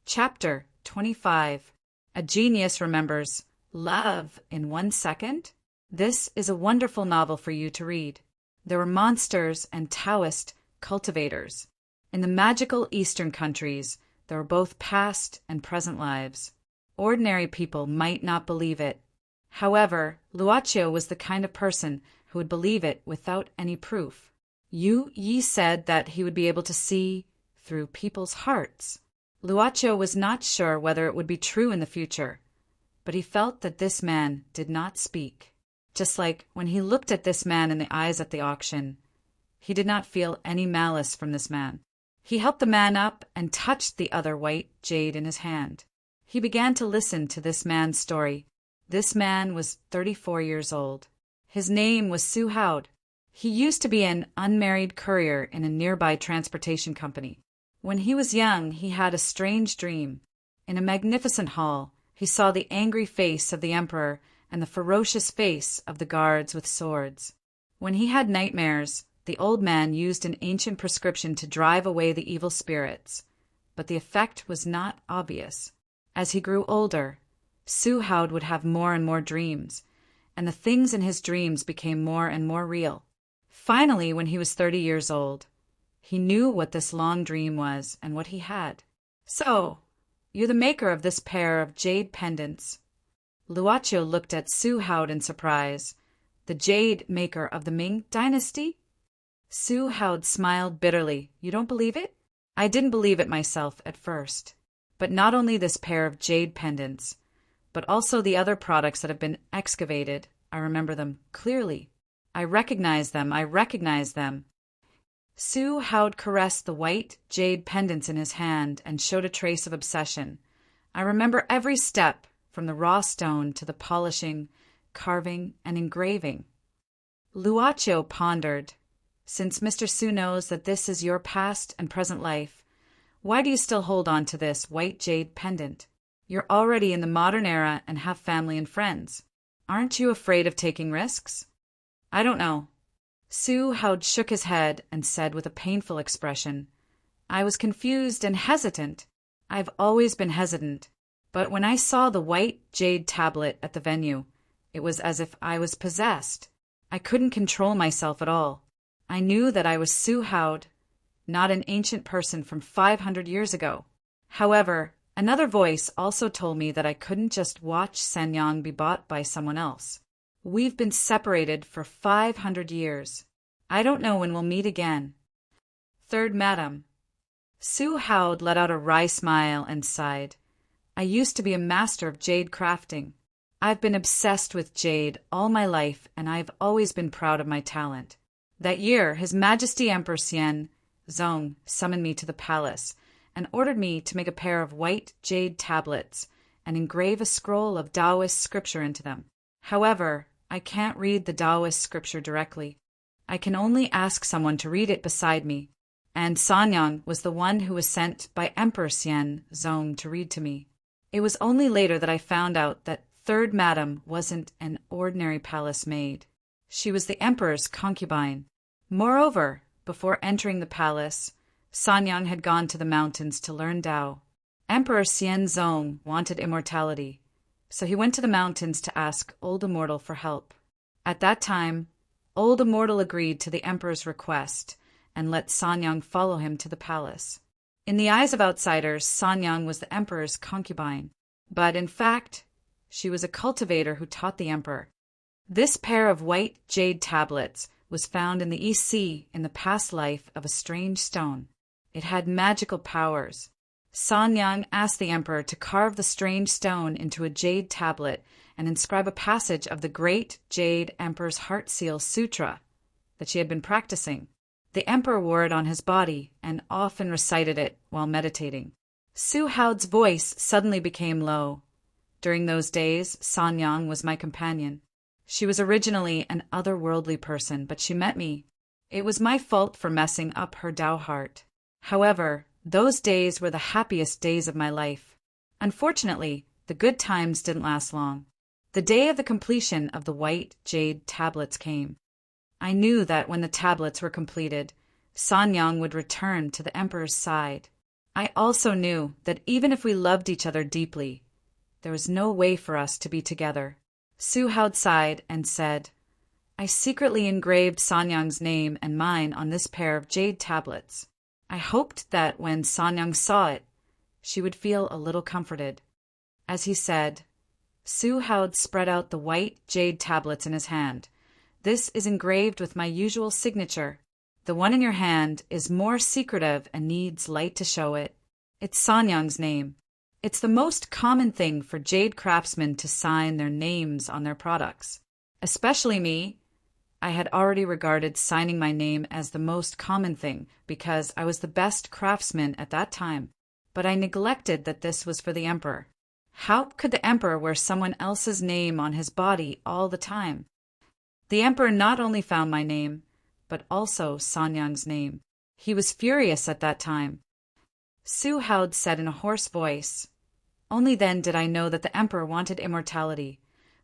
Chapter 25. A Genius Remembers Love in 1 Second? This is a wonderful novel for you to read. There were monsters and Taoist cultivators. In the magical Eastern countries, there were both past and present lives. Ordinary people might not believe it. However, Luocio was the kind of person who would believe it without any proof. Yu Yi said that he would be able to see through people's hearts. Luocio was not sure whether it would be true in the future, but he felt that this man did not speak. Just like when he looked at this man in the eyes at the auction, he did not feel any malice from this man. He helped the man up and touched the other white jade in his hand. He began to listen to this man's story. This man was 34 years old. His name was Su Haud. He used to be an unmarried courier in a nearby transportation company. When he was young, he had a strange dream. In a magnificent hall, he saw the angry face of the emperor and the ferocious face of the guards with swords. When he had nightmares, the old man used an ancient prescription to drive away the evil spirits, but the effect was not obvious. As he grew older, Su Haud would have more and more dreams, and the things in his dreams became more and more real. Finally, when he was 30 years old, he knew what this long dream was and what he had. "So, you're the maker of this pair of jade pendants." Luocio looked at Su Haud in surprise. "The jade maker of the Ming dynasty?" Su Haud smiled bitterly. "You don't believe it?" "I didn't believe it myself at first. But not only this pair of jade pendants, but also the other products that have been excavated. I remember them clearly. I recognize them. Su Haud caressed the white jade pendants in his hand and showed a trace of obsession. "I remember every step, from the raw stone to the polishing, carving, and engraving." Luocio pondered. "Since Mr. Su knows that this is your past and present life, why do you still hold on to this white jade pendant? You're already in the modern era and have family and friends. Aren't you afraid of taking risks?" "I don't know." Su Haud shook his head and said with a painful expression, "I was confused and hesitant. I've always been hesitant. But when I saw the white jade tablet at the venue, it was as if I was possessed. I couldn't control myself at all. I knew that I was Su Haud, not an ancient person from 500 years ago. However, another voice also told me that I couldn't just watch Sanyang be bought by someone else. We've been separated for 500 years. I don't know when we'll meet again." "Third Madam." Su Haud let out a wry smile and sighed. "I used to be a master of jade crafting. I've been obsessed with jade all my life, and I've always been proud of my talent. That year, His Majesty Emperor Xian Zong summoned me to the palace and ordered me to make a pair of white jade tablets and engrave a scroll of Taoist scripture into them. However, I can't read the Taoist scripture directly. I can only ask someone to read it beside me, and Sanyang was the one who was sent by Emperor Xian Zong to read to me. It was only later that I found out that Third Madam wasn't an ordinary palace maid. She was the emperor's concubine. Moreover, before entering the palace, Sanyang had gone to the mountains to learn Tao. Emperor Xian Zong wanted immortality, so he went to the mountains to ask Old Immortal for help. At that time, Old Immortal agreed to the emperor's request and let Sanyang follow him to the palace. In the eyes of outsiders, Sanyang was the emperor's concubine, but in fact, she was a cultivator who taught the emperor. This pair of white jade tablets was found in the East Sea in the past life of a strange stone. It had magical powers. Sanyang asked the emperor to carve the strange stone into a jade tablet and inscribe a passage of the great jade emperor's heart seal sutra that she had been practicing. The emperor wore it on his body and often recited it while meditating. Su Haud's voice suddenly became low. During those days, Sanyang was my companion. She was originally an otherworldly person, but she met me. It was my fault for messing up her Tao heart. However, those days were the happiest days of my life. Unfortunately, the good times didn't last long. The day of the completion of the white jade tablets came. I knew that when the tablets were completed, Sanyang would return to the emperor's side. I also knew that even if we loved each other deeply, there was no way for us to be together. Su Hao sighed and said, I secretly engraved Sanyang's name and mine on this pair of jade tablets. I hoped that when Sanyang saw it, she would feel a little comforted. As he said, Su Hao spread out the white jade tablets in his hand. This is engraved with my usual signature. The one in your hand is more secretive and needs light to show it. It's Sanyang's name. It's the most common thing for jade craftsmen to sign their names on their products. Especially me. I had already regarded signing my name as the most common thing because I was the best craftsman at that time, but I neglected that this was for the emperor. How could the emperor wear someone else's name on his body all the time? The emperor not only found my name, but also Sanyang's name. He was furious at that time. Su Hao said in a hoarse voice, Only then did I know that the emperor wanted immortality,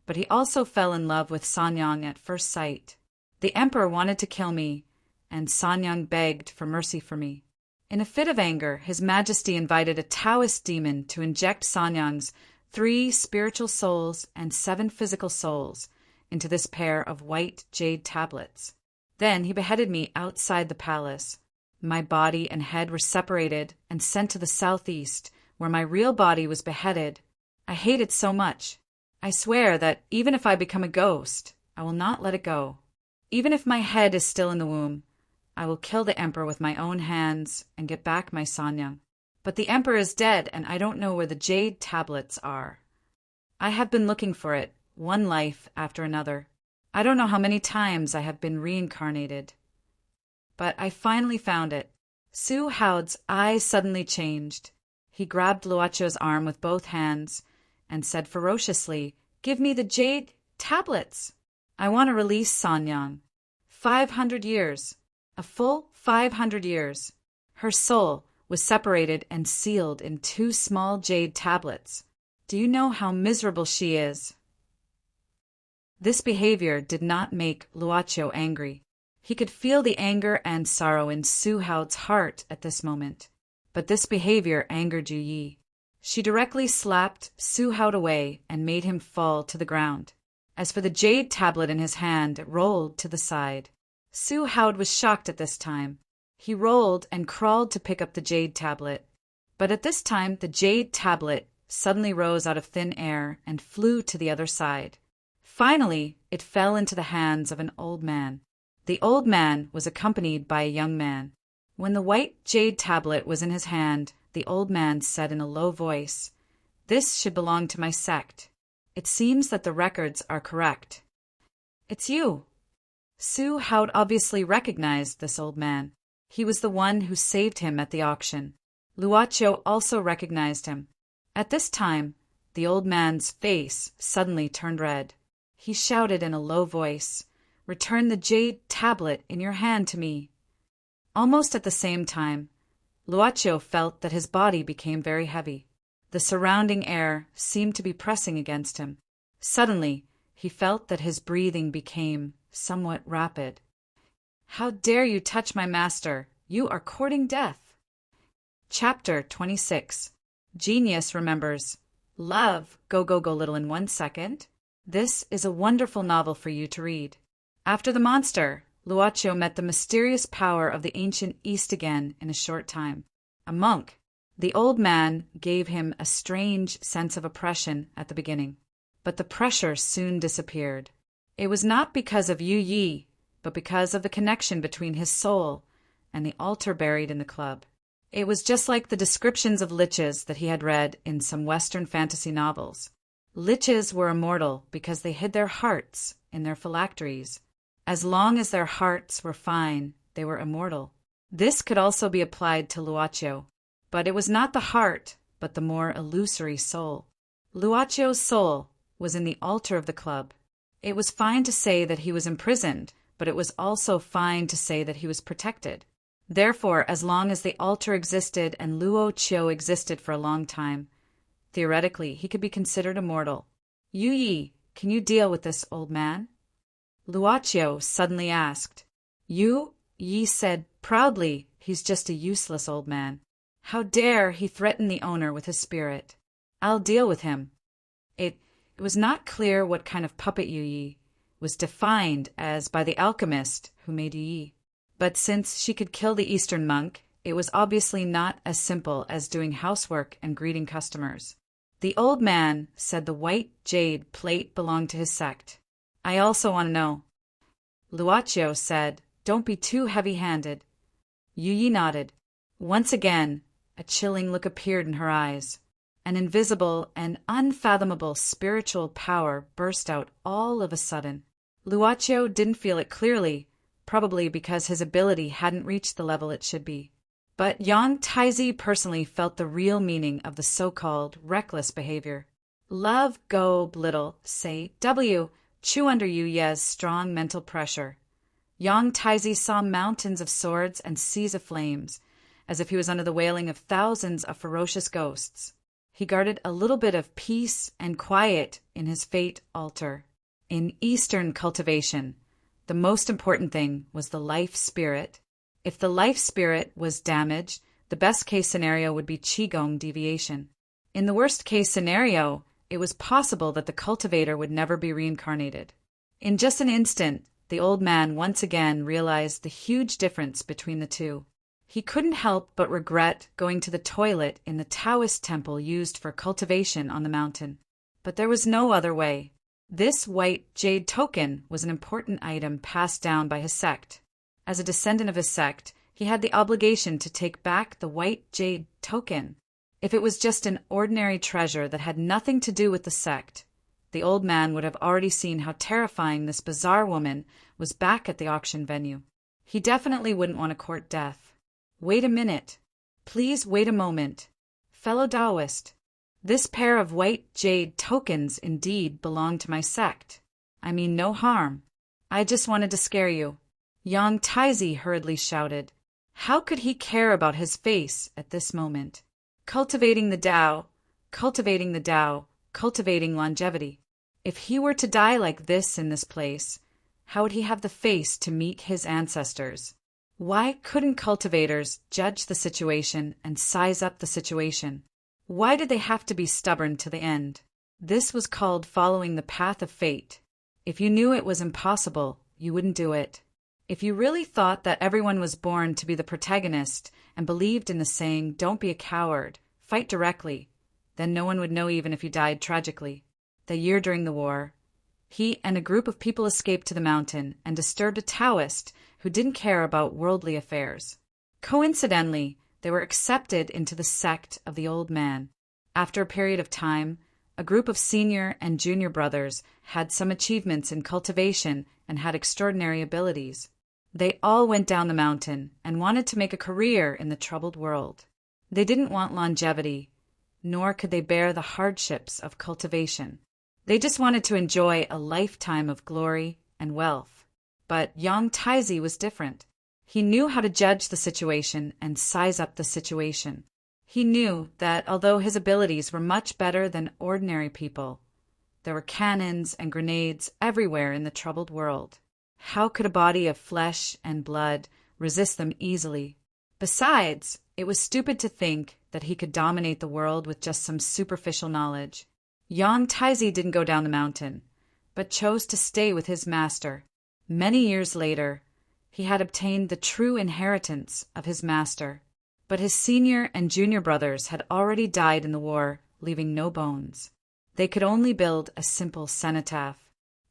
but he also fell in love with Sanyang at first sight. The emperor wanted to kill me, and Sanyang begged for mercy for me. In a fit of anger, His Majesty invited a Taoist demon to inject Sanyang's 3 spiritual souls and 7 physical souls into this pair of white jade tablets. Then he beheaded me outside the palace. My body and head were separated and sent to the southeast, where my real body was beheaded. I hate it so much. I swear that even if I become a ghost, I will not let it go. Even if my head is still in the womb, I will kill the emperor with my own hands and get back my Sanyang. But the emperor is dead, and I don't know where the jade tablets are. I have been looking for it, one life after another. I don't know how many times I have been reincarnated. But I finally found it. Su Hao's eyes suddenly changed. He grabbed Luocho's arm with both hands and said ferociously, Give me the jade tablets. I want to release Sanyang. 500 years. A full 500 years. Her soul was separated and sealed in 2 small jade tablets. Do you know how miserable she is? This behavior did not make Luocho angry. He could feel the anger and sorrow in Su Hao's heart at this moment. But this behavior angered Yu Yi. She directly slapped Su Hao away and made him fall to the ground. As for the jade tablet in his hand, it rolled to the side. Su Hao was shocked at this time. He rolled and crawled to pick up the jade tablet. But at this time, the jade tablet suddenly rose out of thin air and flew to the other side. Finally, it fell into the hands of an old man. The old man was accompanied by a young man. When the white jade tablet was in his hand, the old man said in a low voice, This should belong to my sect. It seems that the records are correct. It's you. Su Hao obviously recognized this old man. He was the one who saved him at the auction. Luocho also recognized him. At this time, the old man's face suddenly turned red. He shouted in a low voice, Return the jade tablet in your hand to me. Almost at the same time, Luocho felt that his body became very heavy. The surrounding air seemed to be pressing against him. Suddenly, he felt that his breathing became somewhat rapid. How dare you touch my master? You are courting death. Chapter 26. Genius remembers. Love, go, go, go little in 1 second. This is a wonderful novel for you to read. After the monster, Luocho met the mysterious power of the ancient East again in a short time. A monk. The old man gave him a strange sense of oppression at the beginning, but the pressure soon disappeared. It was not because of Yu Yi, but because of the connection between his soul and the altar buried in the club. It was just like the descriptions of liches that he had read in some Western fantasy novels. Liches were immortal because they hid their hearts in their phylacteries. As long as their hearts were fine, they were immortal. This could also be applied to Luocho. But it was not the heart, but the more illusory soul. Luocho's soul was in the altar of the club. It was fine to say that he was imprisoned, but it was also fine to say that he was protected. Therefore, as long as the altar existed and Luocho existed for a long time, theoretically, he could be considered immortal. Yu Yi, can you deal with this old man? Luocho suddenly asked. Yu Yi said proudly, he's just a useless old man. How dare he threaten the owner with his spirit? I'll deal with him. It was not clear what kind of puppet Yu Yi was defined as by the alchemist who made Yu Yi. But since she could kill the Eastern monk, it was obviously not as simple as doing housework and greeting customers. The old man said the white jade plate belonged to his sect. I also want to know. Luaccio said, don't be too heavy-handed. Yu Yi nodded. Once again, a chilling look appeared in her eyes. An invisible and unfathomable spiritual power burst out all of a sudden. Luaccio didn't feel it clearly, probably because his ability hadn't reached the level it should be. But Yang Taizi personally felt the real meaning of the so-called reckless behavior. Love, go, little, say, W, chew under Yu Ye's strong mental pressure. Yang Taizi saw mountains of swords and seas of flames, as if he was under the wailing of thousands of ferocious ghosts. He guarded a little bit of peace and quiet in his fate altar. In Eastern cultivation, the most important thing was the life spirit. If the life spirit was damaged, the best-case scenario would be Qigong deviation. In the worst-case scenario, it was possible that the cultivator would never be reincarnated. In just an instant, the old man once again realized the huge difference between the two. He couldn't help but regret going to the toilet in the Taoist temple used for cultivation on the mountain. But there was no other way. This white jade token was an important item passed down by his sect. As a descendant of his sect, he had the obligation to take back the white jade token. If it was just an ordinary treasure that had nothing to do with the sect, the old man would have already seen how terrifying this bizarre woman was back at the auction venue. He definitely wouldn't want to court death. Wait a minute. Please wait a moment. Fellow Taoist, this pair of white jade tokens indeed belong to my sect. I mean no harm. I just wanted to scare you. Yang Taizi hurriedly shouted. How could he care about his face at this moment? Cultivating the Tao, cultivating the Tao, cultivating longevity. If he were to die like this in this place, how would he have the face to meet his ancestors? Why couldn't cultivators judge the situation and size up the situation? Why did they have to be stubborn to the end? This was called following the path of fate. If you knew it was impossible, you wouldn't do it. If you really thought that everyone was born to be the protagonist and believed in the saying, don't be a coward, fight directly, then no one would know even if you died tragically. The year during the war, he and a group of people escaped to the mountain and disturbed a Taoist who didn't care about worldly affairs. Coincidentally, they were accepted into the sect of the old man. After a period of time, a group of senior and junior brothers had some achievements in cultivation and had extraordinary abilities. They all went down the mountain and wanted to make a career in the troubled world. They didn't want longevity, nor could they bear the hardships of cultivation. They just wanted to enjoy a lifetime of glory and wealth. But Yang Taizi was different. He knew how to judge the situation and size up the situation. He knew that although his abilities were much better than ordinary people, there were cannons and grenades everywhere in the troubled world. How could a body of flesh and blood resist them easily? Besides, it was stupid to think that he could dominate the world with just some superficial knowledge. Yang Taizi didn't go down the mountain, but chose to stay with his master. Many years later, he had obtained the true inheritance of his master. But his senior and junior brothers had already died in the war, leaving no bones. They could only build a simple cenotaph.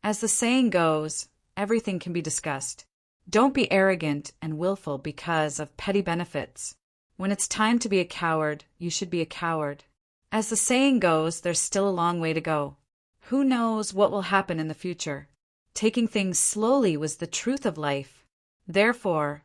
As the saying goes, everything can be discussed. Don't be arrogant and willful because of petty benefits. When it's time to be a coward, you should be a coward. As the saying goes, there's still a long way to go. Who knows what will happen in the future? Taking things slowly was the truth of life. Therefore,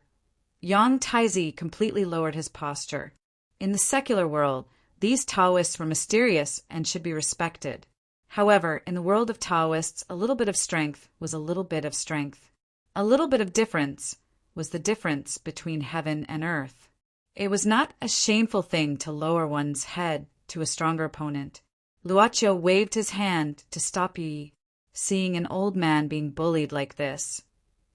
Yang Taizi completely lowered his posture. In the secular world, these Taoists were mysterious and should be respected. However, in the world of Taoists, a little bit of strength was a little bit of strength. A little bit of difference was the difference between heaven and earth. It was not a shameful thing to lower one's head to a stronger opponent. Luaccio waved his hand to stop Yi. Seeing an old man being bullied like this,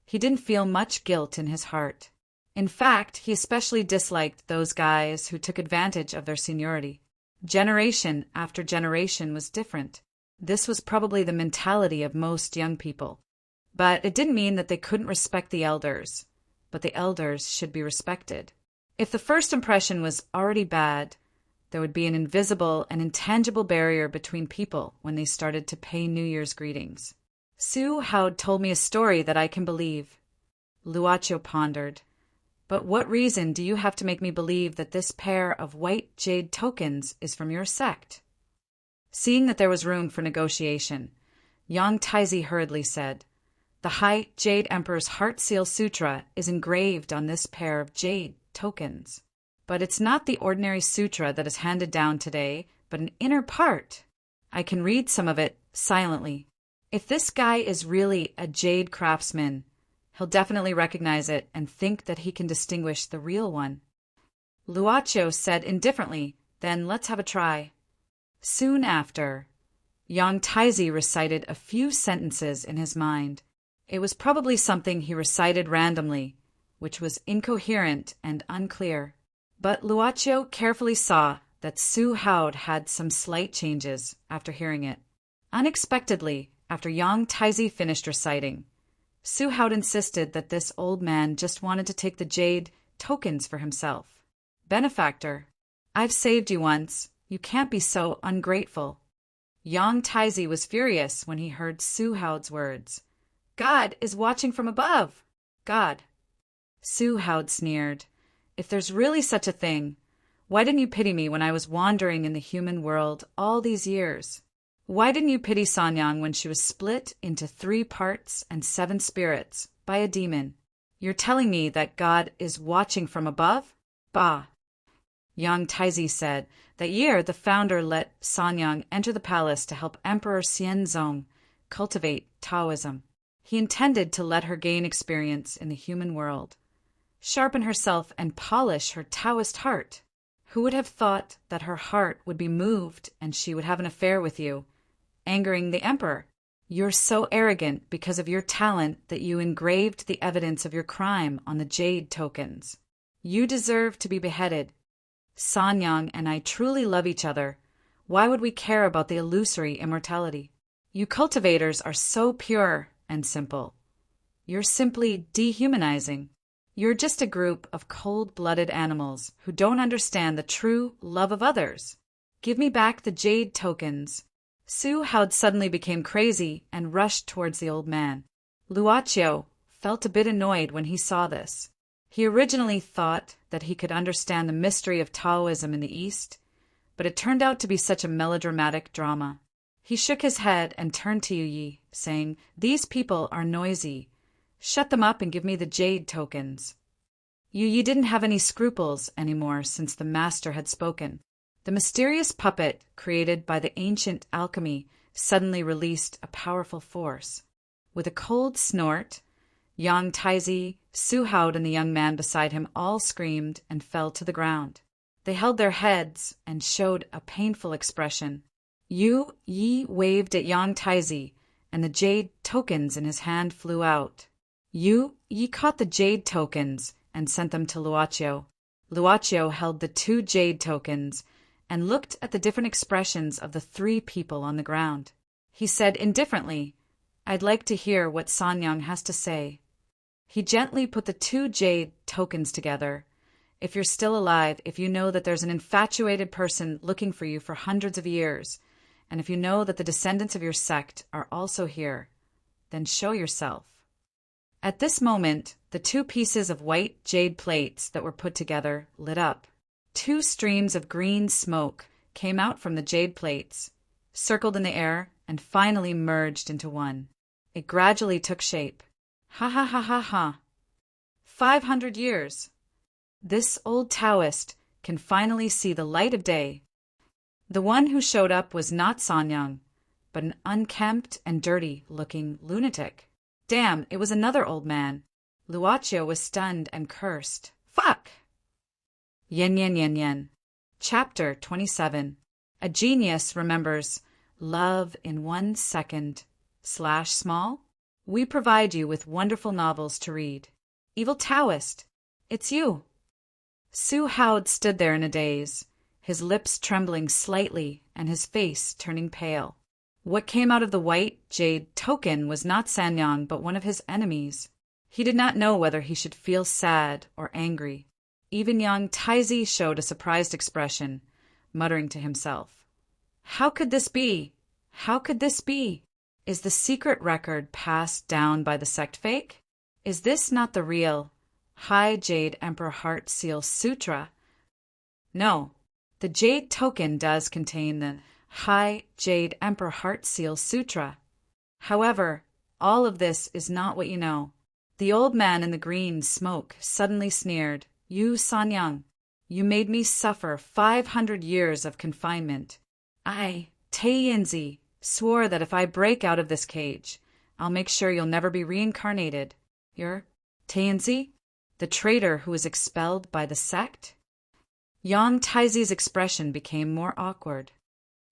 he didn't feel much guilt in his heart. In fact, he especially disliked those guys who took advantage of their seniority. Generation after generation was different. This was probably the mentality of most young people. But it didn't mean that they couldn't respect the elders. But the elders should be respected. If the first impression was already bad, there would be an invisible and intangible barrier between people when they started to pay New Year's greetings. Su Howd told me a story that I can believe. Luocho pondered. But what reason do you have to make me believe that this pair of white jade tokens is from your sect? Seeing that there was room for negotiation, Yang Taizi hurriedly said, "The High Jade Emperor's Heart Seal Sutra is engraved on this pair of jade tokens. But it's not the ordinary sutra that is handed down today, but an inner part. I can read some of it silently. If this guy is really a jade craftsman, he'll definitely recognize it and think that he can distinguish the real one." Luocho said indifferently, "Then let's have a try." Soon after, Yang Taizi recited a few sentences in his mind. It was probably something he recited randomly, which was incoherent and unclear. But Luocho carefully saw that Su Howd had some slight changes after hearing it. Unexpectedly, after Yang Taizi finished reciting, Su Howd insisted that this old man just wanted to take the jade tokens for himself. "Benefactor, I've saved you once. You can't be so ungrateful." Yang Taizi was furious when he heard Su Howd's words. "God is watching from above." God. Su Howd sneered. "If there's really such a thing, why didn't you pity me when I was wandering in the human world all these years? Why didn't you pity Sanyang when she was split into 3 parts and 7 spirits by a demon? You're telling me that God is watching from above? Bah!" Yang Taizi said that year the founder let Sanyang enter the palace to help Emperor Xianzong cultivate Taoism. He intended to let her gain experience in the human world, sharpen herself and polish her Taoist heart. Who would have thought that her heart would be moved and she would have an affair with you, angering the emperor? You're so arrogant because of your talent that you engraved the evidence of your crime on the jade tokens. You deserve to be beheaded. Sanyang and I truly love each other. Why would we care about the illusory immortality? You cultivators are so pure and simple. You're simply dehumanizing. You're just a group of cold-blooded animals who don't understand the true love of others. Give me back the jade tokens." Su Howd suddenly became crazy and rushed towards the old man. Luocho felt a bit annoyed when he saw this. He originally thought that he could understand the mystery of Taoism in the East, but it turned out to be such a melodramatic drama. He shook his head and turned to Yu Yi, saying, "These people are noisy. Shut them up and give me the jade tokens." Yu Yi didn't have any scruples anymore since the master had spoken. The mysterious puppet created by the ancient alchemy suddenly released a powerful force. With a cold snort, Yang Taizi, Su Howd, and the young man beside him all screamed and fell to the ground. They held their heads and showed a painful expression. Yu Yi waved at Yang Taizi, and the jade tokens in his hand flew out. Yu Yi caught the jade tokens and sent them to Luocho. Luocho held the 2 jade tokens and looked at the different expressions of the 3 people on the ground. He said indifferently, "I'd like to hear what Sanyang has to say." He gently put the 2 jade tokens together. "If you're still alive, if you know that there's an infatuated person looking for you for hundreds of years, and if you know that the descendants of your sect are also here, then show yourself." At this moment, the 2 pieces of white jade plates that were put together lit up. 2 streams of green smoke came out from the jade plates, circled in the air, and finally merged into one. It gradually took shape. Ha ha ha ha ha. 500 years. This old Taoist can finally see the light of day. The one who showed up was not Sanyang, but an unkempt and dirty-looking lunatic. Damn, it was another old man. Luocho was stunned and cursed. Fuck! Yen yen yen yen. Chapter 27. A genius remembers love in 1 second. /small. We provide you with wonderful novels to read. Evil Taoist. It's you. Su Howd stood there in a daze, his lips trembling slightly and his face turning pale. What came out of the white jade token was not Sanyang but one of his enemies. He did not know whether he should feel sad or angry. Even young Taizi showed a surprised expression, muttering to himself, "How could this be? How could this be? Is the secret record passed down by the sect fake? Is this not the real High Jade Emperor Heart Seal Sutra? No, the jade token does contain the High Jade Emperor Heart Seal Sutra. However, all of this is not what you know." The old man in the green smoke suddenly sneered, "You, Sanyang, you made me suffer 500 years of confinement. I, Taiyinzi, swore that if I break out of this cage, I'll make sure you'll never be reincarnated. You're Taiyinzi, the traitor who was expelled by the sect?" Yang Taizi's expression became more awkward.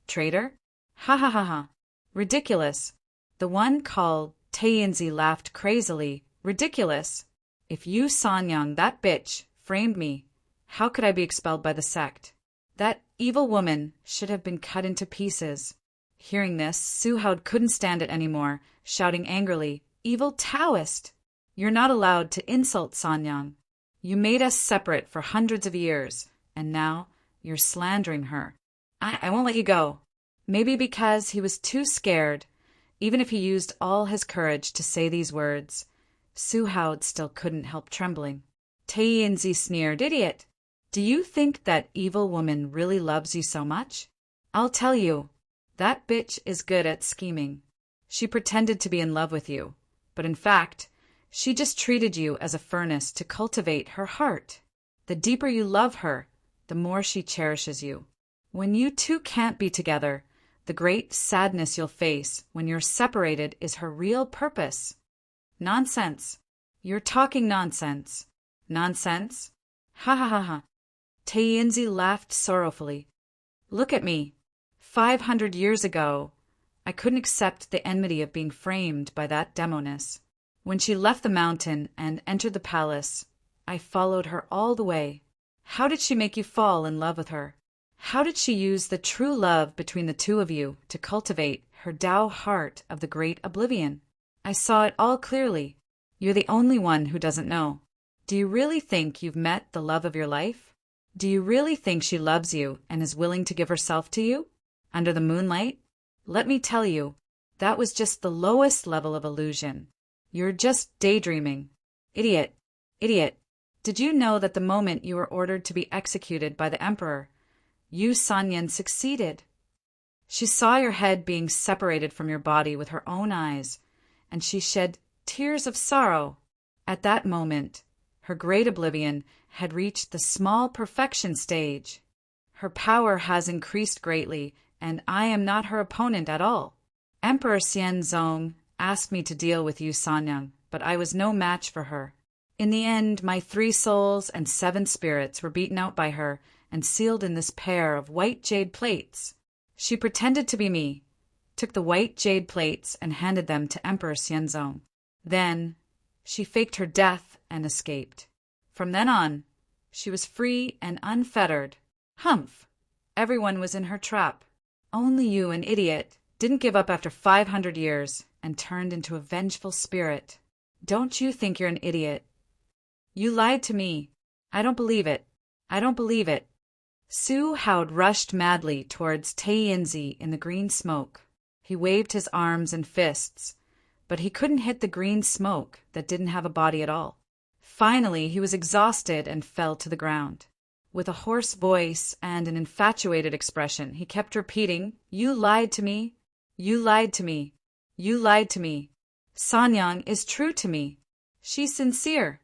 "Traitor? Ha ha ha ha. Ridiculous." The one called Taiyinzi laughed crazily. "Ridiculous? If you, Sanyang, that bitch, framed me, how could I be expelled by the sect? That evil woman should have been cut into pieces." Hearing this, Su Howd couldn't stand it anymore, shouting angrily, "Evil Taoist! You're not allowed to insult Sanyang. You made us separate for hundreds of years, and now you're slandering her. I won't let you go." Maybe because he was too scared, even if he used all his courage to say these words, Su Howd still couldn't help trembling. Taiyinzi sneered, "Idiot! Do you think that evil woman really loves you so much? I'll tell you, that bitch is good at scheming. She pretended to be in love with you, but in fact, she just treated you as a furnace to cultivate her heart. The deeper you love her, the more she cherishes you. When you two can't be together, the great sadness you'll face when you're separated is her real purpose." "Nonsense. You're talking nonsense." "Nonsense? Ha ha ha ha." Taiyinzi laughed sorrowfully. "Look at me. 500 years ago, I couldn't accept the enmity of being framed by that demoness. When she left the mountain and entered the palace, I followed her all the way. How did she make you fall in love with her? How did she use the true love between the two of you to cultivate her Tao heart of the great oblivion? I saw it all clearly. You're the only one who doesn't know. Do you really think you've met the love of your life? Do you really think she loves you and is willing to give herself to you? Under the moonlight? Let me tell you, that was just the lowest level of illusion. You're just daydreaming. Idiot! Idiot! Did you know that the moment you were ordered to be executed by the emperor, you, Sanyan, succeeded? She saw your head being separated from your body with her own eyes, and she shed tears of sorrow. At that moment, her great oblivion had reached the small perfection stage. Her power has increased greatly, and I am not her opponent at all. Emperor Xianzong asked me to deal with you, Sanyang, but I was no match for her. In the end, my 3 souls and 7 spirits were beaten out by her and sealed in this pair of white jade plates. She pretended to be me, took the white jade plates and handed them to Emperor Xianzong. Then she faked her death and escaped. From then on, she was free and unfettered. Humph! Everyone was in her trap. Only you, an idiot, didn't give up after 500 years and turned into a vengeful spirit. Don't you think you're an idiot? You lied to me. I don't believe it. I don't believe it. Su Howd rushed madly towards Taiyinzi in the green smoke. He waved his arms and fists, but he couldn't hit the green smoke that didn't have a body at all. Finally, he was exhausted and fell to the ground. With a hoarse voice and an infatuated expression, he kept repeating, "You lied to me. You lied to me. You lied to me. Sanyang is true to me. She's sincere.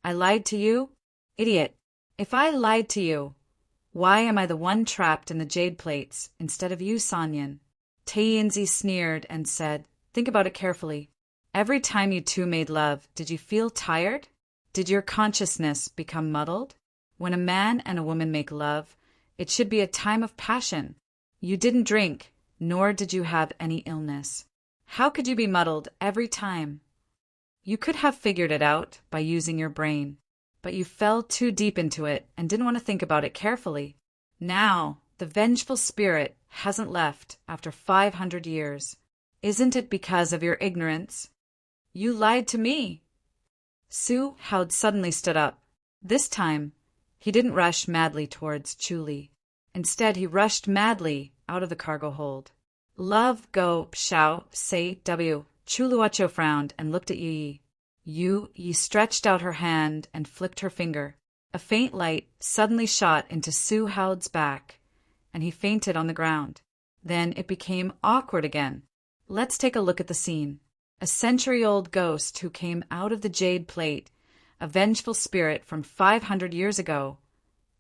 I lied to you? Idiot. If I lied to you, why am I the one trapped in the jade plates instead of you, Sanyan?" Taiyinzi sneered and said, "Think about it carefully. Every time you two made love, did you feel tired? Did your consciousness become muddled? When a man and a woman make love, it should be a time of passion. You didn't drink, nor did you have any illness. How could you be muddled every time? You could have figured it out by using your brain. but you fell too deep into it and didn't want to think about it carefully. Now, the vengeful spirit hasn't left after 500 years. Isn't it because of your ignorance? You lied to me. Su Howd suddenly stood up. This time, he didn't rush madly towards Chuli. Instead, he rushed madly out of the cargo hold. Love go pshao say w. Chuluacho frowned and looked at Yi. Yi stretched out her hand and flicked her finger. A faint light suddenly shot into Su Howd's back, and he fainted on the ground. Then it became awkward again. Let's take a look at the scene. A century-old ghost who came out of the jade plate, a vengeful spirit from 500 years ago,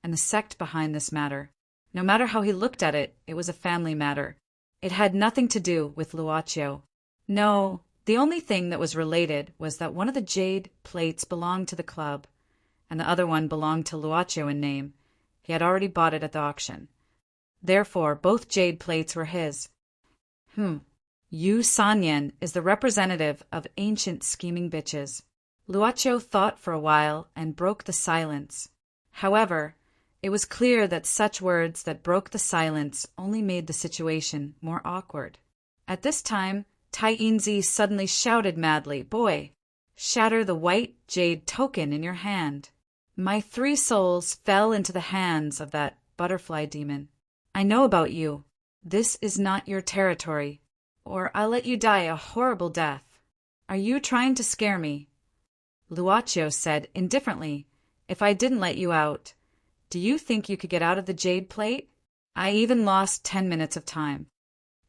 and the sect behind this matter. No matter how he looked at it, it was a family matter. It had nothing to do with Luaccio. No, the only thing that was related was that one of the jade plates belonged to the club, and the other one belonged to Luaccio in name. He had already bought it at the auction. Therefore, both jade plates were his. Yu Sanyan is the representative of ancient scheming bitches. Luaccio thought for a while and broke the silence. However, it was clear that such words that broke the silence only made the situation more awkward. At this time, Tai Inzi suddenly shouted madly, "Boy, shatter the white jade token in your hand." My 3 souls fell into the hands of that butterfly demon. I know about you. This is not your territory, or I'll let you die a horrible death. Are you trying to scare me? Luaccio said indifferently, "If I didn't let you out, do you think you could get out of the jade plate? I even lost 10 minutes of time."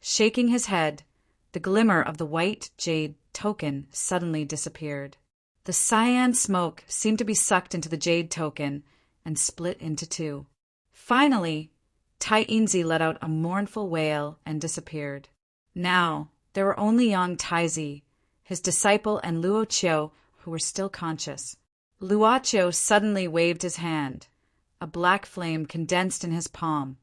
Shaking his head, the glimmer of the white jade token suddenly disappeared. The cyan smoke seemed to be sucked into the jade token and split into 2. Finally, Tai Inzi let out a mournful wail and disappeared. Now, there were only Yang Taizi, his disciple, and Luoqiu, who were still conscious. Luoqiu suddenly waved his hand. A black flame condensed in his palm,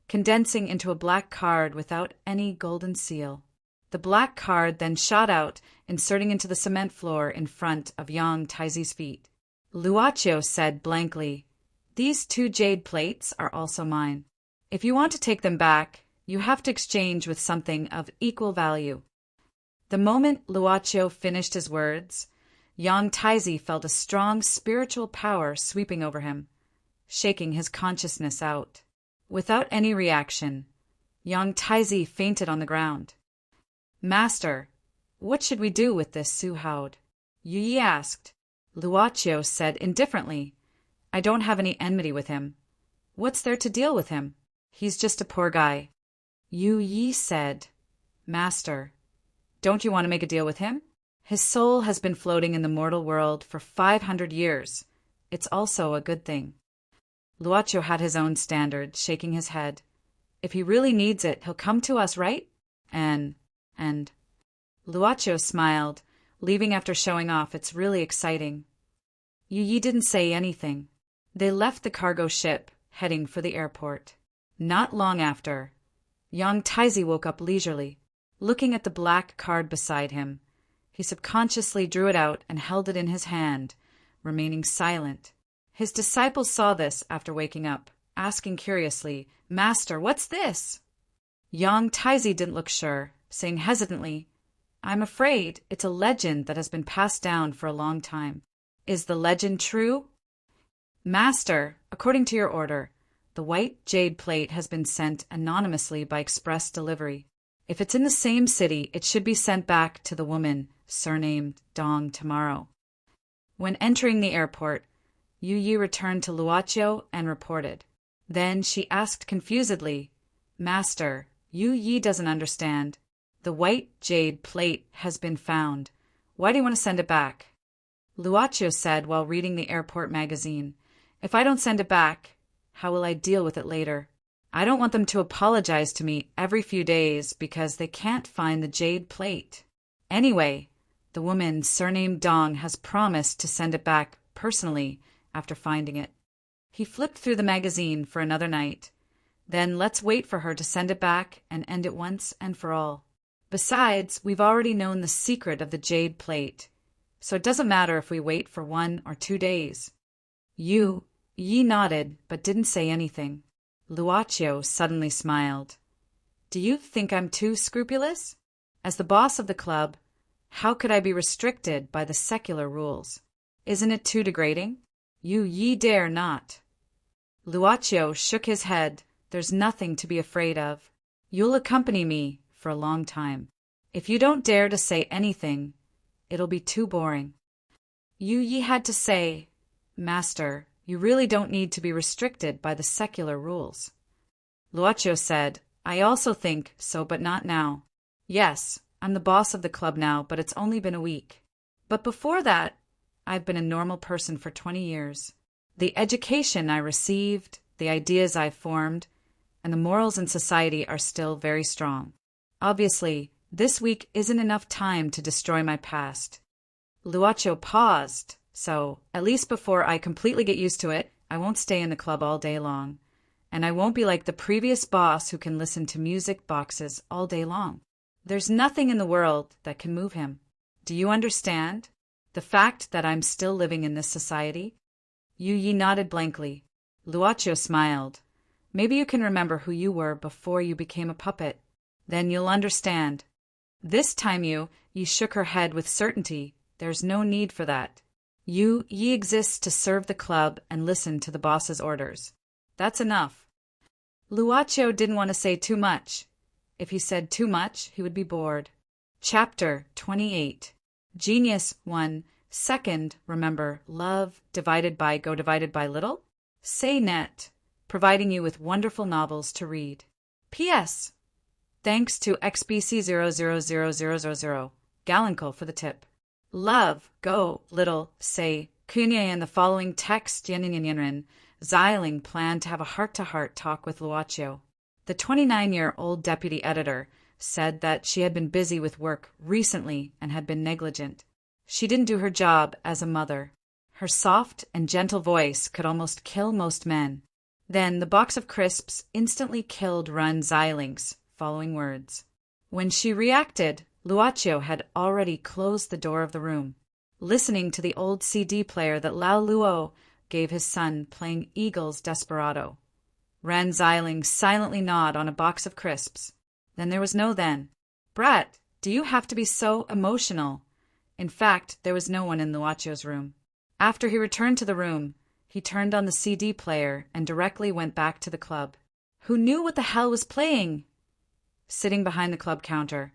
condensing into a black card without any golden seal. The black card then shot out, inserting into the cement floor in front of Yang Taizi's feet. Luoqiu said blankly, "These 2 jade plates are also mine. If you want to take them back, you have to exchange with something of equal value." The moment Luoqiu finished his words, Yang Taizi felt a strong spiritual power sweeping over him, shaking his consciousness out. Without any reaction, Yang Taizi fainted on the ground. "Master, what should we do with this Su Howd?" Yi asked. Luoqiu said indifferently, "I don't have any enmity with him. What's there to deal with him? He's just a poor guy." Yi said, "Master, don't you want to make a deal with him? His soul has been floating in the mortal world for 500 years. It's also a good thing." Luoqiu had his own standard, shaking his head. "If he really needs it, he'll come to us, right? And... Luoqiu smiled, leaving after showing off, "It's really exciting." Yi didn't say anything. They left the cargo ship, heading for the airport. Not long after, Yang Taizi woke up leisurely, looking at the black card beside him. He subconsciously drew it out and held it in his hand, remaining silent. His disciple saw this after waking up, asking curiously, "Master, what's this?" Yang Taizi didn't look sure, saying hesitantly, "I'm afraid it's a legend that has been passed down for a long time." "Is the legend true?" "Master, according to your order, the white jade plate has been sent anonymously by express delivery. If it's in the same city, it should be sent back to the woman surnamed Dong tomorrow." When entering the airport, Yi returned to Luoqiu and reported. Then she asked confusedly, "Master, Yi doesn't understand. The white jade plate has been found. Why do you want to send it back?" Luoqiu said while reading the airport magazine, "If I don't send it back, how will I deal with it later? I don't want them to apologize to me every few days because they can't find the jade plate. Anyway, the woman surnamed Dong has promised to send it back personally after finding it." He flipped through the magazine for another night. "Then let's wait for her to send it back and end it once and for all. Besides, we've already known the secret of the jade plate, so it doesn't matter if we wait for 1 or 2 days. Yi nodded, but didn't say anything. Luaccio suddenly smiled. Do you think I'm too scrupulous? As the boss of the club, how could I be restricted by the secular rules? Isn't it too degrading? Ye dare not. Luaccio shook his head. There's nothing to be afraid of. You'll accompany me for a long time. If you don't dare to say anything, it'll be too boring. Ye had to say, Master, you really don't need to be restricted by the secular rules. Luaccio said, I also think so, but not now. Yes, I'm the boss of the club now, but it's only been a week. But before that, I've been a normal person for 20 years. The education I received, the ideas I've formed, and the morals in society are still very strong. Obviously, this week isn't enough time to destroy my past. Luaccio paused, so, at least before I completely get used to it, I won't stay in the club all day long. And I won't be like the previous boss who can listen to music boxes all day long. There's nothing in the world that can move him. Do you understand? The fact that I'm still living in this society? Yi nodded blankly. Luaccio smiled. Maybe you can remember who you were before you became a puppet. Then you'll understand. This time Yi shook her head with certainty. There's no need for that. Yi exists to serve the club and listen to the boss's orders. That's enough. Luaccio didn't want to say too much. If he said too much, he would be bored. Chapter 28. Genius 1. Second, remember, love divided by little? Say net, providing you with wonderful novels to read. P.S. Thanks to XBC000000, Galankel for the tip. Love, go, little, say, Kunye in the following text Yenrin, Xiling planned to have a heart-to-heart talk with Luaccio. The 29-year-old deputy editor said that she had been busy with work recently and had been negligent. She didn't do her job as a mother. Her soft and gentle voice could almost kill most men. Then the box of crisps instantly killed Run Xiling's following words. When she reacted, Luaccio had already closed the door of the room, listening to the old CD player that Lao Luo gave his son playing Eagles Desperado. Ran Xiling silently gnawed on a box of crisps. Then there was no then. Brat, do you have to be so emotional? In fact, there was no one in Luaccio's room. After he returned to the room, he turned on the CD player and directly went back to the club. Who knew what the hell was playing? Sitting behind the club counter,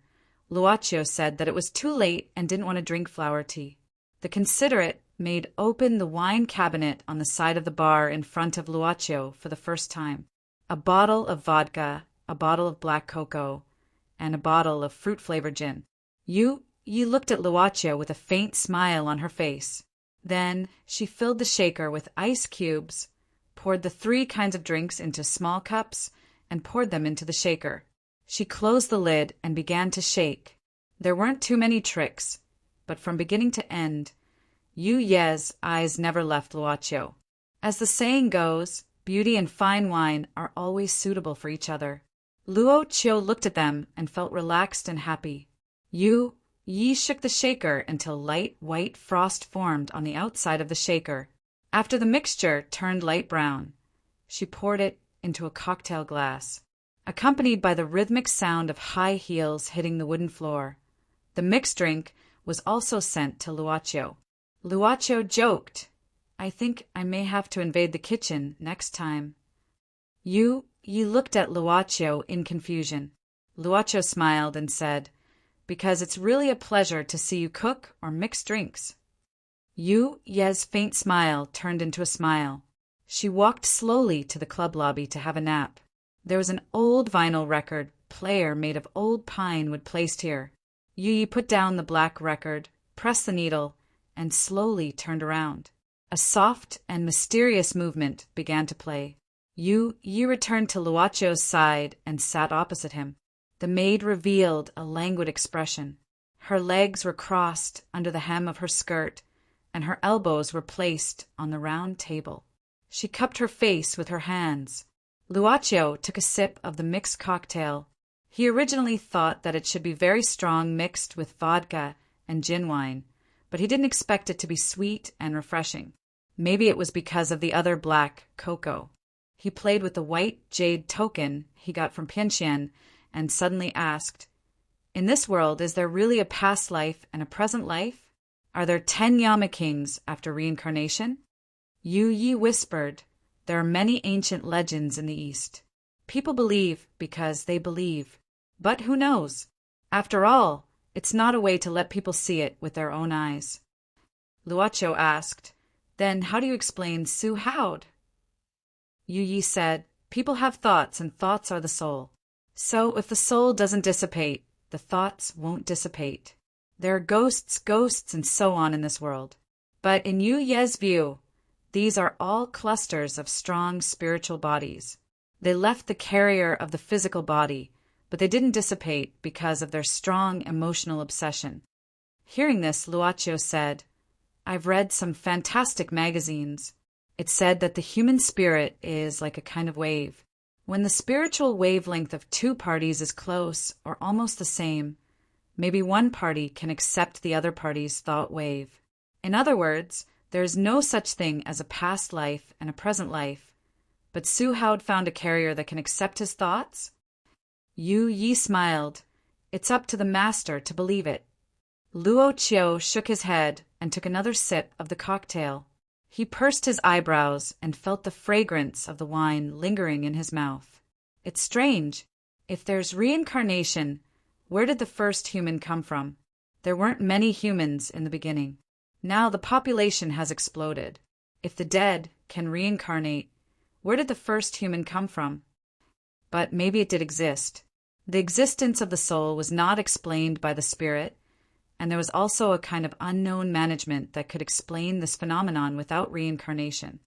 Luaccio said that it was too late and didn't want to drink flower tea. The considerate maid opened the wine cabinet on the side of the bar in front of Luaccio for the first time. A bottle of vodka, a bottle of black cocoa, and a bottle of fruit-flavored gin. You looked at Luaccio with a faint smile on her face. Then she filled the shaker with ice cubes, poured the 3 kinds of drinks into small cups, and poured them into the shaker. She closed the lid and began to shake. There weren't too many tricks, but from beginning to end, Yu's eyes never left Luaccio. As the saying goes, beauty and fine wine are always suitable for each other. Luaccio looked at them and felt relaxed and happy. Yi shook the shaker until light white frost formed on the outside of the shaker. After the mixture turned light brown, she poured it into a cocktail glass, accompanied by the rhythmic sound of high heels hitting the wooden floor. The mixed drink was also sent to Luaccio. Luaccio joked, I think I may have to invade the kitchen next time. Yi looked at Luaccio in confusion. Luaccio smiled and said, because it's really a pleasure to see you cook or mix drinks. Yu's faint smile turned into a smile. She walked slowly to the club lobby to have a nap. There was an old vinyl record player made of old pine wood placed here. Yi put down the black record, pressed the needle, and slowly turned around. A soft and mysterious movement began to play. Yi returned to Luaccio's side and sat opposite him. The maid revealed a languid expression. Her legs were crossed under the hem of her skirt, and her elbows were placed on the round table. She cupped her face with her hands. Luaccio took a sip of the mixed cocktail. He originally thought that it should be very strong mixed with vodka and gin wine, but he didn't expect it to be sweet and refreshing. Maybe it was because of the other black cocoa. He played with the white jade token he got from Pianxian and suddenly asked, "In this world, is there really a past life and a present life? Are there 10 Yama kings after reincarnation?" Yu Yi whispered, "There are many ancient legends in the East. People believe because they believe. But who knows? After all, it's not a way to let people see it with their own eyes." Luocho asked, "Then how do you explain Su Haod?" Yu Yi said, "People have thoughts, and thoughts are the soul. So if the soul doesn't dissipate, the thoughts won't dissipate. There are ghosts, and so on in this world. But in Yu Ye's view, these are all clusters of strong spiritual bodies. They left the carrier of the physical body, but they didn't dissipate because of their strong emotional obsession." Hearing this, Luocho said, "I've read some fantastic magazines. It said that the human spirit is like a kind of wave. When the spiritual wavelength of two parties is close or almost the same, maybe one party can accept the other party's thought wave. In other words, there is no such thing as a past life and a present life. But Su Haod found a carrier that can accept his thoughts?" Yu Yi smiled. "It's up to the master to believe it." Luo Qiu shook his head and took another sip of the cocktail. He pursed his eyebrows and felt the fragrance of the wine lingering in his mouth. "It's strange. If there's reincarnation, where did the first human come from? There weren't many humans in the beginning. Now the population has exploded. If the dead can reincarnate, where did the first human come from? But maybe it did exist. The existence of the soul was not explained by the spirit, and there was also a kind of unknown management that could explain this phenomenon without reincarnation."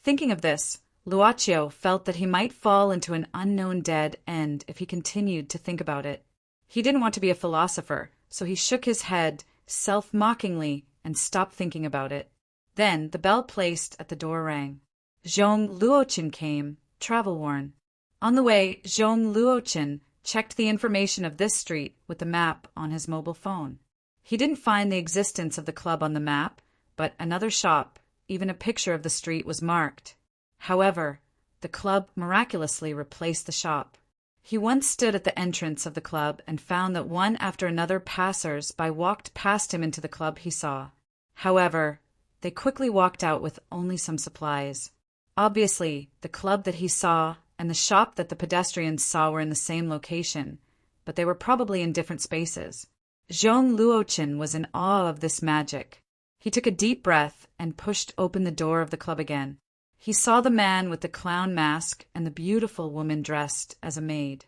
Thinking of this, Luocho felt that he might fall into an unknown dead end if he continued to think about it. He didn't want to be a philosopher, so he shook his head self-mockingly and stopped thinking about it. Then the bell placed at the door rang. Zhong Luochen came, travel-worn. On the way, Zhong Luochen checked the information of this street with the map on his mobile phone. He didn't find the existence of the club on the map, but another shop, even a picture of the street, was marked. However, the club miraculously replaced the shop. He once stood at the entrance of the club and found that one after another passers-by walked past him into the club he saw. However, they quickly walked out with only some supplies. Obviously, the club that he saw and the shop that the pedestrians saw were in the same location, but they were probably in different spaces. Zhong Luochen was in awe of this magic. He took a deep breath and pushed open the door of the club again. He saw the man with the clown mask and the beautiful woman dressed as a maid.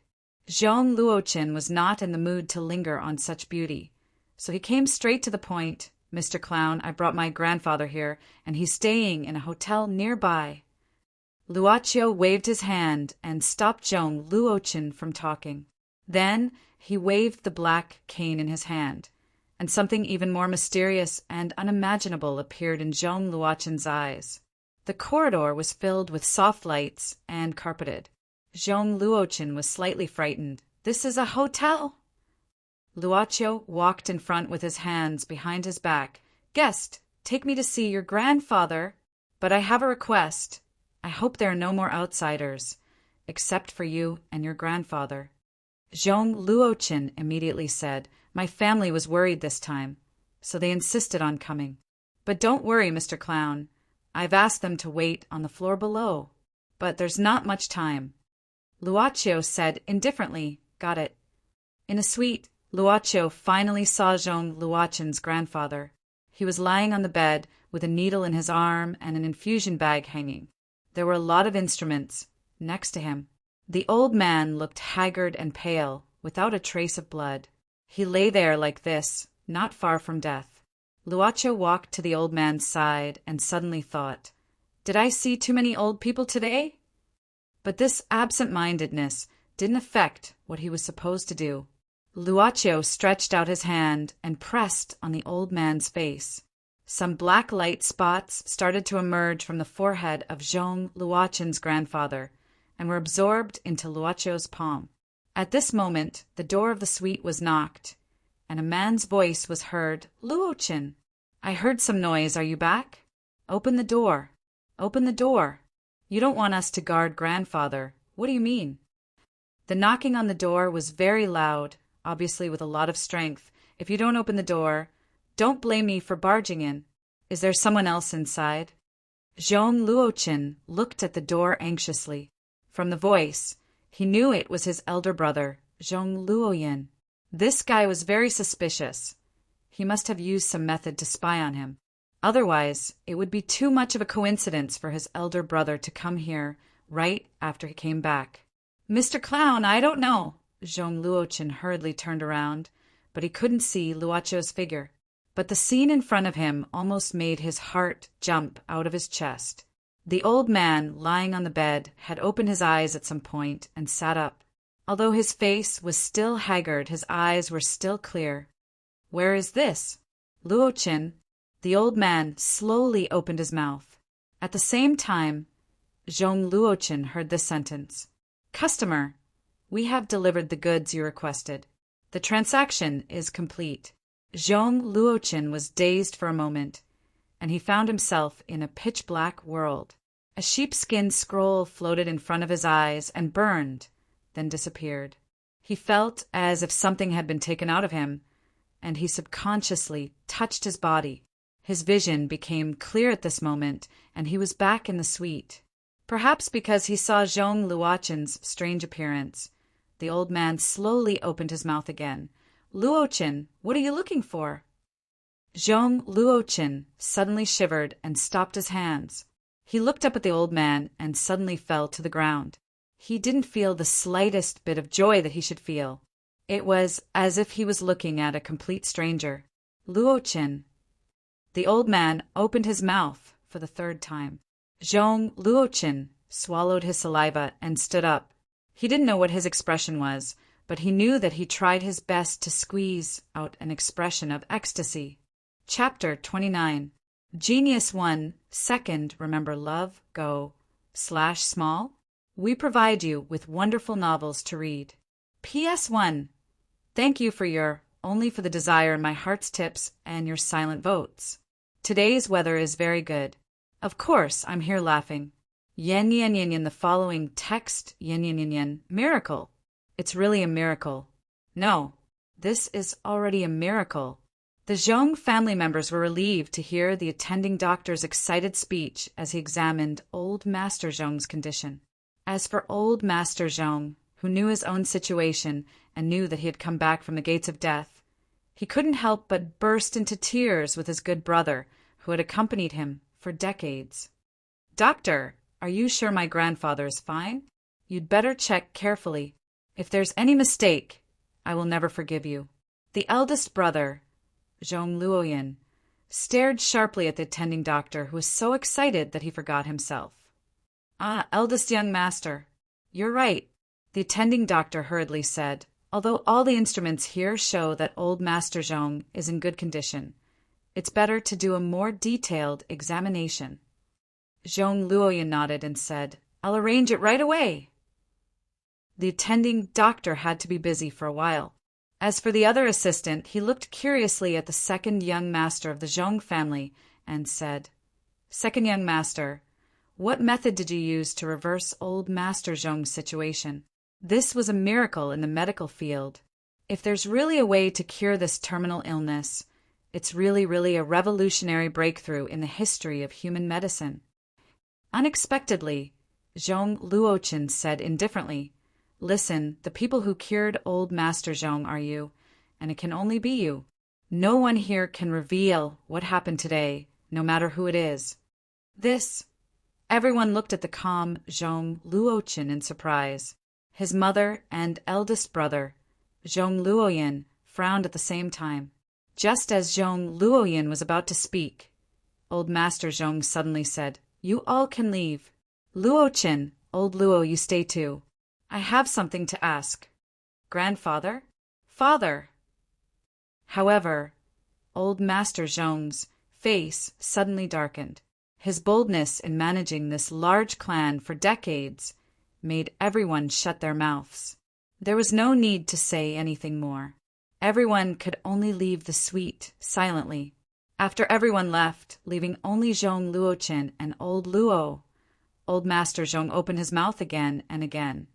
Zhong Luochen was not in the mood to linger on such beauty, so he came straight to the point. "Mr. Clown, I brought my grandfather here, and he's staying in a hotel nearby." Luocho waved his hand and stopped Zhong Luochen from talking. Then he waved the black cane in his hand, and something even more mysterious and unimaginable appeared in Zhong Luochen's eyes. The corridor was filled with soft lights and carpeted. Zhong Luochen was slightly frightened. "This is a hotel?" Luocho walked in front with his hands behind his back. "Guest, take me to see your grandfather. But I have a request. I hope there are no more outsiders, except for you and your grandfather." Zhong Luochen immediately said, "My family was worried this time, so they insisted on coming. But don't worry, Mr. Clown. I've asked them to wait on the floor below. But there's not much time." Luocho said indifferently, "Got it." In a suite, Luocho finally saw Zhong Luochen's grandfather. He was lying on the bed with a needle in his arm and an infusion bag hanging. There were a lot of instruments next to him. The old man looked haggard and pale, without a trace of blood. He lay there like this, not far from death. Luocho walked to the old man's side and suddenly thought, "Did I see too many old people today?" But this absent-mindedness didn't affect what he was supposed to do. Luocho stretched out his hand and pressed on the old man's face. Some black light spots started to emerge from the forehead of Zhong Luochen's grandfather and were absorbed into Luocho's palm. At this moment, the door of the suite was knocked, and a man's voice was heard. "Luochen, I heard some noise. Are you back? Open the door." Open the door. You don't want us to guard grandfather. What do you mean? The knocking on the door was very loud, obviously with a lot of strength. If you don't open the door, don't blame me for barging in. Is there someone else inside? Zhong Luoqin looked at the door anxiously. From the voice, he knew it was his elder brother, Zhong Luoyin. This guy was very suspicious. He must have used some method to spy on him. Otherwise, it would be too much of a coincidence for his elder brother to come here right after he came back. Mr. Clown, I don't know. Zhong Luoqin hurriedly turned around, but he couldn't see Luocho's figure. But the scene in front of him almost made his heart jump out of his chest. The old man, lying on the bed, had opened his eyes at some point and sat up. Although his face was still haggard, his eyes were still clear. Where is this? Luoqin. The old man slowly opened his mouth. At the same time, Zhong Luoqin heard this sentence. Customer, we have delivered the goods you requested. The transaction is complete. Zhong Luoqin was dazed for a moment, and he found himself in a pitch-black world. A sheepskin scroll floated in front of his eyes and burned, then disappeared. He felt as if something had been taken out of him, and he subconsciously touched his body. His vision became clear at this moment, and he was back in the suite. Perhaps because he saw Zhong Luoqin's strange appearance, the old man slowly opened his mouth again. Luoqin, what are you looking for? Zhong Luoqin suddenly shivered and stopped his hands. He looked up at the old man and suddenly fell to the ground. He didn't feel the slightest bit of joy that he should feel. It was as if he was looking at a complete stranger. Luoqin. The old man opened his mouth for the third time. Zhong Luoqin swallowed his saliva and stood up. He didn't know what his expression was, but he knew that he tried his best to squeeze out an expression of ecstasy. Chapter 29. Genius 1. Second, remember love, go, /small. We provide you with wonderful novels to read. PS1. Thank you for your only for the desire in my heart's tips and your silent votes. Today's weather is very good. Of course, I'm here laughing. Yen yen yen yen, the following text, yen yen yen yen, miracle. It's really a miracle. No, this is already a miracle. The Zhong family members were relieved to hear the attending doctor's excited speech as he examined old Master Zhong's condition. As for old Master Zhong, who knew his own situation and knew that he had come back from the gates of death, he couldn't help but burst into tears with his good brother, who had accompanied him for decades. Doctor, are you sure my grandfather is fine? You'd better check carefully. If there's any mistake, I will never forgive you. The eldest brother, Zhong Luoyin, stared sharply at the attending doctor, who was so excited that he forgot himself. Ah, eldest young master, you're right, the attending doctor hurriedly said, although all the instruments here show that old Master Zhong is in good condition. It's better to do a more detailed examination. Zhong Luoyin nodded and said, I'll arrange it right away. The attending doctor had to be busy for a while. As for the other assistant, he looked curiously at the second young master of the Zhong family and said, Second young master, what method did you use to reverse old Master Zhong's situation? This was a miracle in the medical field. If there's really a way to cure this terminal illness, it's really a revolutionary breakthrough in the history of human medicine. Unexpectedly, Zhong Luoqin said indifferently, Listen, the people who cured old Master Zhong are you, and it can only be you. No one here can reveal what happened today, no matter who it is. Everyone looked at the calm Zhong Luoqin in surprise. His mother and eldest brother, Zhong Luoyin, frowned at the same time. Just as Zhong Luoyin was about to speak, old Master Zhong suddenly said, You all can leave. Luoqin, old Luo, you stay too. I have something to ask. Grandfather? Father? However, old Master Zhong's face suddenly darkened. His boldness in managing this large clan for decades made everyone shut their mouths. There was no need to say anything more. Everyone could only leave the suite silently. After everyone left, leaving only Zhong Luoqin and old Luo, old Master Zhong opened his mouth again and again.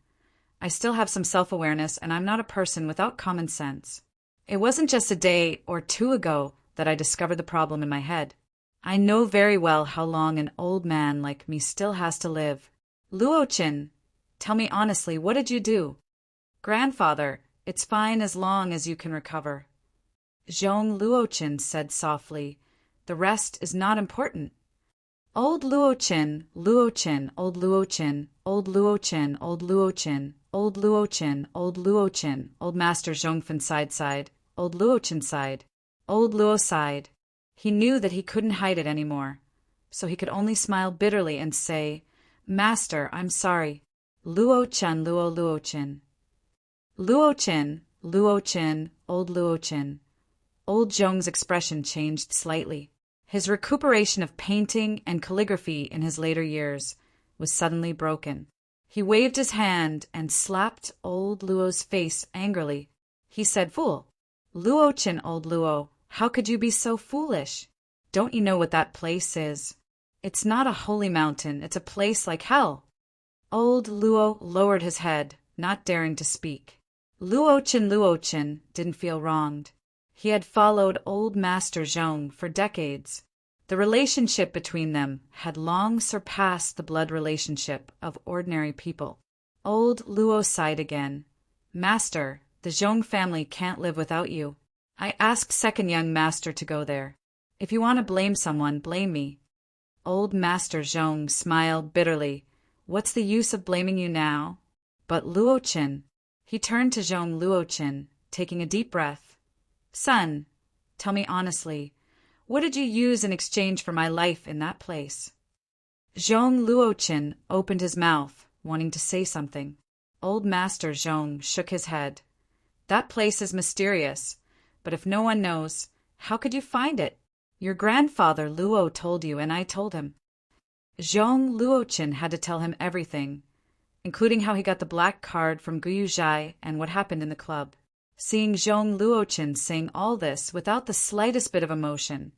I still have some self-awareness, and I'm not a person without common sense. It wasn't just a day or two ago that I discovered the problem in my head. I know very well how long an old man like me still has to live. Luoqin, tell me honestly, what did you do? Grandfather, it's fine as long as you can recover. Zhong Luoqin said softly, the rest is not important. Old Luoqin, Luoqin, old Luoqin, old Luoqin, old Luoqin, old Luoqin, old Luoqin, old Master Zhongfen sighed, old Luoqin sighed, old Luo sighed. He knew that he couldn't hide it anymore, so he could only smile bitterly and say, Master, I'm sorry. Luoqin, Luo Luoqin. Luoqin, Luoqin, old Luoqin. Old Zhong's expression changed slightly. His recuperation of painting and calligraphy in his later years was suddenly broken. He waved his hand and slapped old Luo's face angrily. He said, Fool! Luoqin, old Luo, how could you be so foolish? Don't you know what that place is? It's not a holy mountain, it's a place like hell. Old Luo lowered his head, not daring to speak. Luoqin didn't feel wronged. He had followed old Master Zhong for decades. The relationship between them had long surpassed the blood relationship of ordinary people. Old Luo sighed again. Master, the Zhong family can't live without you. I asked second young master to go there. If you want to blame someone, blame me. Old Master Zhong smiled bitterly. What's the use of blaming you now? But Luoqin. He turned to Zhong Luoqin, taking a deep breath. Son, tell me honestly, what did you use in exchange for my life in that place? Zhong Luoqin opened his mouth, wanting to say something. Old Master Zhong shook his head. That place is mysterious, but if no one knows, how could you find it? Your grandfather Luo told you, and I told him. Zhong Luoqin had to tell him everything, including how he got the black card from Guyu Zhai and what happened in the club. Seeing Zhong Luoqin saying all this without the slightest bit of emotion,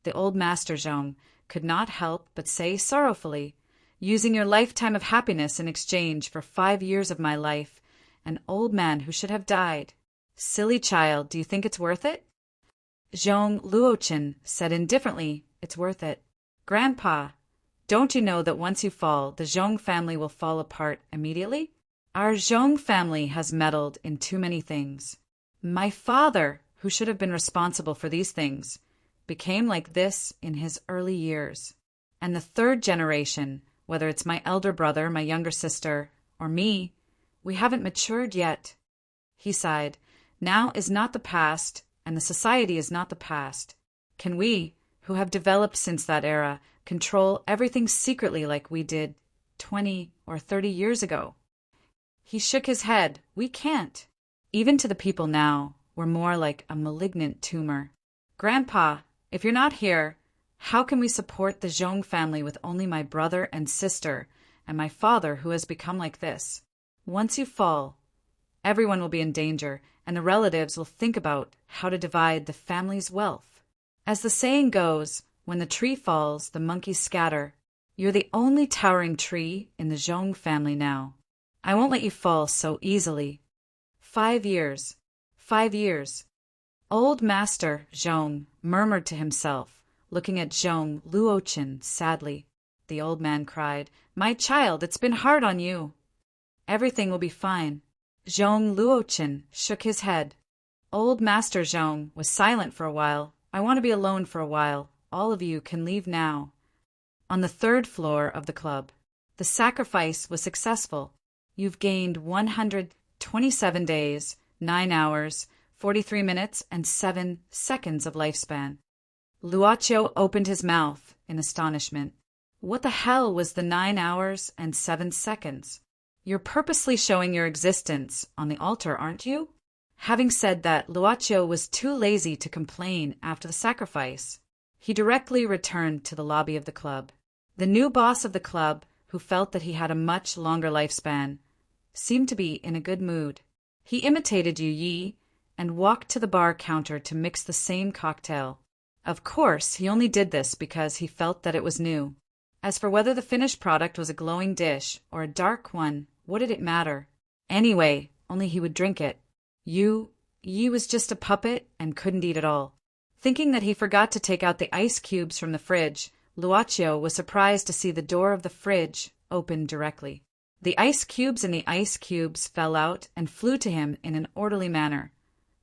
the old Master Zhong could not help but say sorrowfully, using your lifetime of happiness in exchange for 5 years of my life, an old man who should have died. Silly child, do you think it's worth it? Zhong Luoqin said indifferently, it's worth it. Grandpa, don't you know that once you fall, the Zhong family will fall apart immediately? Our Zhong family has meddled in too many things. My father, who should have been responsible for these things, became like this in his early years. And the third generation, whether it's my elder brother, my younger sister, or me, we haven't matured yet. He sighed. Now is not the past, and the society is not the past. Can we, who have developed since that era, control everything secretly like we did 20 or 30 years ago? He shook his head. We can't. Even to the people now, we're more like a malignant tumor. Grandpa, if you're not here, how can we support the Zhong family with only my brother and sister and my father who has become like this? Once you fall, everyone will be in danger, and the relatives will think about how to divide the family's wealth. As the saying goes, when the tree falls, the monkeys scatter. You're the only towering tree in the Zhong family now. I won't let you fall so easily. 5 years. 5 years. Old Master Zhong murmured to himself, looking at Zhong Luoqin sadly. The old man cried, My child, it's been hard on you. Everything will be fine. Zhong Luoqin shook his head. Old Master Zhong was silent for a while. I want to be alone for a while. All of you can leave now. On the 3rd floor of the club. The sacrifice was successful. You've gained 127 days, 9 hours, 43 minutes, and 7 seconds of lifespan. Luoqiu opened his mouth in astonishment. What the hell was the 9 hours and 7 seconds? You're purposely showing your existence on the altar, aren't you? Having said that, Luoqiu was too lazy to complain after the sacrifice. He directly returned to the lobby of the club. The new boss of the club, who felt that he had a much longer lifespan, seemed to be in a good mood. He imitated Yu Yi and walked to the bar counter to mix the same cocktail. Of course, he only did this because he felt that it was new. As for whether the finished product was a glowing dish or a dark one, what did it matter? Anyway, only he would drink it. Yi was just a puppet and couldn't eat at all. Thinking that he forgot to take out the ice cubes from the fridge, Luocio was surprised to see the door of the fridge open directly. The ice cubes and the ice cubes fell out and flew to him in an orderly manner,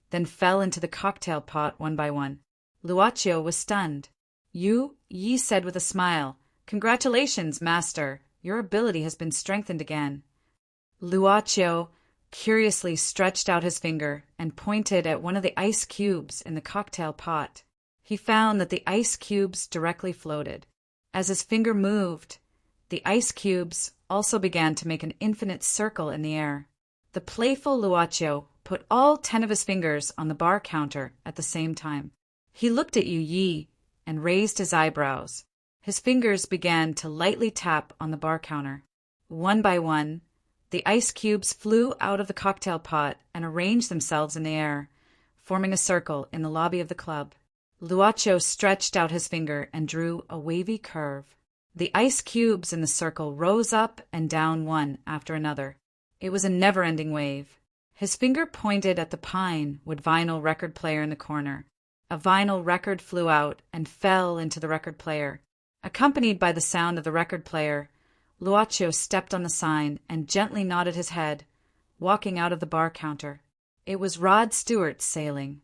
then fell into the cocktail pot one by one. Luocio was stunned. Yi said with a smile, "Congratulations, master. Your ability has been strengthened again." Luocio curiously stretched out his finger and pointed at one of the ice cubes in the cocktail pot. He found that the ice cubes directly floated. As his finger moved, the ice cubes also began to make an infinite circle in the air. The playful Luocio put all 10 of his fingers on the bar counter at the same time. He looked at Yi and raised his eyebrows. His fingers began to lightly tap on the bar counter. One by one, the ice cubes flew out of the cocktail pot and arranged themselves in the air, forming a circle in the lobby of the club. Luocio stretched out his finger and drew a wavy curve. The ice cubes in the circle rose up and down one after another. It was a never-ending wave. His finger pointed at the pine wood vinyl record player in the corner. A vinyl record flew out and fell into the record player. Accompanied by the sound of the record player, Luocio stepped on the sign and gently nodded his head, walking out of the bar counter. It was Rod Stewart sailing.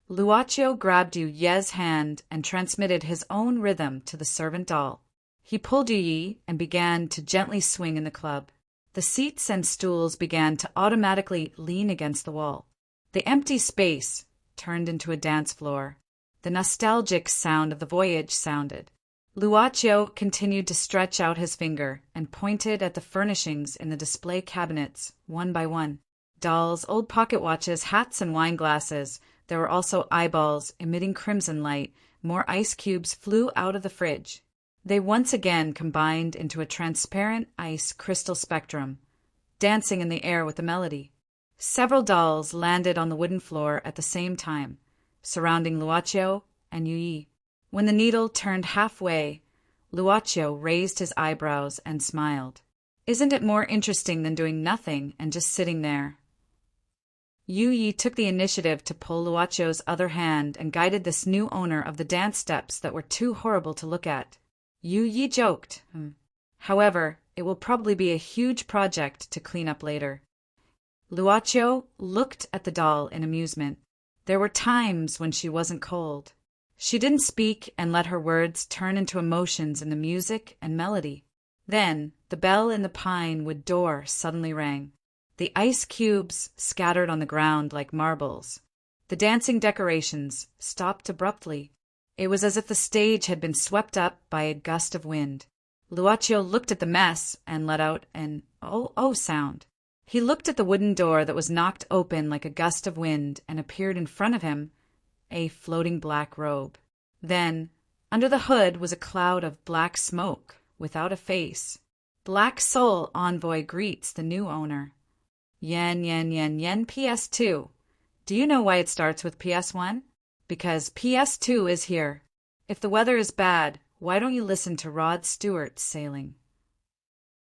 Luocio grabbed Yi's hand and transmitted his own rhythm to the servant doll. He pulled Yi and began to gently swing in the club. The seats and stools began to automatically lean against the wall. The empty space turned into a dance floor. The nostalgic sound of the voyage sounded. Luocio continued to stretch out his finger and pointed at the furnishings in the display cabinets, one by one. Dolls, old pocket watches, hats, and wine glasses. There were also eyeballs emitting crimson light. More ice cubes flew out of the fridge. They once again combined into a transparent ice crystal spectrum, dancing in the air with the melody. Several dolls landed on the wooden floor at the same time, surrounding Luocio and Yi. When the needle turned halfway, Luocio raised his eyebrows and smiled. "Isn't it more interesting than doing nothing and just sitting there?" Yi took the initiative to pull Luocio's other hand and guided this new owner of the dance steps that were too horrible to look at. Yi joked. However, it will probably be a huge project to clean up later. Luocio looked at the doll in amusement. There were times when she wasn't cold. She didn't speak and let her words turn into emotions in the music and melody. Then, the bell in the pine wood door suddenly rang. The ice cubes scattered on the ground like marbles. The dancing decorations stopped abruptly. It was as if the stage had been swept up by a gust of wind. Luocio looked at the mess and let out an oh sound. He looked at the wooden door that was knocked open like a gust of wind and appeared in front of him a floating black robe. Then, under the hood was a cloud of black smoke without a face. Black Soul Envoy greets the new owner. Yen PS2. Do you know why it starts with PS1? Because PS2 is here. If the weather is bad, why don't you listen to Rod Stewart sailing?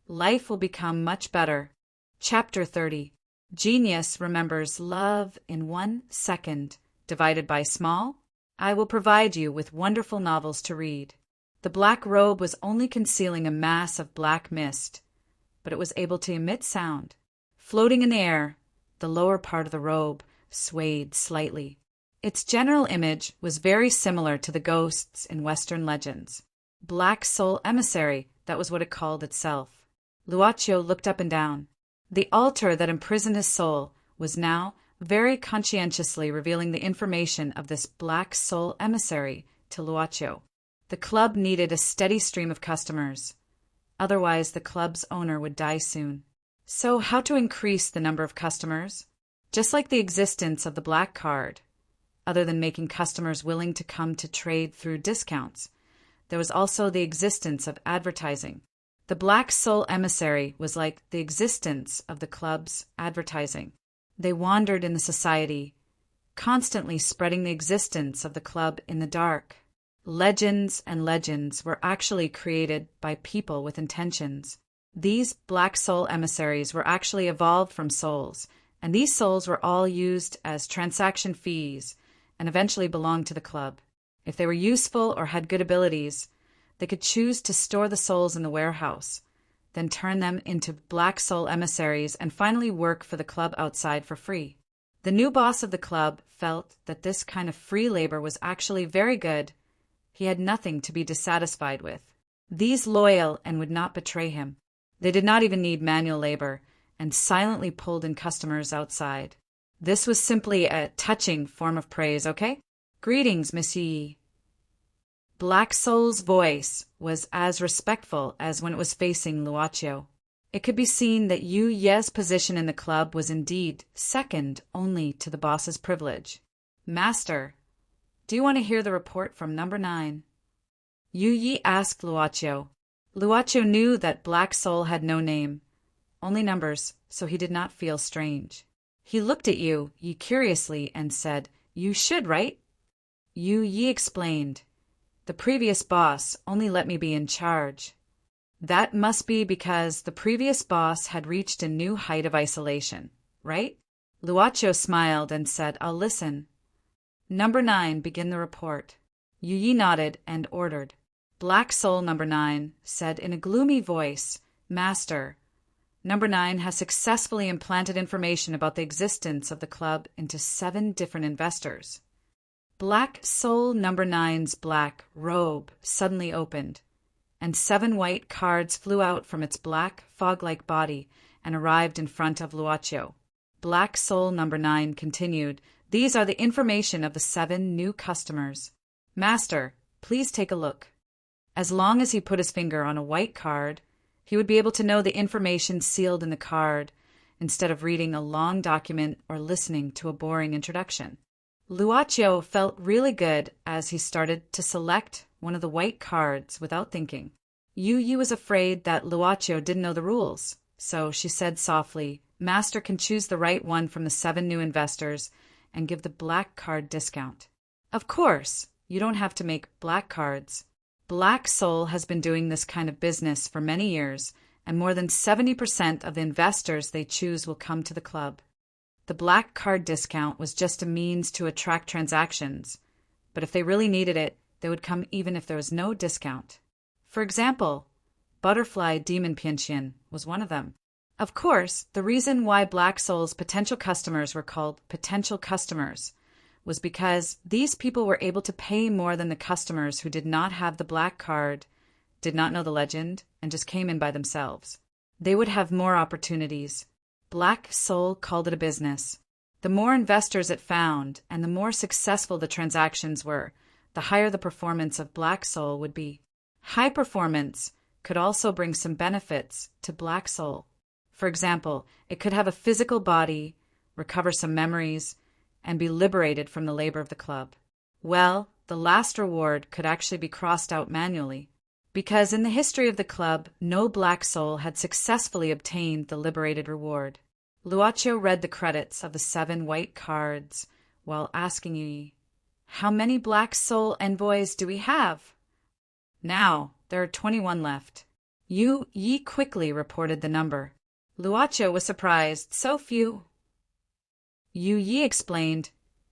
Life will become much better. Chapter 30. Genius remembers love in 1 second. Divided by small, I will provide you with wonderful novels to read. The black robe was only concealing a mass of black mist, but it was able to emit sound. Floating in the air, the lower part of the robe swayed slightly. Its general image was very similar to the ghosts in Western legends. Black Soul Emissary, that was what it called itself. Luocio looked up and down. The altar that imprisoned his soul was now very conscientiously revealing the information of this Black Soul Emissary to Luocio. The club needed a steady stream of customers. Otherwise, the club's owner would die soon. So how to increase the number of customers? Just like the existence of the black card, other than making customers willing to come to trade through discounts, there was also the existence of advertising. The Black Soul Emissary was like the existence of the club's advertising. They wandered in the society, constantly spreading the existence of the club in the dark Legends and legends were actually created by people with intentions. These black soul emissaries were actually evolved from souls, and these souls were all used as transaction fees and eventually belonged to the club. If they were useful or had good abilities, they could choose to store the souls in the warehouse, then turn them into black soul emissaries and finally work for the club outside for free. The new boss of the club felt that this kind of free labor was actually very good. He had nothing to be dissatisfied with. These loyal and would not betray him. They did not even need manual labor and silently pulled in customers outside. This was simply a touching form of praise, okay? Greetings, monsieur. Black Soul's voice was as respectful as when it was facing Luaccio. It could be seen that Yu Ye's position in the club was indeed second only to the boss's privilege. Master, do you want to hear the report from number 9? Yu Yi asked Luaccio. Luaccio knew that Black Soul had no name, only numbers, so he did not feel strange. He looked at Yu Yi curiously and said, "You should, right?" Yu Yi explained, "The previous boss only let me be in charge." That must be because the previous boss had reached a new height of isolation, right? Luaccio smiled and said, "I'll listen." Number 9, begin the report. Yu Yi nodded and ordered. Black Soul number 9 said in a gloomy voice, "Master, number 9 has successfully implanted information about the existence of the club into 7 different investors." Black Soul number 9's black robe suddenly opened, and 7 white cards flew out from its black, fog-like body and arrived in front of Luaccio. Black Soul number 9 continued, "These are the information of the 7 new customers. Master, please take a look." As long as he put his finger on a white card, he would be able to know the information sealed in the card, instead of reading a long document or listening to a boring introduction. Luaccio felt really good as he started to select one of the white cards without thinking. Yu Yi was afraid that Luaccio didn't know the rules, so she said softly, "Master can choose the right one from the 7 new investors and give the black card discount." "Of course, you don't have to make black cards. Black Soul has been doing this kind of business for many years, and more than 70% of the investors they choose will come to the club. The black card discount was just a means to attract transactions, but if they really needed it, they would come even if there was no discount. For example, Butterfly Demon Pianxian was one of them. Of course, the reason why Black Soul's potential customers were called potential customers was because these people were able to pay more than the customers who did not have the black card, did not know the legend, and just came in by themselves. They would have more opportunities. Black Soul called it a business. The more investors it found, and the more successful the transactions were, the higher the performance of Black Soul would be. High performance could also bring some benefits to Black Soul. For example, it could have a physical body, recover some memories, and be liberated from the labor of the club. Well, the last reward could actually be crossed out manually, because in the history of the club, no Black Soul had successfully obtained the liberated reward. Luaccio read the credits of the 7 white cards while asking Yi, "How many Black Soul envoys do we have?" "Now, there are 21 left." Yu Yi quickly reported the number. Luaccio was surprised, so few. Yu Yi explained,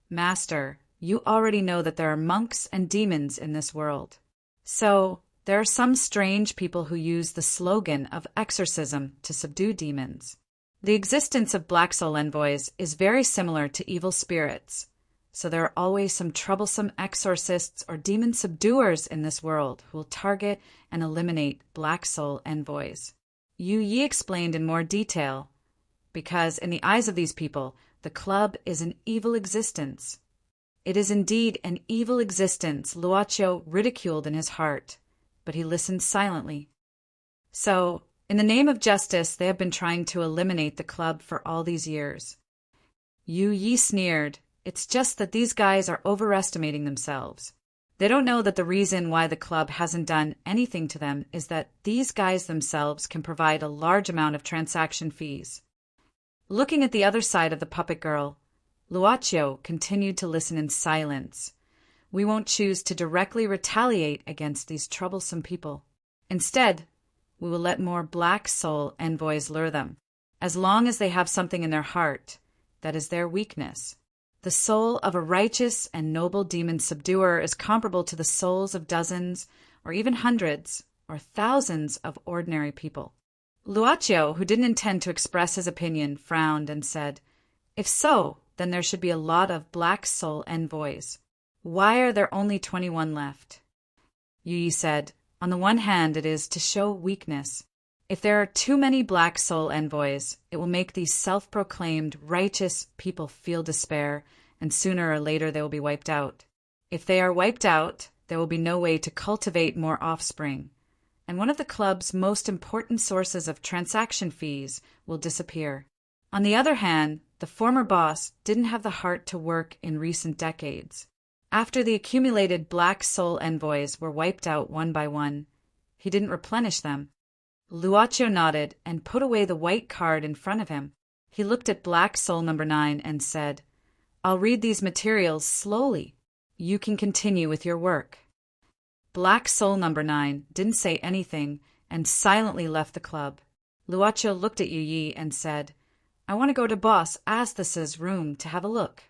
"Master, you already know that there are monks and demons in this world. So, there are some strange people who use the slogan of exorcism to subdue demons. The existence of Black Soul envoys is very similar to evil spirits, so there are always some troublesome exorcists or demon subduers in this world who will target and eliminate Black Soul envoys." Yu Yi explained in more detail, because in the eyes of these people, the club is an evil existence. It is indeed an evil existence, Luaccio ridiculed in his heart, but he listened silently. So, in the name of justice, they have been trying to eliminate the club for all these years. Yu Yi sneered, "It's just that these guys are overestimating themselves. They don't know that the reason why the club hasn't done anything to them is that these guys themselves can provide a large amount of transaction fees." Looking at the other side of the puppet girl, Luaccio continued to listen in silence, We won't choose to directly retaliate against these troublesome people. Instead, we will let more black soul envoys lure them, as long as they have something in their heart that is their weakness. The soul of a righteous and noble demon subduer is comparable to the souls of dozens, or even hundreds, or thousands of ordinary people. Luaccio, who didn't intend to express his opinion, frowned and said, "If so, then there should be a lot of black soul envoys. Why are there only 21 left?" Yi said, "On the one hand, it is to show weakness. If there are too many black soul envoys, it will make these self-proclaimed righteous people feel despair, and sooner or later they will be wiped out. If they are wiped out, there will be no way to cultivate more offspring, and one of the club's most important sources of transaction fees will disappear. On the other hand, the former boss didn't have the heart to work in recent decades. After the accumulated black soul envoys were wiped out one by one, he didn't replenish them." Luaccio nodded and put away the white card in front of him. He looked at black soul number 9 and said, "I'll read these materials slowly. You can continue with your work." Black soul number 9 didn't say anything and silently left the club. Luaccio looked at Yi and said, "I want to go to Boss Asthus's room to have a look."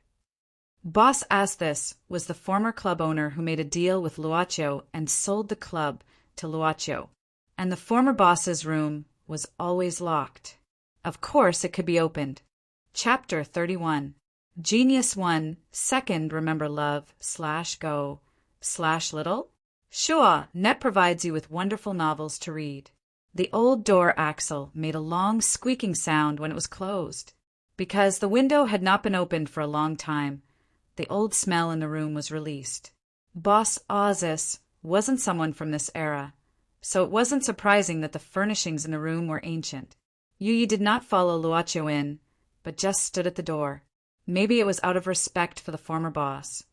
Boss Asthus was the former club owner who made a deal with Luaccio and sold the club to Luaccio, and the former boss's room was always locked. Of course it could be opened. Chapter 31. Genius 1, Second Remember Love /go/little? Sure, Net provides you with wonderful novels to read. The old door axle made a long squeaking sound when it was closed. Because the window had not been opened for a long time, the old smell in the room was released. Boss Ozus wasn't someone from this era, so it wasn't surprising that the furnishings in the room were ancient. Yi did not follow Luaccio in, but just stood at the door. Maybe it was out of respect for the former boss,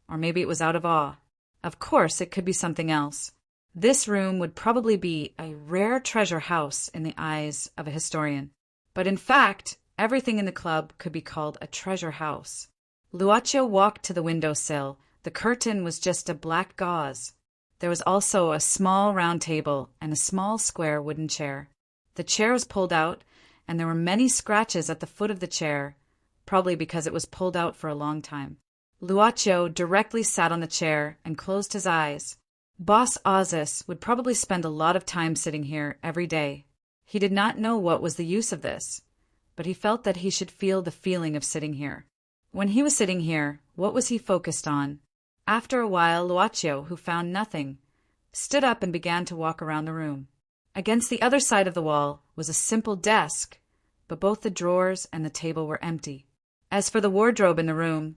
or maybe it was out of awe. Of course, it could be something else. This room would probably be a rare treasure house in the eyes of a historian. But in fact, everything in the club could be called a treasure house. Luaccio walked to the windowsill. The curtain was just a black gauze. There was also a small round table and a small square wooden chair. The chair was pulled out, and there were many scratches at the foot of the chair, probably because it was pulled out for a long time. Luaccio directly sat on the chair and closed his eyes. Boss Ozus would probably spend a lot of time sitting here every day. He did not know what was the use of this, but he felt that he should feel the feeling of sitting here. When he was sitting here, what was he focused on? After a while, Luaccio, who found nothing, stood up and began to walk around the room. Against the other side of the wall was a simple desk, but both the drawers and the table were empty. As for the wardrobe in the room,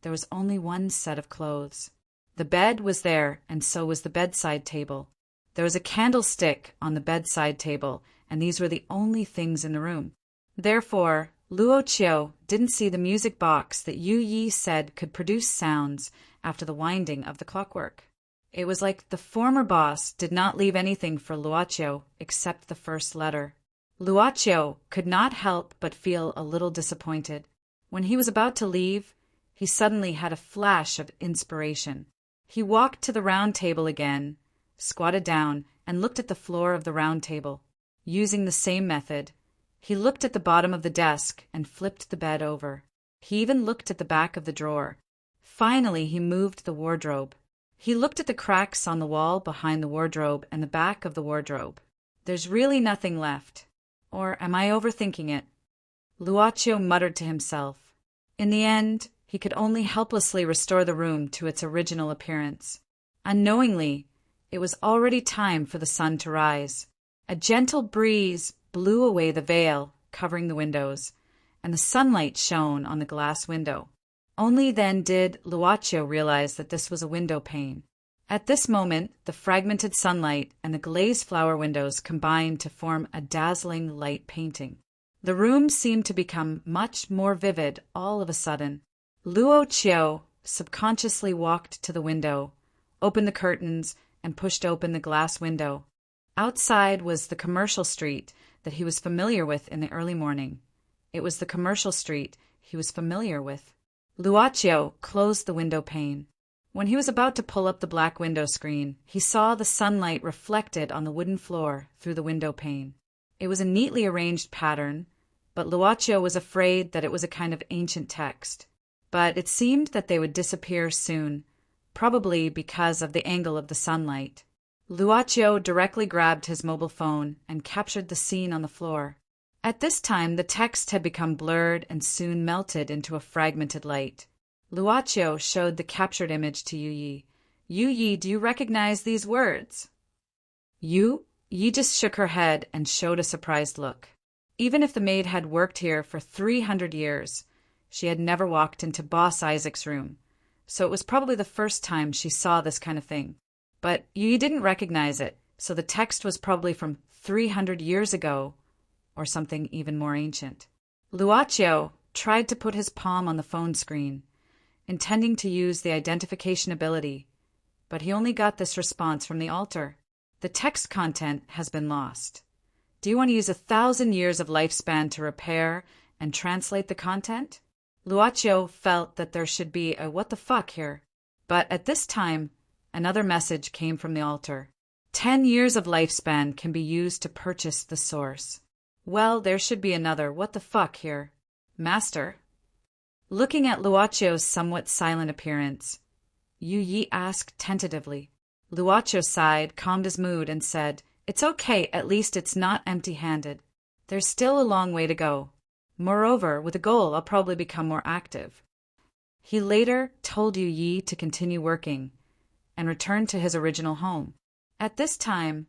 there was only one set of clothes. The bed was there, and so was the bedside table. There was a candlestick on the bedside table, and these were the only things in the room. Therefore, Luaccio didn't see the music box that Yi said could produce sounds after the winding of the clockwork. It was like the former boss did not leave anything for Luaccio except the first letter. Luaccio could not help but feel a little disappointed. When he was about to leave, he suddenly had a flash of inspiration. He walked to the round table again, squatted down, and looked at the floor of the round table. Using the same method, he looked at the bottom of the desk and flipped the bed over. He even looked at the back of the drawer. Finally, he moved the wardrobe. He looked at the cracks on the wall behind the wardrobe and the back of the wardrobe. There's really nothing left. Or am I overthinking it? Luaccio muttered to himself. In the end, he could only helplessly restore the room to its original appearance. Unknowingly, it was already time for the sun to rise. A gentle breeze blew away the veil covering the windows, and the sunlight shone on the glass window. Only then did Luaccio realize that this was a window pane. At this moment, the fragmented sunlight and the glazed flower windows combined to form a dazzling light painting. The room seemed to become much more vivid all of a sudden. Luaccio subconsciously walked to the window, opened the curtains, and pushed open the glass window. Outside was the commercial street that he was familiar with in the early morning. It was the commercial street he was familiar with. Luaccio closed the window pane. When he was about to pull up the black window screen, he saw the sunlight reflected on the wooden floor through the window pane. It was a neatly arranged pattern, but Luaccio was afraid that it was a kind of ancient text. But it seemed that they would disappear soon, probably because of the angle of the sunlight. Luaccio directly grabbed his mobile phone and captured the scene on the floor. At this time, the text had become blurred and soon melted into a fragmented light. Luaccio showed the captured image to Yu Yi. Yu Yi, do you recognize these words? Yu Yi just shook her head and showed a surprised look. Even if the maid had worked here for 300 years, she had never walked into Boss Isaac's room, so it was probably the first time she saw this kind of thing. But Yu Yi didn't recognize it, so the text was probably from 300 years ago, or something even more ancient. Luaccio tried to put his palm on the phone screen, intending to use the identification ability, but he only got this response from the altar. The text content has been lost. Do you want to use 1,000 years of lifespan to repair and translate the content? Luaccio felt that there should be a what the fuck here. But at this time, another message came from the altar. 10 years of lifespan can be used to purchase the source. Well, there should be another what the fuck here. Master. Looking at Luaccio's somewhat silent appearance, Yu Yi asked tentatively. Luaccio sighed, calmed his mood, and said, It's okay, at least it's not empty-handed. There's still a long way to go. Moreover, with a goal, I'll probably become more active. He later told Yu Yi to continue working and return to his original home. At this time,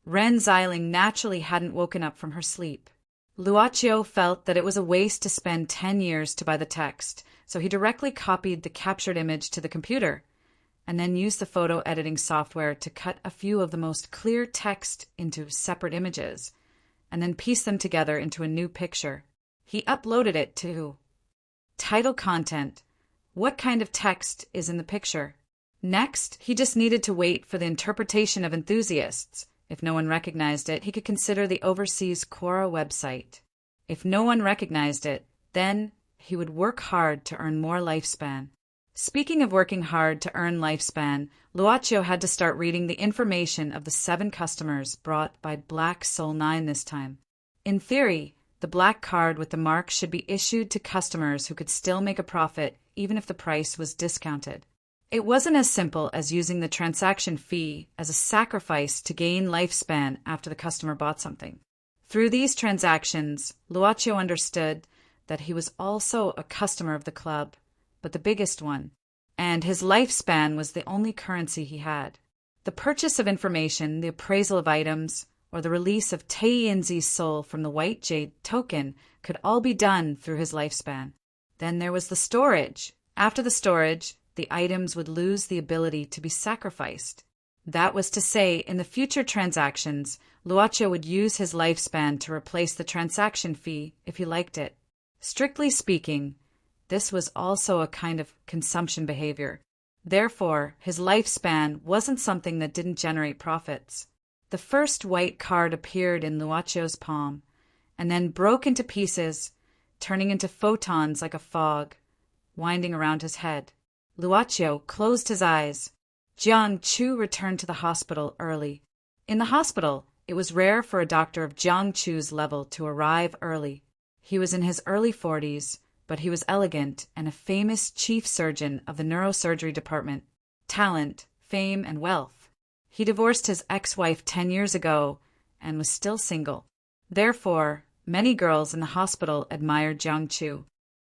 Ren Xiling naturally hadn't woken up from her sleep. Luaccio felt that it was a waste to spend 10 years to buy the text, so he directly copied the captured image to the computer and then used the photo editing software to cut a few of the most clear text into separate images and then piece them together into a new picture. He uploaded it to title content. What kind of text is in the picture? Next, he just needed to wait for the interpretation of enthusiasts. If no one recognized it, he could consider the overseas Quora website. If no one recognized it, then he would work hard to earn more lifespan. Speaking of working hard to earn lifespan, Luaccio had to start reading the information of the 7 customers brought by Black Soul 9 this time. In theory, the black card with the mark should be issued to customers who could still make a profit even if the price was discounted. It wasn't as simple as using the transaction fee as a sacrifice to gain lifespan after the customer bought something. Through these transactions, Luaccio understood that he was also a customer of the club, but the biggest one, and his lifespan was the only currency he had. The purchase of information, the appraisal of items, or the release of Taiyinzi's soul from the White Jade token could all be done through his lifespan. Then there was the storage. After the storage, the items would lose the ability to be sacrificed. That was to say, in the future transactions, Luaccio would use his lifespan to replace the transaction fee if he liked it. Strictly speaking, this was also a kind of consumption behavior. Therefore, his lifespan wasn't something that didn't generate profits. The first white card appeared in Luaccio's palm, and then broke into pieces, turning into photons like a fog, winding around his head. Luaccio closed his eyes. Jiang Chu returned to the hospital early. In the hospital, it was rare for a doctor of Jiang Chu's level to arrive early. He was in his early 40s, but he was elegant and a famous chief surgeon of the neurosurgery department. Talent, fame, and wealth. He divorced his ex-wife 10 years ago and was still single. Therefore, many girls in the hospital admired Jiang Chu.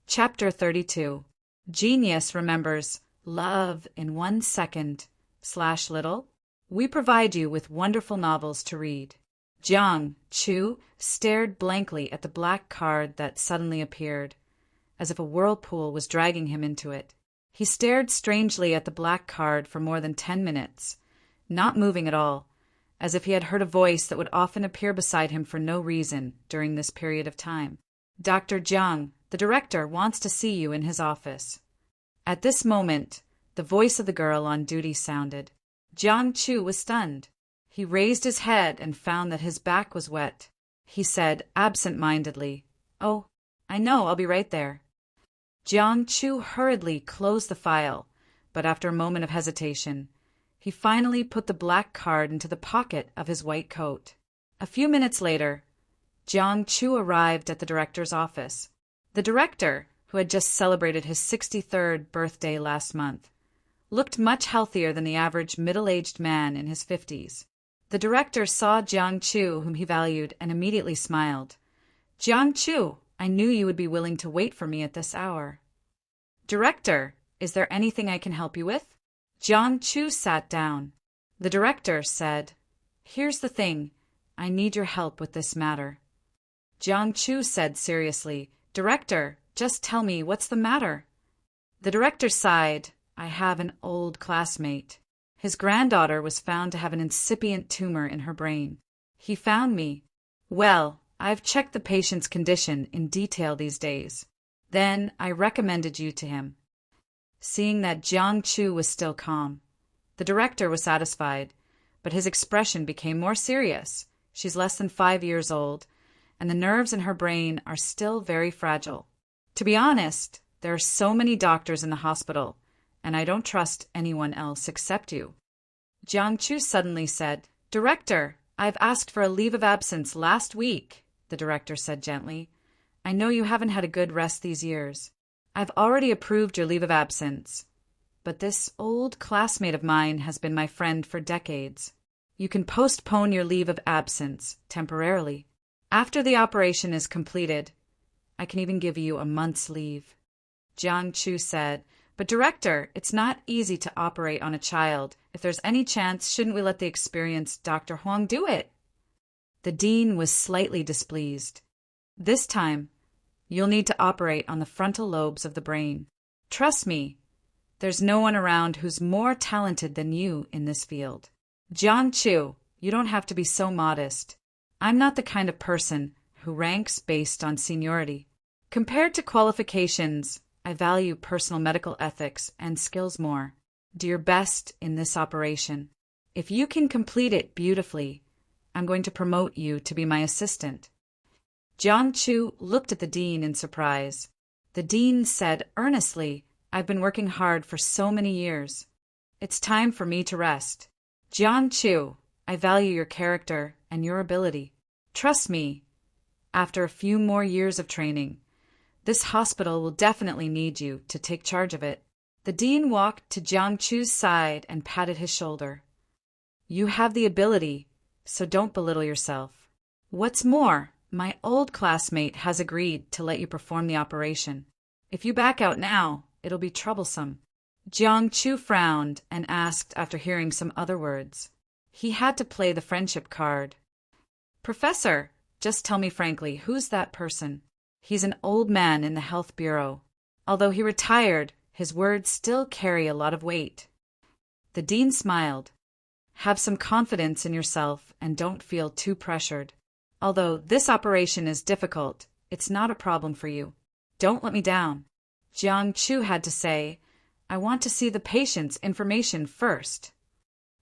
Chapter 32. Genius remembers love in 1 second / little. We provide you with wonderful novels to read. Jiang Chu stared blankly at the black card that suddenly appeared, as if a whirlpool was dragging him into it. He stared strangely at the black card for more than 10 minutes, not moving at all, as if he had heard a voice that would often appear beside him for no reason during this period of time. Dr. Jiang, the director, wants to see you in his office. At this moment, the voice of the girl on duty sounded. Jiang Chu was stunned. He raised his head and found that his back was wet. He said absent-mindedly, "Oh, I know, I'll be right there." Jiang Chu hurriedly closed the file, but after a moment of hesitation, he finally put the black card into the pocket of his white coat. A few minutes later, Jiang Chu arrived at the director's office. The director, who had just celebrated his 63rd birthday last month, looked much healthier than the average middle-aged man in his 50s. The director saw Jiang Chu, whom he valued, and immediately smiled. "Jiang Chu, I knew you would be willing to wait for me at this hour." "Director, is there anything I can help you with?" Jiang Chu sat down. The director said, "Here's the thing. I need your help with this matter." Jiang Chu said seriously, "Director, just tell me what's the matter." The director sighed. "I have an old classmate. His granddaughter was found to have an incipient tumor in her brain. He found me. Well, I've checked the patient's condition in detail these days. Then I recommended you to him." Seeing that Jiang Chu was still calm, the director was satisfied, but his expression became more serious. "She's less than 5 years old, and the nerves in her brain are still very fragile. To be honest, there are so many doctors in the hospital, and I don't trust anyone else except you." Jiang Chu suddenly said, "Director, I've asked for a leave of absence last week," the director said gently. "I know you haven't had a good rest these years. I've already approved your leave of absence, but this old classmate of mine has been my friend for decades. You can postpone your leave of absence temporarily. After the operation is completed, I can even give you a month's leave." Jiang Chu said, "But director, it's not easy to operate on a child. If there's any chance, shouldn't we let the experienced Dr. Huang do it?" The dean was slightly displeased. "This time, you'll need to operate on the frontal lobes of the brain. Trust me, there's no one around who's more talented than you in this field." "Jiang Chu, you don't have to be so modest. I'm not the kind of person who ranks based on seniority. Compared to qualifications, I value personal medical ethics and skills more. Do your best in this operation. If you can complete it beautifully, I'm going to promote you to be my assistant." Jiang Chu looked at the dean in surprise. The dean said earnestly, "I've been working hard for so many years. It's time for me to rest. Jiang Chu, I value your character and your ability. Trust me, after a few more years of training, this hospital will definitely need you to take charge of it." The dean walked to Jiang Chu's side and patted his shoulder. "You have the ability, so don't belittle yourself. What's more, my old classmate has agreed to let you perform the operation. If you back out now, it'll be troublesome." Jiang Chu frowned and asked after hearing some other words. He had to play the friendship card. "Professor, just tell me frankly, who's that person?" "He's an old man in the health bureau. Although he retired, his words still carry a lot of weight." The dean smiled. "Have some confidence in yourself and don't feel too pressured. Although this operation is difficult, it's not a problem for you. Don't let me down." Jiang Chu had to say, "I want to see the patient's information first."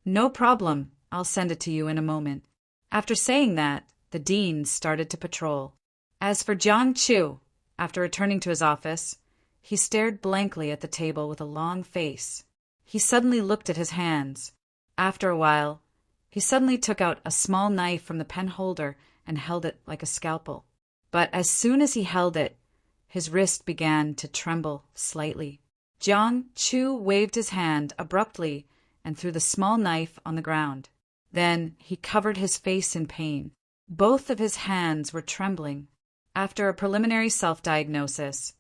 "No problem. I'll send it to you in a moment." After saying that, the dean started to patrol. As for Jiang Chu, after returning to his office, he stared blankly at the table with a long face. He suddenly looked at his hands. After a while, he suddenly took out a small knife from the pen holder and held it like a scalpel. But as soon as he held it, his wrist began to tremble slightly. Jiang Chu waved his hand abruptly and threw the small knife on the ground. Then he covered his face in pain. Both of his hands were trembling. After a preliminary self-diagnosis,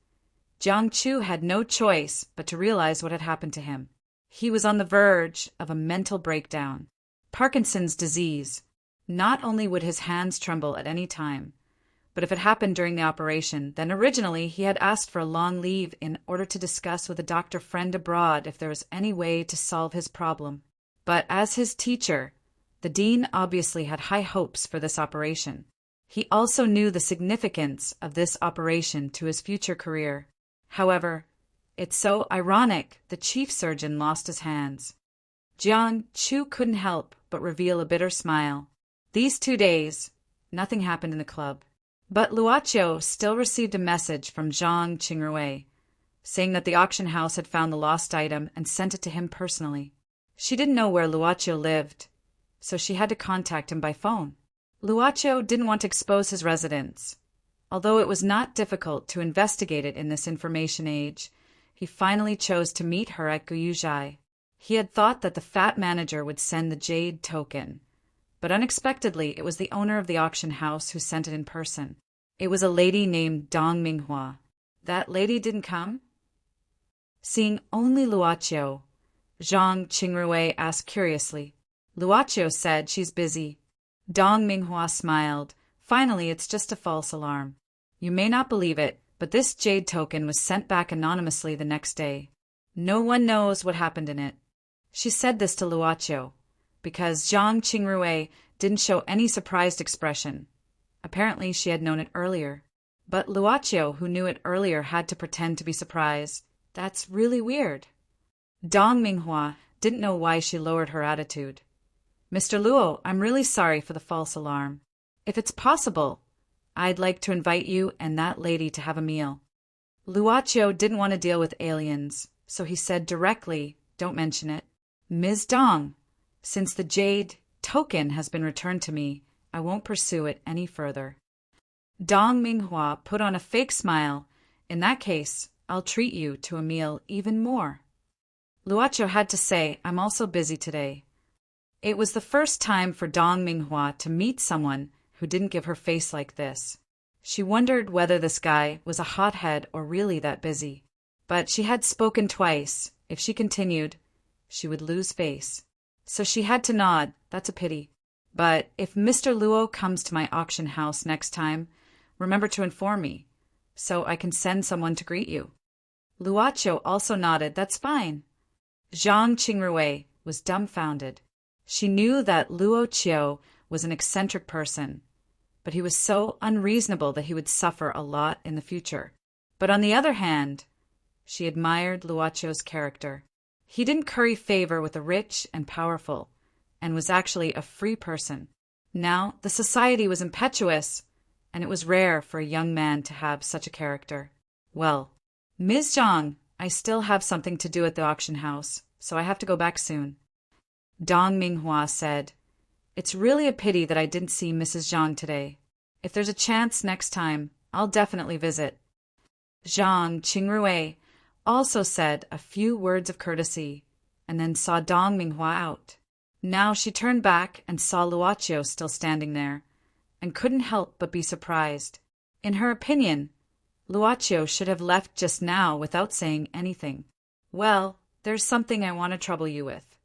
Jiang Chu had no choice but to realize what had happened to him. He was on the verge of a mental breakdown. Parkinson's disease. Not only would his hands tremble at any time, but if it happened during the operation, then originally he had asked for a long leave in order to discuss with a doctor friend abroad if there was any way to solve his problem. But as his teacher, the dean obviously had high hopes for this operation. He also knew the significance of this operation to his future career. However, it's so ironic the chief surgeon lost his hands. Jiang Chu couldn't help but reveal a bitter smile. These 2 days, nothing happened in the club. But Luoqiu still received a message from Zhang Qingrui, saying that the auction house had found the lost item and sent it to him personally. She didn't know where Luocio lived, so she had to contact him by phone. Luocio didn't want to expose his residence. Although it was not difficult to investigate it in this information age, he finally chose to meet her at Guyuzhai. He had thought that the fat manager would send the jade token, but unexpectedly it was the owner of the auction house who sent it in person. It was a lady named Dong Minghua. That lady didn't come? Seeing only Luocio, Zhang Qingrui asked curiously. Luocio said she's busy. Dong Minghua smiled. Finally, it's just a false alarm. You may not believe it, but this jade token was sent back anonymously the next day. No one knows what happened in it. She said this to Luocio, because Zhang Qingrui didn't show any surprised expression. Apparently she had known it earlier. But Luocio, who knew it earlier, had to pretend to be surprised. That's really weird. Dong Minghua didn't know why she lowered her attitude. Mr. Luo, I'm really sorry for the false alarm. If it's possible, I'd like to invite you and that lady to have a meal. Luocio didn't want to deal with aliens, so he said directly, don't mention it. Ms. Dong, since the jade token has been returned to me, I won't pursue it any further. Dong Minghua put on a fake smile. In that case, I'll treat you to a meal even more. Luocio had to say, I'm also busy today. It was the first time for Dong Minghua to meet someone who didn't give her face like this. She wondered whether this guy was a hothead or really that busy. But she had spoken twice. If she continued, she would lose face. So she had to nod. That's a pity. But if Mr. Luo comes to my auction house next time, remember to inform me, so I can send someone to greet you. Luocio also nodded. That's fine. Zhang Qingrui was dumbfounded. She knew that Luocio was an eccentric person, but he was so unreasonable that he would suffer a lot in the future. But on the other hand, she admired Luocio's character. He didn't curry favor with the rich and powerful, and was actually a free person. Now, the society was impetuous, and it was rare for a young man to have such a character. Well, Ms. Zhang, I still have something to do at the auction house, so I have to go back soon. Dong Minghua said, It's really a pity that I didn't see Mrs. Zhang today. If there's a chance next time, I'll definitely visit. Zhang Qingrui also said a few words of courtesy, and then saw Dong Minghua out. Now she turned back and saw Luocio still standing there, and couldn't help but be surprised. In her opinion, Luocio should have left just now without saying anything. Well, there's something I want to trouble you with.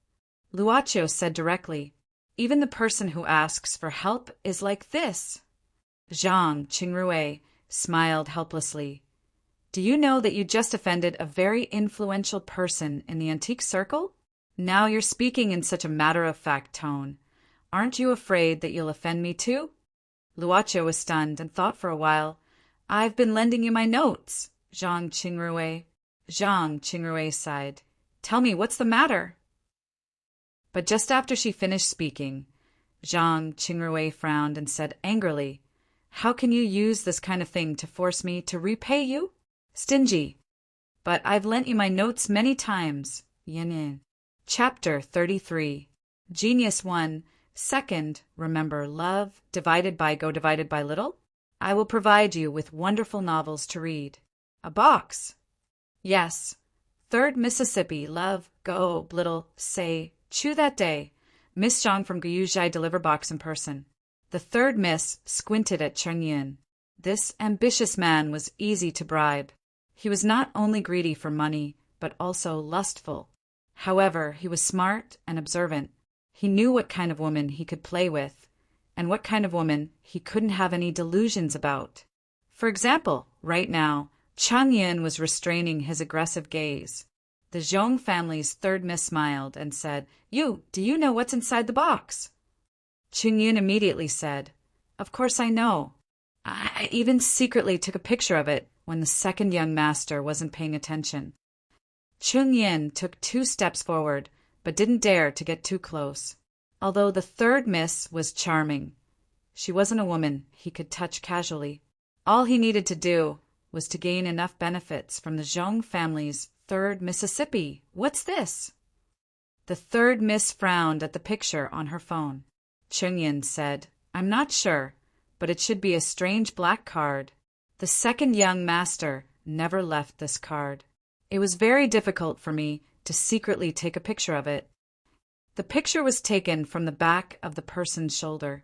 Luocio said directly, Even the person who asks for help is like this. Zhang Qingrui smiled helplessly. Do you know that you just offended a very influential person in the antique circle? Now you're speaking in such a matter-of-fact tone. Aren't you afraid that you'll offend me too? Luocio was stunned and thought for a while. I've been lending you my notes, Zhang Qingrui. Zhang Qingrui sighed. Tell me, what's the matter? But just after she finished speaking, Zhang Qingrui frowned and said angrily, How can you use this kind of thing to force me to repay you? Stingy. But I've lent you my notes many times. Yin yin. Chapter 33. Genius 1. Second, remember love divided by go divided by little? I will provide you with wonderful novels to read. A box. Yes. Third Mississippi, love, go, little, say, chew that day. Miss Zhang from Guyuzhai deliver box in person. The third miss squinted at Cheng Yin. This ambitious man was easy to bribe. He was not only greedy for money, but also lustful. However, he was smart and observant. He knew what kind of woman he could play with, and what kind of woman he couldn't have any delusions about. For example, right now, Cheng Yin was restraining his aggressive gaze. The Zhong family's third miss smiled and said, Do you know what's inside the box? Cheng Yin immediately said, Of course I know. I even secretly took a picture of it when the second young master wasn't paying attention. Cheng Yin took 2 steps forward, but didn't dare to get too close. Although the third miss was charming, she wasn't a woman he could touch casually. All he needed to do was to gain enough benefits from the Zhong family's third Mississippi. What's this? The third Miss frowned at the picture on her phone. Chunyin said, I'm not sure, but it should be a strange black card. The second young master never left this card. It was very difficult for me to secretly take a picture of it. The picture was taken from the back of the person's shoulder.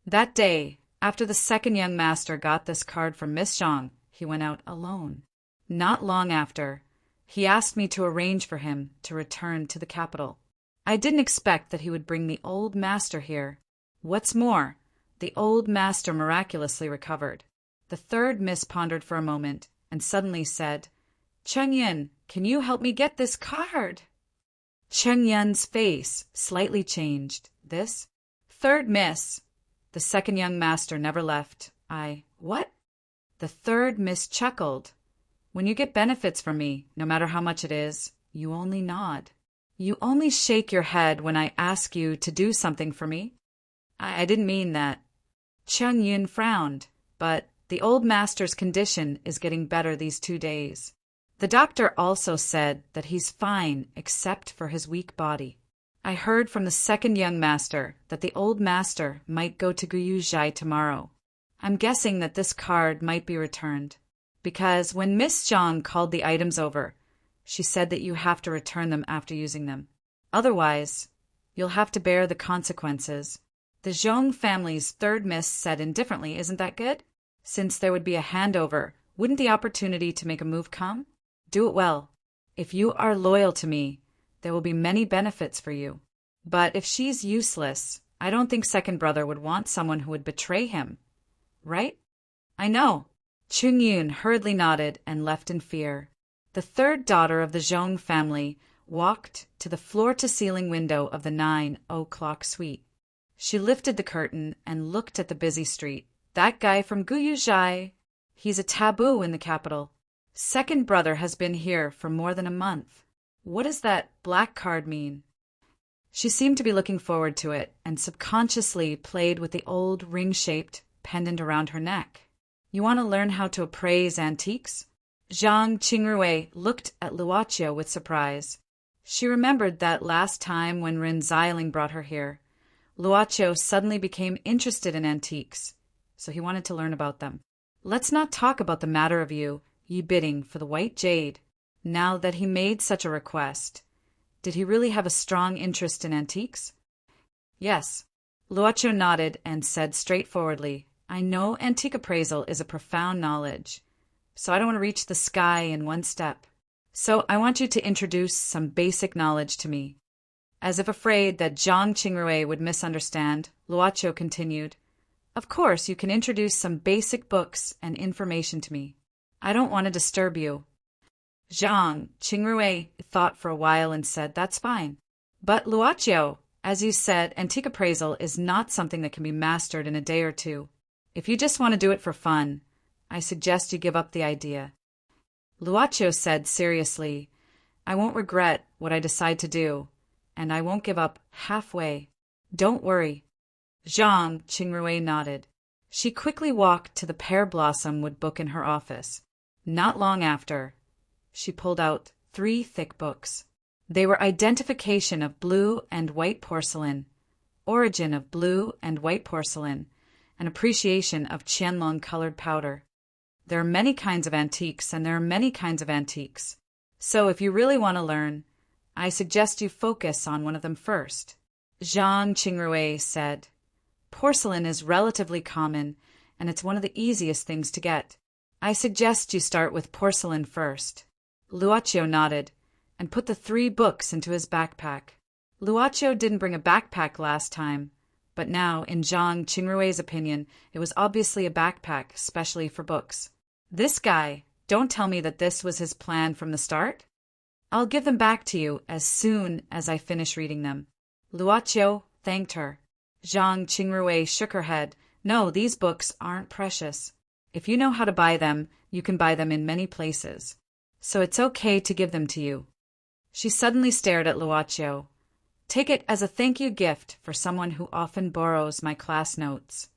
That day, after the second young master got this card from Miss Zhang, he went out alone. Not long after, he asked me to arrange for him to return to the capital. I didn't expect that he would bring the old master here. What's more, the old master miraculously recovered. The third miss pondered for a moment and suddenly said, Chunyin, can you help me get this card? Chunyin's face slightly changed. This? Third miss. The second young master never left. What? The third miss chuckled. When you get benefits from me, no matter how much it is, you only nod. You only shake your head when I ask you to do something for me. I didn't mean that. Chunyin frowned, but the old master's condition is getting better these 2 days. The doctor also said that he's fine except for his weak body. I heard from the second young master that the old master might go to Guyuzhai tomorrow. I'm guessing that this card might be returned, because when Miss Zhang called the items over, she said that you have to return them after using them. Otherwise, you'll have to bear the consequences. The Zhong family's third miss said indifferently, isn't that good? Since there would be a handover, wouldn't the opportunity to make a move come? Do it well. If you are loyal to me, there will be many benefits for you. But if she's useless, I don't think second brother would want someone who would betray him. Right? I know. Chungyun hurriedly nodded and left in fear. The third daughter of the Zhong family walked to the floor-to-ceiling window of the 9 o'clock suite. She lifted the curtain and looked at the busy street. That guy from Guyuzhai. He's a taboo in the capital. Second brother has been here for more than a month. What does that black card mean? She seemed to be looking forward to it and subconsciously played with the old ring-shaped pendant around her neck. You want to learn how to appraise antiques? Zhang Qingrui looked at Luochio with surprise. She remembered that last time when Rin Xiling brought her here, Luochio suddenly became interested in antiques, so he wanted to learn about them. Let's not talk about the matter of you bidding for the white jade. Now that he made such a request, did he really have a strong interest in antiques? Yes. Luochio nodded and said straightforwardly, I know antique appraisal is a profound knowledge, so I don't want to reach the sky in one step. So I want you to introduce some basic knowledge to me. As if afraid that Zhang Qingrui would misunderstand, Luochio continued, Of course, you can introduce some basic books and information to me. I don't want to disturb you. Zhang Qingrui thought for a while and said, That's fine. But Luochio, as you said, antique appraisal is not something that can be mastered in a day or two. If you just want to do it for fun, I suggest you give up the idea. Luochio said seriously, I won't regret what I decide to do, and I won't give up halfway. Don't worry. Zhang Qingrui nodded. She quickly walked to the pear blossom wood book in her office. Not long after, she pulled out 3 thick books. They were Identification of Blue and White Porcelain, Origin of Blue and White Porcelain, and Appreciation of Qianlong Colored Powder. There are many kinds of antiques, and there are many kinds of antiques. So if you really want to learn, I suggest you focus on one of them first. Zhang Qingrui said, Porcelain is relatively common, and it's one of the easiest things to get. I suggest you start with porcelain first. Luochio nodded and put the 3 books into his backpack. Luochio didn't bring a backpack last time, but now, in Zhang Qingrui's opinion, it was obviously a backpack specially for books. This guy, don't tell me that this was his plan from the start? I'll give them back to you as soon as I finish reading them. Luochio thanked her. Zhang Qingrui shook her head. No, these books aren't precious. If you know how to buy them, you can buy them in many places. So it's okay to give them to you. She suddenly stared at Luochio. Take it as a thank you gift for someone who often borrows my class notes.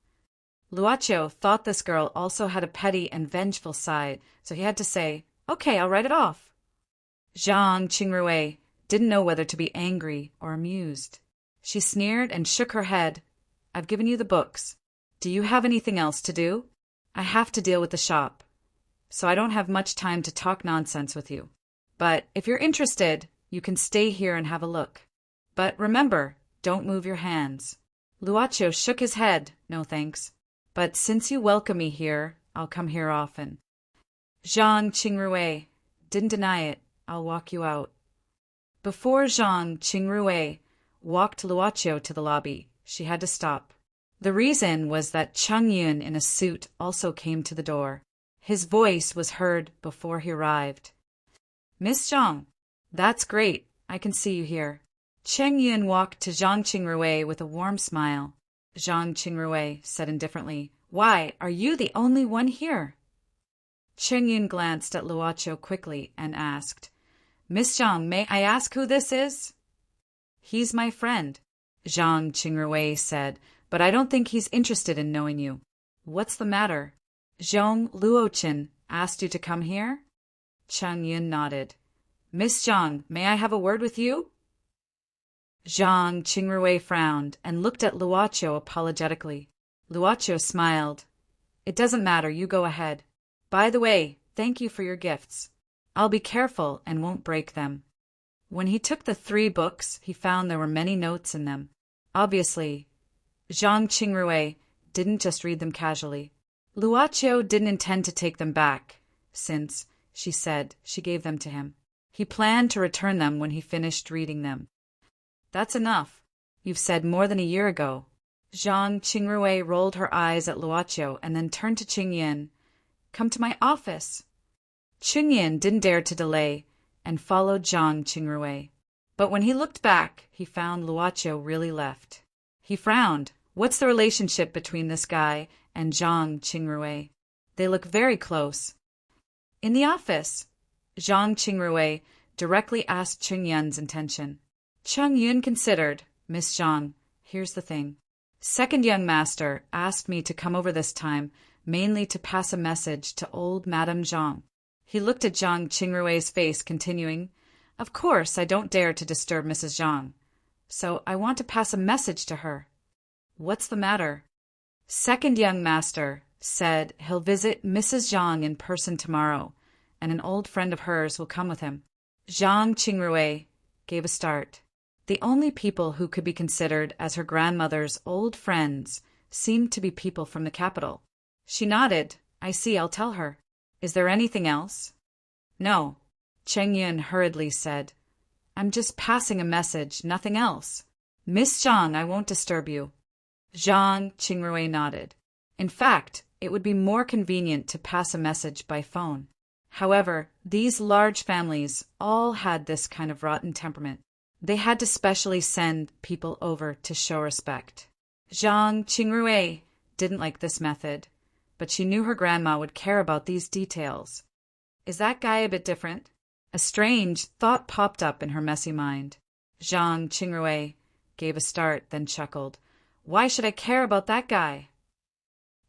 Luocho thought this girl also had a petty and vengeful side, so he had to say, "Okay, I'll write it off." Zhang Qingrui didn't know whether to be angry or amused. She sneered and shook her head. "I've given you the books. Do you have anything else to do? I have to deal with the shop, so I don't have much time to talk nonsense with you. But if you're interested, you can stay here and have a look. But remember, don't move your hands." Luocho shook his head. "No thanks. But since you welcome me here, I'll come here often." Zhang Qingrui didn't deny it. "I'll walk you out." Before Zhang Qingrui walked Luocho to the lobby, she had to stop. The reason was that Cheng Yun in a suit also came to the door. His voice was heard before he arrived. "Miss Zhang, that's great. I can see you here." Cheng Yun walked to Zhang Qingrui with a warm smile. Zhang Qingrui said indifferently, "Why, are you the only one here?" Cheng Yun glanced at Luocho quickly and asked, "Miss Zhang, may I ask who this is?" "He's my friend," Zhang Qingrui said, "but I don't think he's interested in knowing you. What's the matter? Zhong Luochen asked you to come here?" Cheng Yun nodded. "Miss Zhang, may I have a word with you?" Zhang Qingrui frowned and looked at Luocho apologetically. Luocho smiled. "It doesn't matter, you go ahead. By the way, thank you for your gifts. I'll be careful and won't break them." When he took the 3 books, he found there were many notes in them. Obviously, Zhang Qingrui didn't just read them casually. Luocho didn't intend to take them back, since, she said, she gave them to him. He planned to return them when he finished reading them. "That's enough. You've said more than a year ago." Zhang Qingrui rolled her eyes at Luocho and then turned to Cheng Yin. "Come to my office." Cheng Yin didn't dare to delay and followed Zhang Qingrui. But when he looked back, he found Luocho really left. He frowned. What's the relationship between this guy and Zhang Qingrui? They look very close. In the office, Zhang Qingrui directly asked Cheng Yun's intention. Cheng Yun considered. "Miss Zhang, here's the thing. Second young master asked me to come over this time, mainly to pass a message to old Madame Zhang." He looked at Zhang Qingrui's face, continuing, "Of course, I don't dare to disturb Mrs. Zhang, so I want to pass a message to her." "What's the matter?" "Second young master said he'll visit Mrs. Zhang in person tomorrow, and an old friend of hers will come with him." Zhang Qingrui gave a start. The only people who could be considered as her grandmother's old friends seemed to be people from the capital. She nodded. "I see, I'll tell her. Is there anything else?" "No," Cheng Yun hurriedly said. "I'm just passing a message, nothing else. Miss Zhang, I won't disturb you." Zhang Qingrui nodded. In fact, it would be more convenient to pass a message by phone. However, these large families all had this kind of rotten temperament. They had to specially send people over to show respect. Zhang Qingrui didn't like this method, but she knew her grandma would care about these details. Is that guy a bit different? A strange thought popped up in her messy mind. Zhang Qingrui gave a start, then chuckled. Why should I care about that guy?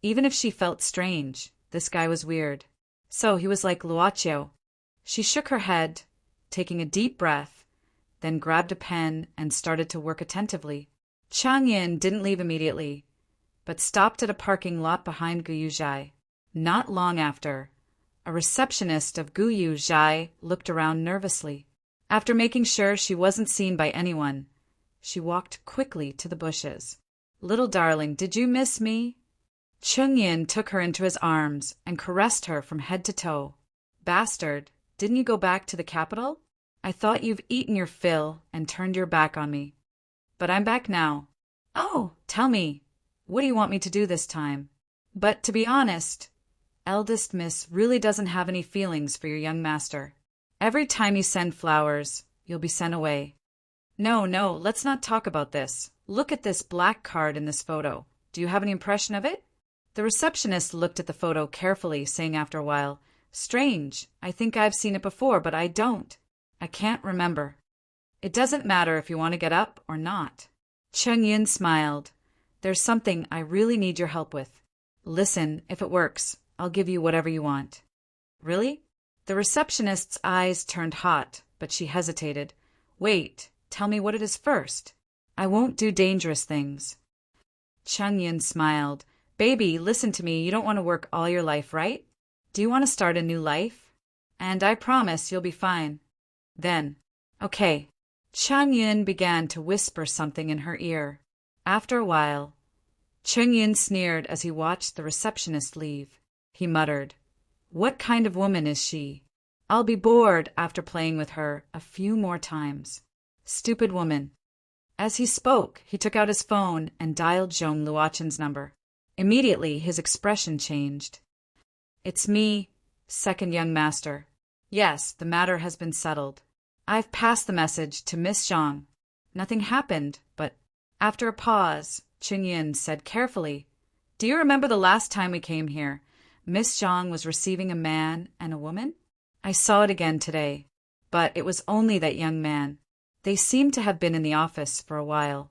Even if she felt strange, this guy was weird. So he was like Luocho. She shook her head, taking a deep breath, then grabbed a pen and started to work attentively. Chang Yin didn't leave immediately, but stopped at a parking lot behind Guyu Zhai. Not long after, a receptionist of Guyu Zhai looked around nervously. After making sure she wasn't seen by anyone, she walked quickly to the bushes. Little darling, did you miss me? Cheng Yin took her into his arms and caressed her from head to toe. Bastard, didn't you go back to the capital? I thought you've eaten your fill and turned your back on me. But I'm back now. Oh, tell me, what do you want me to do this time? But to be honest, eldest miss really doesn't have any feelings for your young master. Every time you send flowers, you'll be sent away. No, let's not talk about this. Look at this black card in this photo. Do you have any impression of it? The receptionist looked at the photo carefully, saying after a while, Strange, I think I've seen it before, but I don't. I can't remember. It doesn't matter if you want to get up or not. Cheng Yin smiled. There's something I really need your help with. Listen, if it works, I'll give you whatever you want. Really? The receptionist's eyes turned hot, but she hesitated. Wait, tell me what it is first. I won't do dangerous things. Chung Yun smiled. Baby, listen to me. You don't want to work all your life, right? Do you want to start a new life? And I promise you'll be fine. Then, okay. Chung Yun began to whisper something in her ear. After a while, Chung Yun sneered as he watched the receptionist leave. He muttered, What kind of woman is she? I'll be bored after playing with her a few more times. Stupid woman. As he spoke, he took out his phone and dialed Zhong Luoqin's number. Immediately, his expression changed. It's me, second young master. Yes, the matter has been settled. I've passed the message to Miss Zhang. Nothing happened, but after a pause, Chung Yun said carefully, Do you remember the last time we came here? Miss Zhang was receiving a man and a woman? I saw it again today, but it was only that young man. They seemed to have been in the office for a while.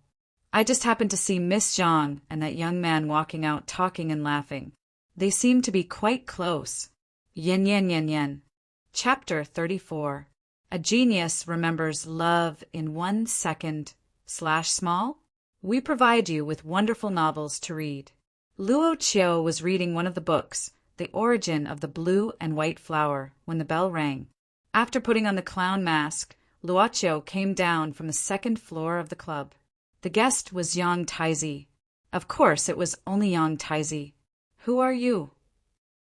I just happened to see Miss Zhang and that young man walking out talking and laughing. They seemed to be quite close. Yen yen yen yen. Chapter 34. A genius remembers love in 1 second / small? We provide you with wonderful novels to read. Luo Qiu was reading one of the books, The Origin of the Blue and White Flower, when the bell rang. After putting on the clown mask, Luo Qiu came down from the 2nd floor of the club. The guest was Yang Taizi. Of course, it was only Yang Taizi. Who are you?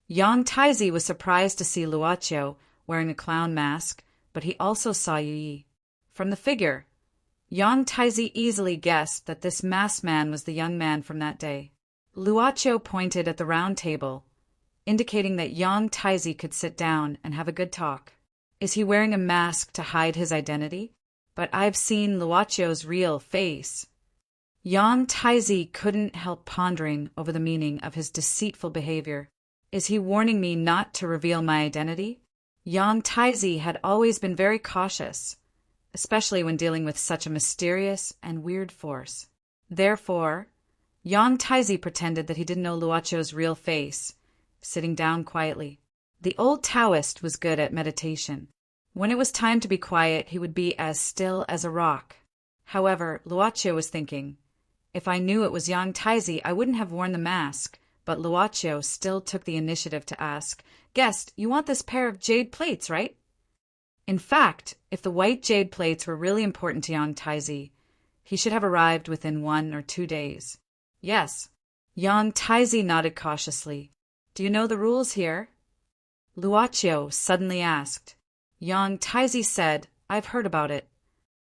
Yang Taizi was surprised to see Luo Qiu wearing a clown mask, but he also saw Yu Yi. From the figure, Yang Taizi easily guessed that this masked man was the young man from that day. Luo Qiu pointed at the round table, indicating that Yang Taizi could sit down and have a good talk. Is he wearing a mask to hide his identity? But I've seen Luo Qiu's real face. Yang Taizi couldn't help pondering over the meaning of his deceitful behavior. Is he warning me not to reveal my identity? Yang Taizi had always been very cautious, especially when dealing with such a mysterious and weird force. Therefore, Yang Taizi pretended that he didn't know Luo Qiu's real face, sitting down quietly. The old Taoist was good at meditation. When it was time to be quiet, he would be as still as a rock. However, Luo Qiu was thinking, if I knew it was Yang Taizi, I wouldn't have worn the mask. But Luo Qiu still took the initiative to ask, Guest, you want this pair of jade plates, right? In fact, if the white jade plates were really important to Yang Taizi, he should have arrived within 1 or 2 days. Yes. Yang Taizi nodded cautiously. Do you know the rules here? Luo Qiu suddenly asked. Yang Taizi said, I've heard about it.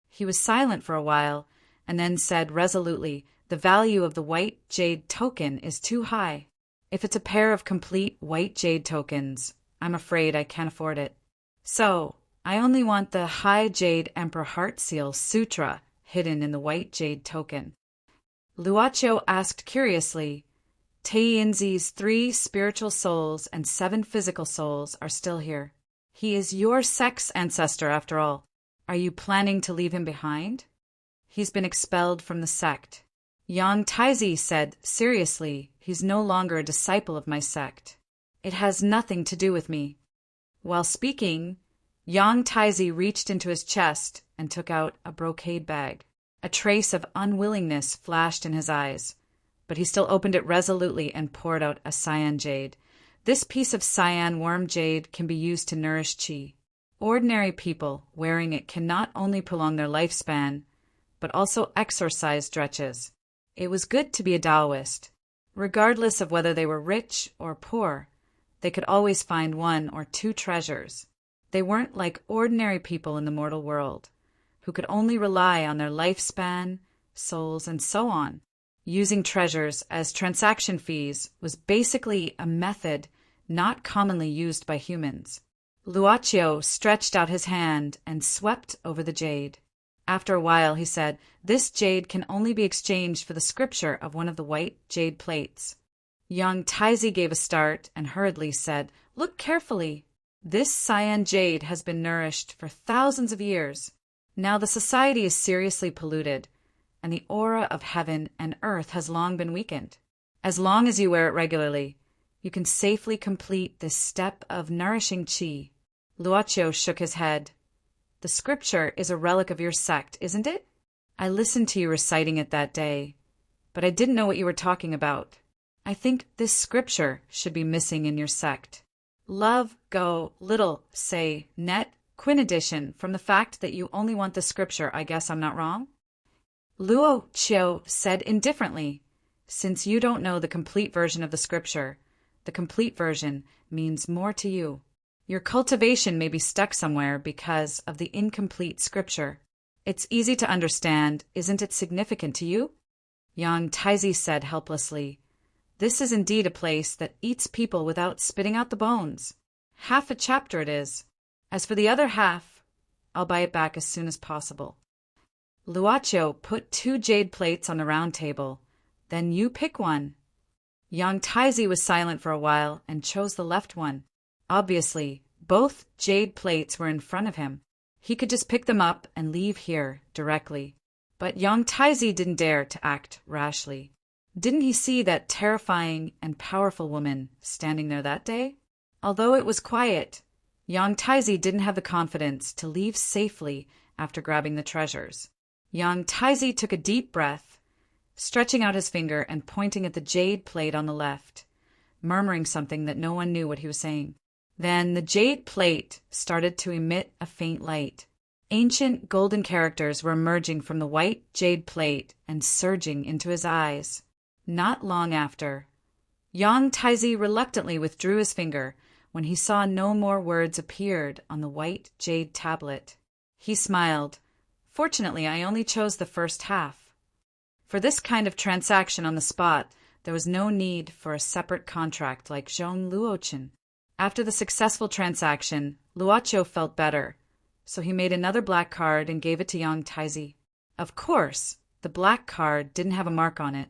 He was silent for a while, and then said resolutely, the value of the white jade token is too high. If it's a pair of complete white jade tokens, I'm afraid I can't afford it. So, I only want the high jade Emperor Heart Seal Sutra hidden in the white jade token. Luo Qiu asked curiously, Taiyinzi's 3 spiritual souls and 7 physical souls are still here. He is your sex ancestor, after all. Are you planning to leave him behind? He's been expelled from the sect. Yang Taizi said seriously, he's no longer a disciple of my sect. It has nothing to do with me. While speaking, Yang Taizi reached into his chest and took out a brocade bag. A trace of unwillingness flashed in his eyes, but he still opened it resolutely and poured out a cyan jade. This piece of cyan worm jade can be used to nourish qi. Ordinary people wearing it can not only prolong their lifespan, but also exorcise dretches. It was good to be a Taoist. Regardless of whether they were rich or poor, they could always find 1 or 2 treasures. They weren't like ordinary people in the mortal world, who could only rely on their lifespan, souls, and so on. Using treasures as transaction fees was basically a method not commonly used by humans. Luo Qiu stretched out his hand and swept over the jade. After a while, he said, This jade can only be exchanged for the scripture of one of the white jade plates. Yang Taizi gave a start and hurriedly said, Look carefully. This cyan jade has been nourished for thousands of years. Now the society is seriously polluted, and the aura of heaven and earth has long been weakened. As long as you wear it regularly, you can safely complete this step of nourishing qi. Luoqiu shook his head. The scripture is a relic of your sect, isn't it? I listened to you reciting it that day, but I didn't know what you were talking about. I think this scripture should be missing in your sect. Love, go, little, say, net, Quinn edition, from the fact that you only want the scripture. I guess I'm not wrong? Luoqiu said indifferently. Since you don't know the complete version of the scripture, the complete version means more to you. Your cultivation may be stuck somewhere because of the incomplete scripture. It's easy to understand, isn't it significant to you? Yang Taizi said helplessly. This is indeed a place that eats people without spitting out the bones. Half a chapter it is. As for the other half, I'll buy it back as soon as possible. Luoqiu put 2 jade plates on the round table. Then you pick one. Yang Taizi was silent for a while and chose the left one. Obviously, both jade plates were in front of him. He could just pick them up and leave here directly. But Yang Taizi didn't dare to act rashly. Didn't he see that terrifying and powerful woman standing there that day? Although it was quiet, Yang Taizi didn't have the confidence to leave safely after grabbing the treasures. Yang Taizi took a deep breath, stretching out his finger and pointing at the jade plate on the left, murmuring something that no one knew what he was saying. Then the jade plate started to emit a faint light. Ancient golden characters were emerging from the white jade plate and surging into his eyes. Not long after, Yang Taizi reluctantly withdrew his finger when he saw no more words appeared on the white jade tablet. He smiled. Fortunately, I only chose the first half. For this kind of transaction on the spot, there was no need for a separate contract like Zhong Luochen. After the successful transaction, Luoqiu felt better, so he made another black card and gave it to Yang Taizi. Of course, the black card didn't have a mark on it.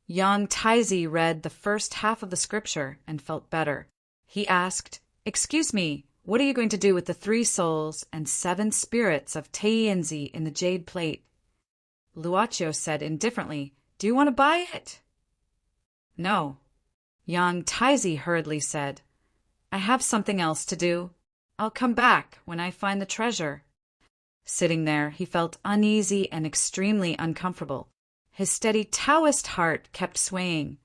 Yang Taizi read the first half of the scripture and felt better. He asked, "Excuse me, what are you going to do with the 3 souls and 7 spirits of Taiyanzi in the jade plate?" Luoqiu said indifferently, "Do you want to buy it?" "No." Yang Taizi hurriedly said, "I have something else to do. I'll come back when I find the treasure." Sitting there, he felt uneasy and extremely uncomfortable. His steady Taoist heart kept swaying,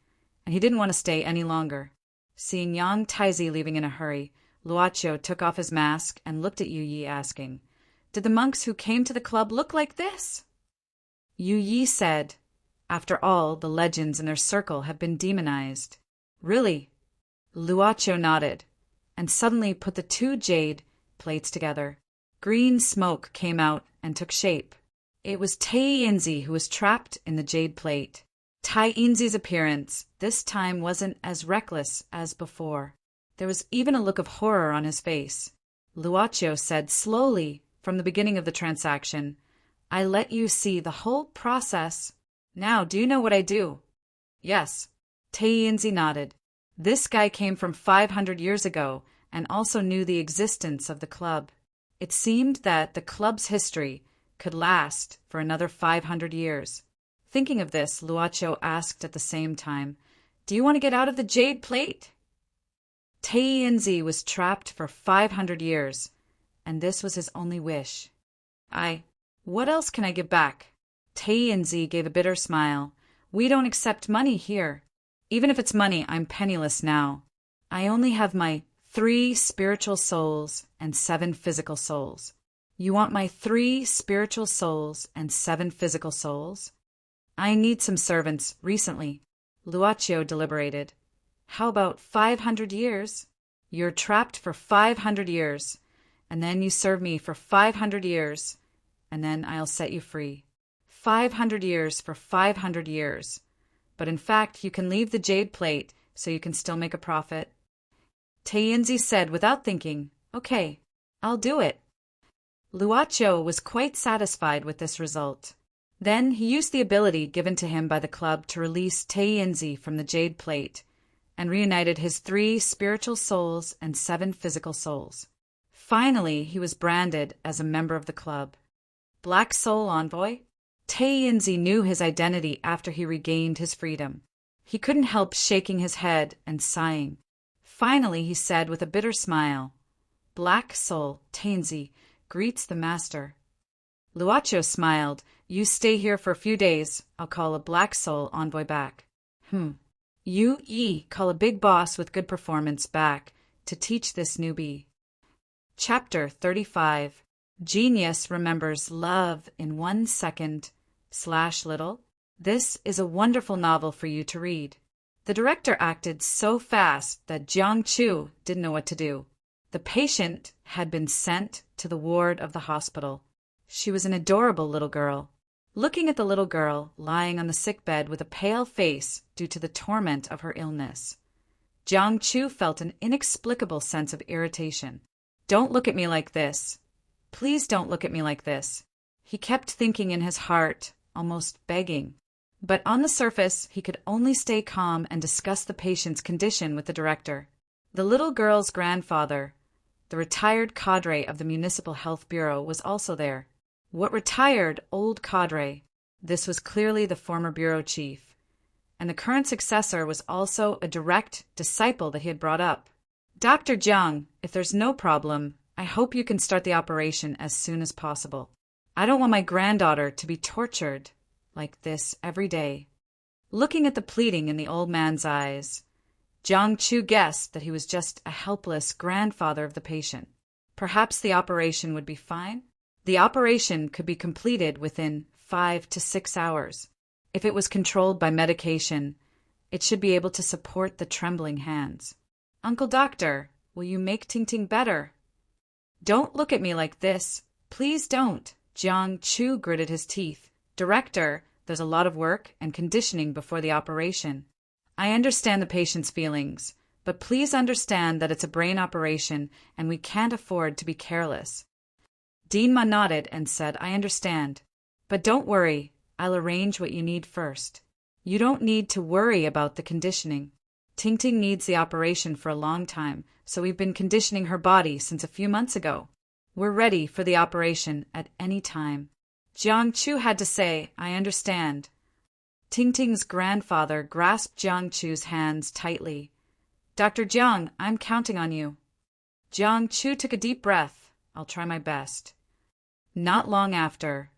and he didn't want to stay any longer. Seeing Yang Taizi leaving in a hurry, Luoqiu took off his mask and looked at Yu Yi, asking, "Did the monks who came to the club look like this?" Yu Yi said, "After all, the legends in their circle have been demonized." "Really?" Luoqiu nodded, and suddenly put the 2 jade plates together. Green smoke came out and took shape. It was Taiyanzi who was trapped in the jade plate. Taiyanzi's appearance this time wasn't as reckless as before. There was even a look of horror on his face. Luoqiu said slowly from the beginning of the transaction, "I let you see the whole process. Now, do you know what I do?" "Yes." Taiyanzi nodded. This guy came from 500 years ago and also knew the existence of the club. It seemed that the club's history could last for another 500 years. Thinking of this, Luoqiu asked at the same time, "Do you want to get out of the jade plate?" Taiyanzi was trapped for 500 years, and this was his only wish. What else can I give back?" Taiyanzi gave a bitter smile. "We don't accept money here. Even if it's money, I'm penniless now. I only have my 3 spiritual souls and 7 physical souls." "You want my 3 spiritual souls and 7 physical souls?" "I need some servants recently." Luoqiu deliberated. "How about 500 years? You're trapped for 500 years, and then you serve me for 500 years, and then I'll set you free. 500 years for 500 years. But in fact, you can leave the jade plate so you can still make a profit." Taiyanzi said without thinking, "Okay, I'll do it." Luoqiu was quite satisfied with this result. Then he used the ability given to him by the club to release Taiyanzi from the jade plate and reunited his 3 spiritual souls and 7 physical souls. Finally, he was branded as a member of the club. Black Soul Envoy? Taiyanzi knew his identity after he regained his freedom. He couldn't help shaking his head and sighing. Finally he said with a bitter smile, "Black soul, Tansy, greets the master." Luaccio smiled. "You stay here for a few days. I'll call a black soul envoy back." Call a big boss with good performance back to teach this newbie. Chapter 35. Genius remembers love in 1 second / little. This is a wonderful novel for you to read. The director acted so fast that Jiang Chu didn't know what to do. The patient had been sent to the ward of the hospital. She was an adorable little girl. Looking at the little girl lying on the sick bed with a pale face due to the torment of her illness, Jiang Chu felt an inexplicable sense of irritation. "Don't look at me like this. Please don't look at me like this," he kept thinking in his heart, almost begging. But on the surface, he could only stay calm and discuss the patient's condition with the director. The little girl's grandfather, the retired cadre of the Municipal Health Bureau, was also there. What retired old cadre? This was clearly the former bureau chief, and the current successor was also a direct disciple that he had brought up. "Dr. Jiang, if there's no problem, I hope you can start the operation as soon as possible. I don't want my granddaughter to be tortured like this every day." Looking at the pleading in the old man's eyes, Jiang Chu guessed that he was just a helpless grandfather of the patient. Perhaps the operation would be fine? The operation could be completed within 5 to 6 hours. If it was controlled by medication, it should be able to support the trembling hands. "Uncle Doctor, will you make Ting better?" "Don't look at me like this. Please don't." Jiang Chu gritted his teeth. "Director, there's a lot of work and conditioning before the operation. I understand the patient's feelings, but please understand that it's a brain operation and we can't afford to be careless." Dinma nodded and said, "I understand. But don't worry, I'll arrange what you need first. You don't need to worry about the conditioning. Ting needs the operation for a long time, so we've been conditioning her body since a few months ago. We're ready for the operation at any time." Jiang Chu had to say, "I understand." Ting's grandfather grasped Jiang Chu's hands tightly. "Dr. Jiang, I'm counting on you." Jiang Chu took a deep breath. "I'll try my best." Not long after,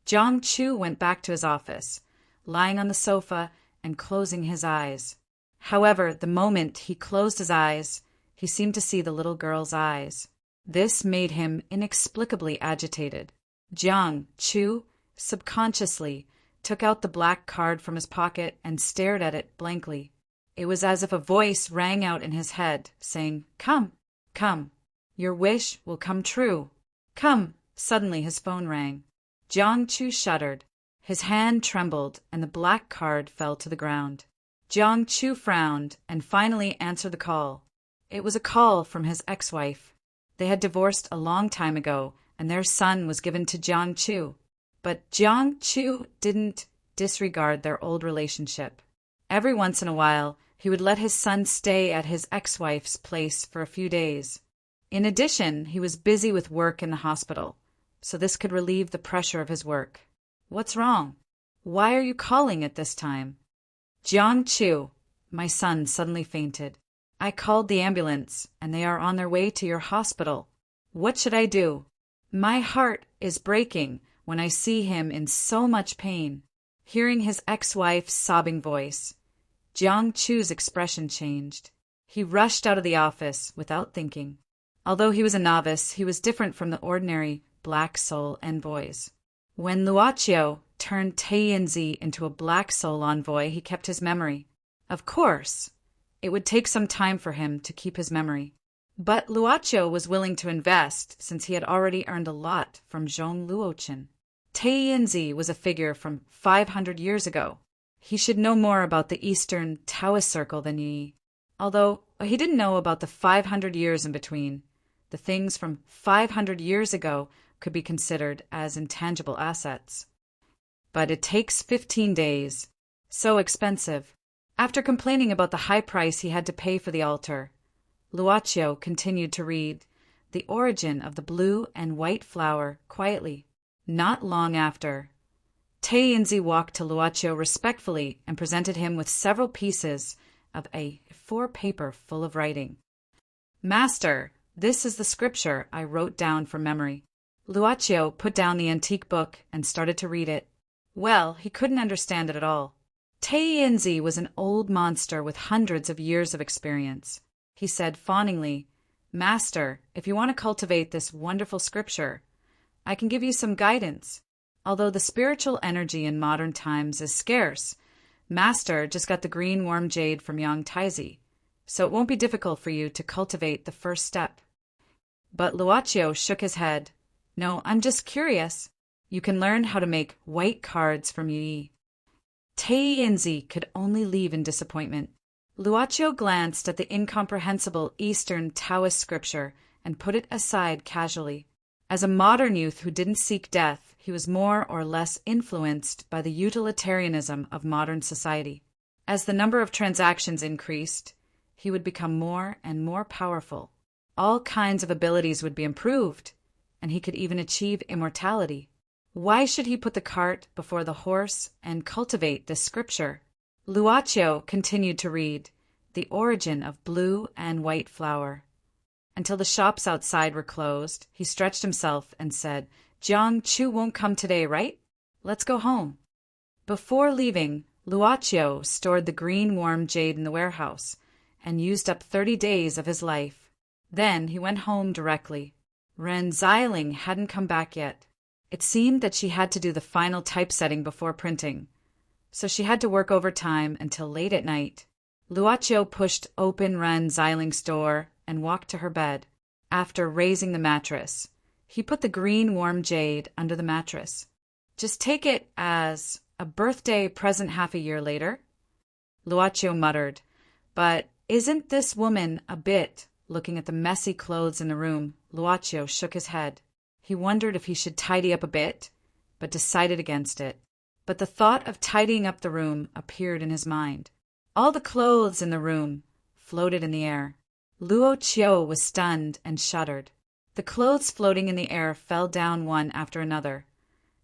Jiang Chu went back to his office, lying on the sofa and closing his eyes. However, the moment he closed his eyes, he seemed to see the little girl's eyes. This made him inexplicably agitated. Jiang Chu subconsciously took out the black card from his pocket and stared at it blankly. It was as if a voice rang out in his head, saying, "Come, come, your wish will come true. Come." Suddenly his phone rang. Jiang Chu shuddered. His hand trembled, and the black card fell to the ground. Jiang Chu frowned and finally answered the call. It was a call from his ex-wife. They had divorced a long time ago, and their son was given to Jiang Chu. But Jiang Chu didn't disregard their old relationship. Every once in a while, he would let his son stay at his ex-wife's place for a few days. In addition, he was busy with work in the hospital, so this could relieve the pressure of his work. "What's wrong? Why are you calling at this time?" "Jiang Chu, my son suddenly fainted. I called the ambulance, and they are on their way to your hospital. What should I do? My heart is breaking when I see him in so much pain." Hearing his ex-wife's sobbing voice, Jiang Chu's expression changed. He rushed out of the office without thinking. Although he was a novice, he was different from the ordinary black soul envoys. When Luaccio turned Tainzi into a black soul envoy, he kept his memory. Of course, it would take some time for him to keep his memory. But Luaccio was willing to invest since he had already earned a lot from Zhong Luochen. Tainzi was a figure from 500 years ago. He should know more about the Eastern Taoist circle than Yi, although he didn't know about the 500 years in between. The things from 500 years ago could be considered as intangible assets. But it takes 15 days. So expensive. After complaining about the high price he had to pay for the altar, Luaccio continued to read The Origin of the Blue and White Flower quietly. Not long after, Tainzi walked to Luaccio respectfully and presented him with several pieces of a paper full of writing. "Master, this is the scripture I wrote down from memory." Luaccio put down the antique book and started to read it. Well, he couldn't understand it at all. Tainzi was an old monster with hundreds of years of experience. He said fawningly, "Master, if you want to cultivate this wonderful scripture, I can give you some guidance. Although the spiritual energy in modern times is scarce, Master just got the green warm jade from Yang Taizi, so it won't be difficult for you to cultivate the first step." But Luaccio shook his head. "No, I'm just curious. You can learn how to make white cards from Yi." Tainzi could only leave in disappointment. Luaccio glanced at the incomprehensible Eastern Taoist scripture and put it aside casually. As a modern youth who didn't seek death, he was more or less influenced by the utilitarianism of modern society. As the number of transactions increased, he would become more and more powerful. All kinds of abilities would be improved, and he could even achieve immortality. Why should he put the cart before the horse and cultivate this scripture? Luaccio continued to read The Origin of Blue and White Flower. Until the shops outside were closed, he stretched himself and said, "Jiang Chu won't come today, right? Let's go home." Before leaving, Luaccio stored the green warm jade in the warehouse and used up 30 days of his life. Then he went home directly. Ren Xiling hadn't come back yet. It seemed that she had to do the final typesetting before printing, so she had to work overtime until late at night. Luaccio pushed open Ren Xiling's door and walked to her bed. After raising the mattress, he put the green warm jade under the mattress. "Just take it as a birthday present half a year later," Luaccio muttered. "But isn't this woman a bit?" Looking at the messy clothes in the room, Luaccio shook his head. He wondered if he should tidy up a bit, but decided against it. But the thought of tidying up the room appeared in his mind. All the clothes in the room floated in the air. Luaccio was stunned and shuddered. The clothes floating in the air fell down one after another,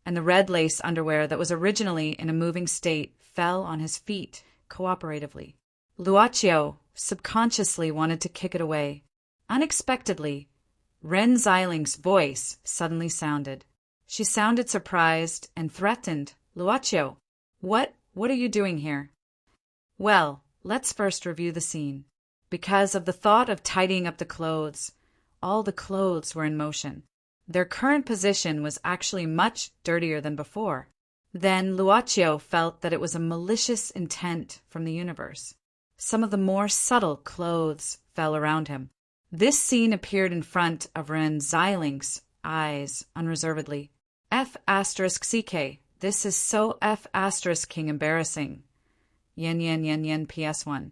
and the red lace underwear that was originally in a moving state fell on his feet cooperatively. Luaccio subconsciously wanted to kick it away. Unexpectedly, Ren Xiling's voice suddenly sounded. She sounded surprised and threatened. "Luaccio, what are you doing here?" Well, let's first review the scene. Because of the thought of tidying up the clothes, all the clothes were in motion. Their current position was actually much dirtier than before. Then Luaccio felt that it was a malicious intent from the universe. Some of the more subtle clothes fell around him. This scene appeared in front of Ren Xiling's eyes unreservedly. F*CK. This is so F*king embarrassing. Yen PS1.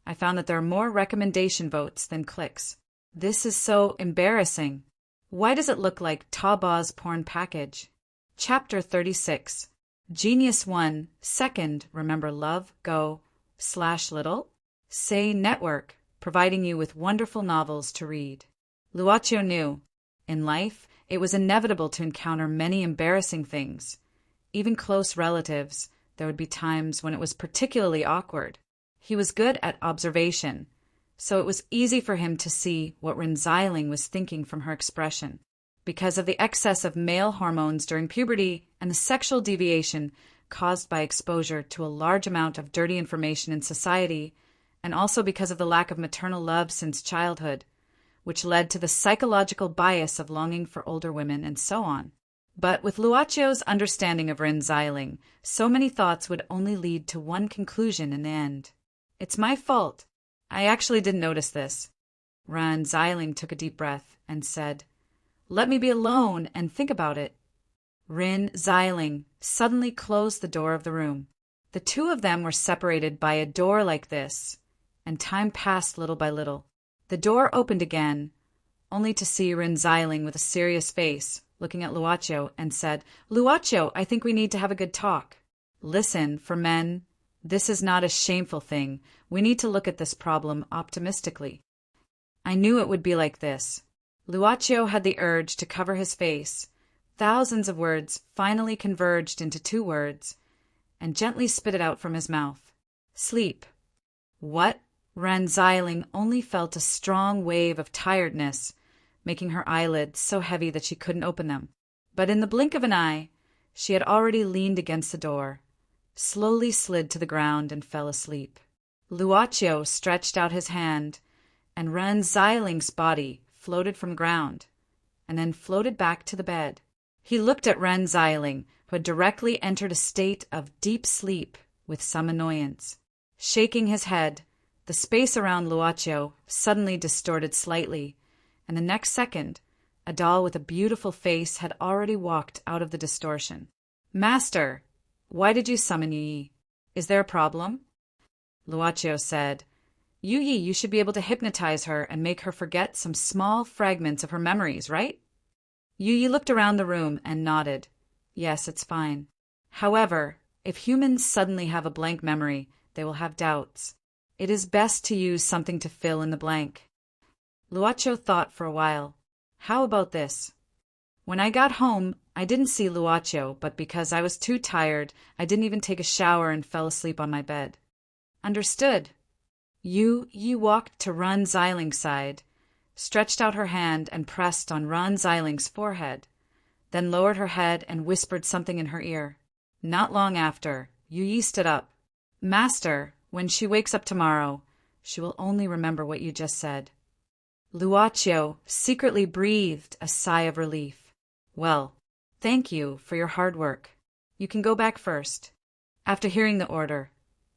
I found that there are more recommendation votes than clicks. This is so embarrassing. Why does it look like Taobaa's porn package? Chapter 36. Genius 1. Second, remember love, go, /little. Say network, providing you with wonderful novels to read. Luaccio knew. In life, it was inevitable to encounter many embarrassing things. Even close relatives, there would be times when it was particularly awkward. He was good at observation, so it was easy for him to see what Ren Xiling was thinking from her expression. Because of the excess of male hormones during puberty and the sexual deviation caused by exposure to a large amount of dirty information in society, and also because of the lack of maternal love since childhood, which led to the psychological bias of longing for older women and so on. But with Luaccio's understanding of Ren Xiling, so many thoughts would only lead to one conclusion in the end. It's my fault. I actually didn't notice this. Ren Xiling took a deep breath and said, "Let me be alone and think about it." Ren Xiling suddenly closed the door of the room. The two of them were separated by a door like this, and time passed little by little. The door opened again, only to see Ren Xiling with a serious face, looking at Luaccio, and said, "Luaccio, I think we need to have a good talk. Listen, for men, this is not a shameful thing. We need to look at this problem optimistically." I knew it would be like this. Luaccio had the urge to cover his face, thousands of words finally converged into 2 words, and gently spit it out from his mouth. Sleep. What? Ren Xiling only felt a strong wave of tiredness, making her eyelids so heavy that she couldn't open them. But in the blink of an eye, she had already leaned against the door, slowly slid to the ground, and fell asleep. Luocio stretched out his hand, and Ren Xiling's body floated from the ground, and then floated back to the bed. He looked at Ren Xiling, who had directly entered a state of deep sleep, with some annoyance. Shaking his head, the space around Luocio suddenly distorted slightly, and the next second, a doll with a beautiful face had already walked out of the distortion. "Master, why did you summon Yi? Is there a problem?" Luocio said, "Yi, you should be able to hypnotize her and make her forget some small fragments of her memories, right?" Yi looked around the room and nodded. "Yes, it's fine. However, if humans suddenly have a blank memory, they will have doubts. It is best to use something to fill in the blank." Luocio thought for a while. "How about this? When I got home, I didn't see Luocio, but because I was too tired, I didn't even take a shower and fell asleep on my bed." "Understood." Yi walked to Ren Xiling's side, stretched out her hand and pressed on Ren Xiling's forehead, then lowered her head and whispered something in her ear. Not long after, Yi stood up. "Master, when she wakes up tomorrow, she will only remember what you just said." Luocio secretly breathed a sigh of relief. "Well, thank you for your hard work. You can go back first." After hearing the order,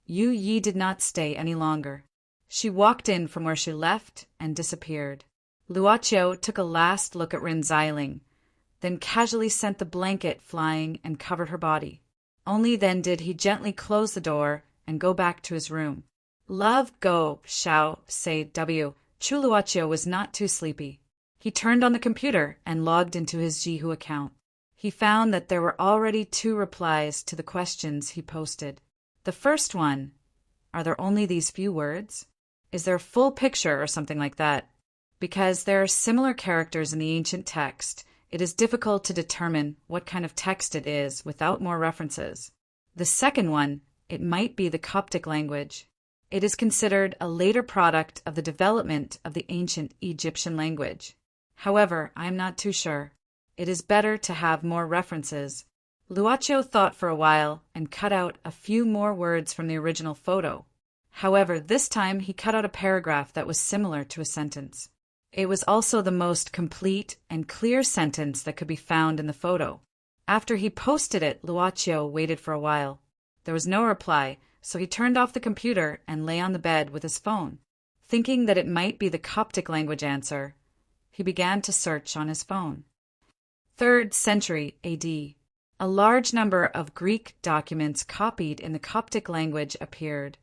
Yi did not stay any longer. She walked in from where she left and disappeared. Luocio took a last look at Ren Xiling, then casually sent the blanket flying and covered her body. Only then did he gently close the door and go back to his room. Love go, Xiao, say W. Chu Luocio was not too sleepy. He turned on the computer and logged into his Jihu account. He found that there were already 2 replies to the questions he posted. The first one, "Are there only these few words? Is there a full picture or something like that?" Because there are similar characters in the ancient text, it is difficult to determine what kind of text it is without more references. The second one, it might be the Coptic language. It is considered a later product of the development of the ancient Egyptian language. However, I am not too sure. It is better to have more references. Luocio thought for a while and cut out a few more words from the original photo. However, this time he cut out a paragraph that was similar to a sentence. It was also the most complete and clear sentence that could be found in the photo. After he posted it, Luocio waited for a while. There was no reply, so he turned off the computer and lay on the bed with his phone. Thinking that it might be the Coptic language answer, he began to search on his phone. 3rd century AD. A large number of Greek documents copied in the Coptic language appeared,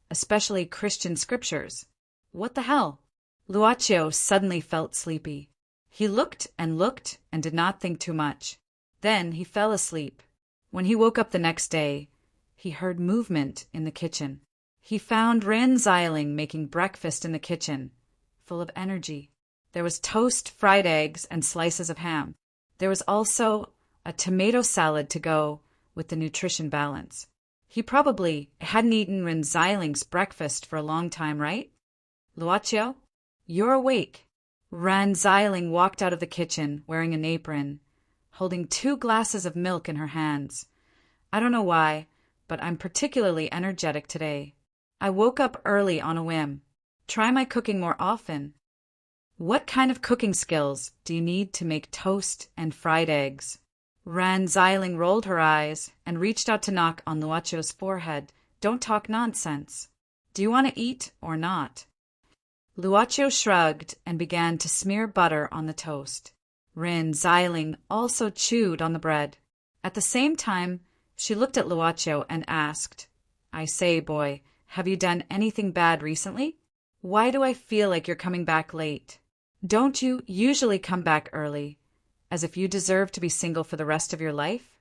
especially Christian scriptures. What the hell? Luocio suddenly felt sleepy. He looked and did not think too much. Then he fell asleep. When he woke up the next day, he heard movement in the kitchen. He found Ren Xiling making breakfast in the kitchen, full of energy. There was toast, fried eggs, and slices of ham. There was also a tomato salad to go with the nutrition balance. He probably hadn't eaten Ren Xiling's breakfast for a long time, right? "Luocio, you're awake." Ren Xiling walked out of the kitchen wearing an apron, holding 2 glasses of milk in her hands. "I don't know why, but I'm particularly energetic today. I woke up early on a whim. Try my cooking more often." "What kind of cooking skills do you need to make toast and fried eggs?" Ren Xiling rolled her eyes and reached out to knock on Luocio's forehead. "Don't talk nonsense. Do you want to eat or not?" Luocio shrugged and began to smear butter on the toast. Ren Xiling also chewed on the bread. At the same time, she looked at Luocio and asked, "I say, boy, have you done anything bad recently? Why do I feel like you're coming back late? Don't you usually come back early, as if you deserve to be single for the rest of your life?"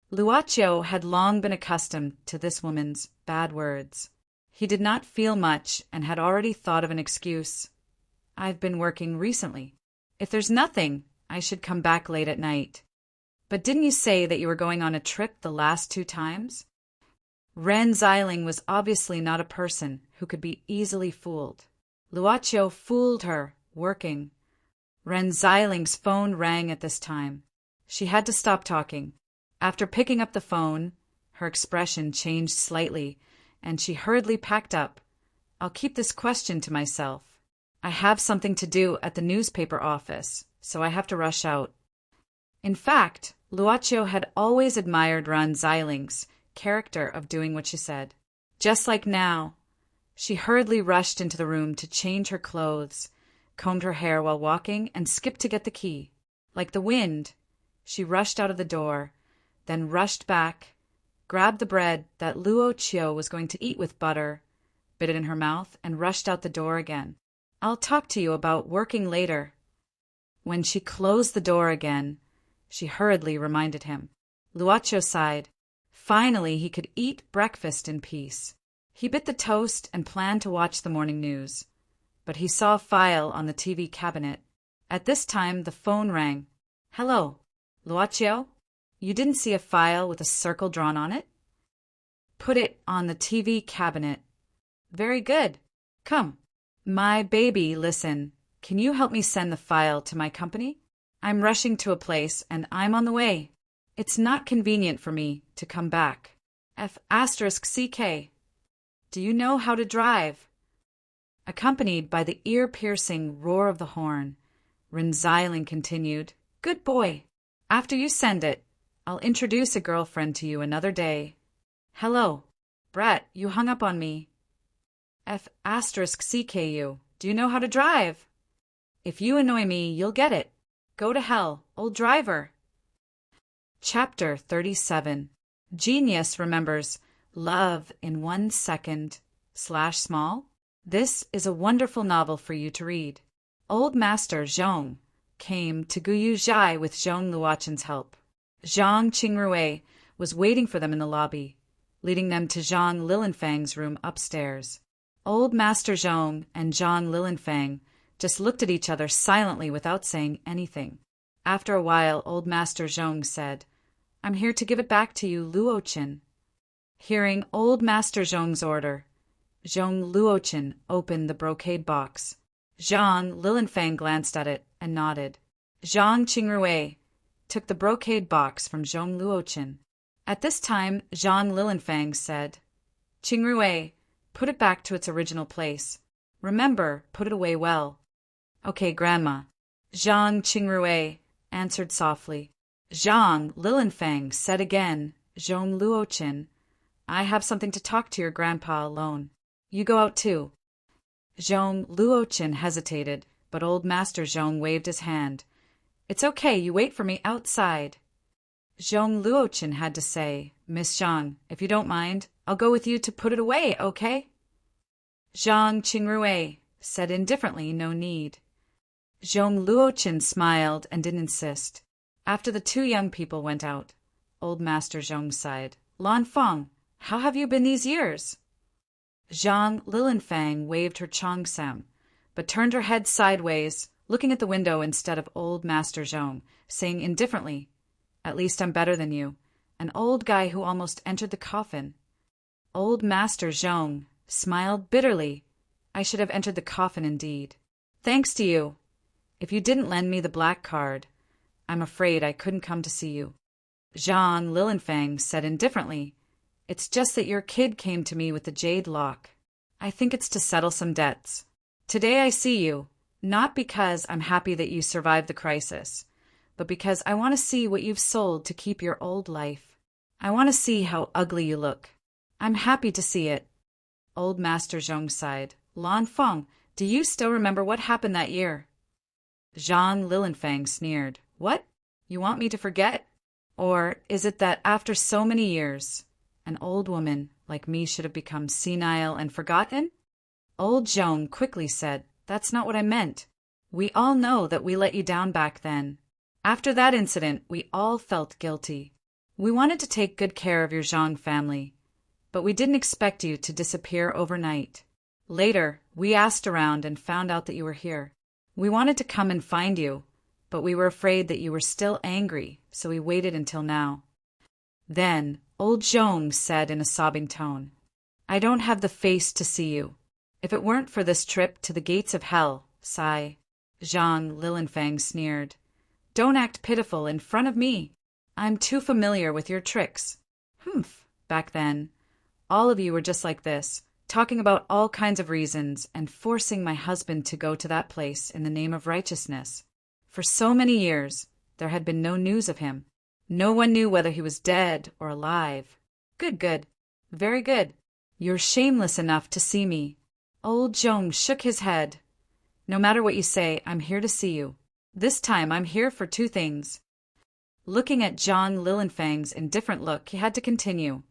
Luocio had long been accustomed to this woman's bad words. He did not feel much and had already thought of an excuse. "I've been working recently. If there's nothing, I should come back late at night. But didn't you say that you were going on a trip the last 2 times? Ren Xiling was obviously not a person who could be easily fooled. Luoqiu fooled her, working. Ren Xiling's phone rang at this time. She had to stop talking. After picking up the phone, her expression changed slightly, and she hurriedly packed up. I'll keep this question to myself. I have something to do at the newspaper office, so I have to rush out. In fact, Luoqiu had always admired Ren Xiling's character of doing what she said. Just like now, she hurriedly rushed into the room to change her clothes, combed her hair while walking, and skipped to get the key. Like the wind, she rushed out of the door, then rushed back, grabbed the bread that Luoqiu was going to eat with butter, bit it in her mouth, and rushed out the door again. I'll talk to you about working later. When she closed the door again, she hurriedly reminded him. Luoqiu sighed. Finally, he could eat breakfast in peace. He bit the toast and planned to watch the morning news. But he saw a file on the TV cabinet. At this time, the phone rang. Hello, Luoqiu? You didn't see a file with a circle drawn on it? Put it on the TV cabinet. Very good. Come. My baby, listen. Can you help me send the file to my company? I'm rushing to a place and I'm on the way. It's not convenient for me to come back. F***CK. Do you know how to drive? Accompanied by the ear-piercing roar of the horn, Ren Xiling continued, Good boy. After you send it, I'll introduce a girlfriend to you another day. Hello. Brett, you hung up on me. F***CKU. Do you know how to drive? If you annoy me, you'll get it. Go to hell, old driver. Chapter 37. Genius remembers love in 1 second / small. This is a wonderful novel for you to read. Old Master Zhong came to Guyu Zhai with Zhong Luoqin's help. Zhang Qingrui was waiting for them in the lobby, leading them to Zhang Lilinfang's room upstairs. Old Master Zhong and Zhang Lilinfang just looked at each other silently without saying anything. After a while, Old Master Zhong said, I'm here to give it back to you, Luoqin. Hearing Old Master Zhong's order, Zhong Luoqin opened the brocade box. Zhang Lilinfang glanced at it and nodded. Zhang Qingrui took the brocade box from Zhong Luoqin. At this time, Zhang Lilinfang said, Qingrui, put it back to its original place. Remember, put it away well. Okay, Grandma. Zhang Qingrui answered softly. Zhang Lilinfang said again, Zhong Luoqin, I have something to talk to your grandpa alone. You go out too. Zhong Luoqin hesitated, but Old Master Zhong waved his hand. It's okay, you wait for me outside. Zhong Luoqin had to say, Miss Zhang, if you don't mind, I'll go with you to put it away, okay? Zhang Qingrui said indifferently, no need. Zhong Luoqin smiled and didn't insist. After the 2 young people went out, Old Master Zhong sighed. Lan Feng, how have you been these years? Zhang Lilinfang waved her cheongsam, but turned her head sideways, looking at the window instead of Old Master Zhong, saying indifferently, At least I'm better than you, an old guy who almost entered the coffin. Old Master Zhong smiled bitterly. I should have entered the coffin indeed. Thanks to you. If you didn't lend me the black card, I'm afraid I couldn't come to see you. Zhang Lilinfang said indifferently, It's just that your kid came to me with the jade lock. I think it's to settle some debts. Today I see you, not because I'm happy that you survived the crisis, but because I want to see what you've sold to keep your old life. I want to see how ugly you look. I'm happy to see it. Old Master Zhong sighed. Lan Feng, do you still remember what happened that year? Zhang Lilinfang sneered. What? You want me to forget? Or is it that after so many years, an old woman like me should have become senile and forgotten? Old Zhong quickly said, That's not what I meant. We all know that we let you down back then. After that incident, we all felt guilty. We wanted to take good care of your Zhang family, but we didn't expect you to disappear overnight. Later, we asked around and found out that you were here. We wanted to come and find you, but we were afraid that you were still angry, so we waited until now." Then old Zhong said in a sobbing tone, "I don't have the face to see you. If it weren't for this trip to the gates of hell," sigh. Zhang Lilianfang sneered. "Don't act pitiful in front of me. I'm too familiar with your tricks." "Humph, back then, all of you were just like this, talking about all kinds of reasons and forcing my husband to go to that place in the name of righteousness. For so many years, there had been no news of him. No one knew whether he was dead or alive." "Good, good. Very good. You're shameless enough to see me." Old Zhong shook his head. "No matter what you say, I'm here to see you. This time I'm here for two things." Looking at Zhang Lilianfang's indifferent look, he had to continue.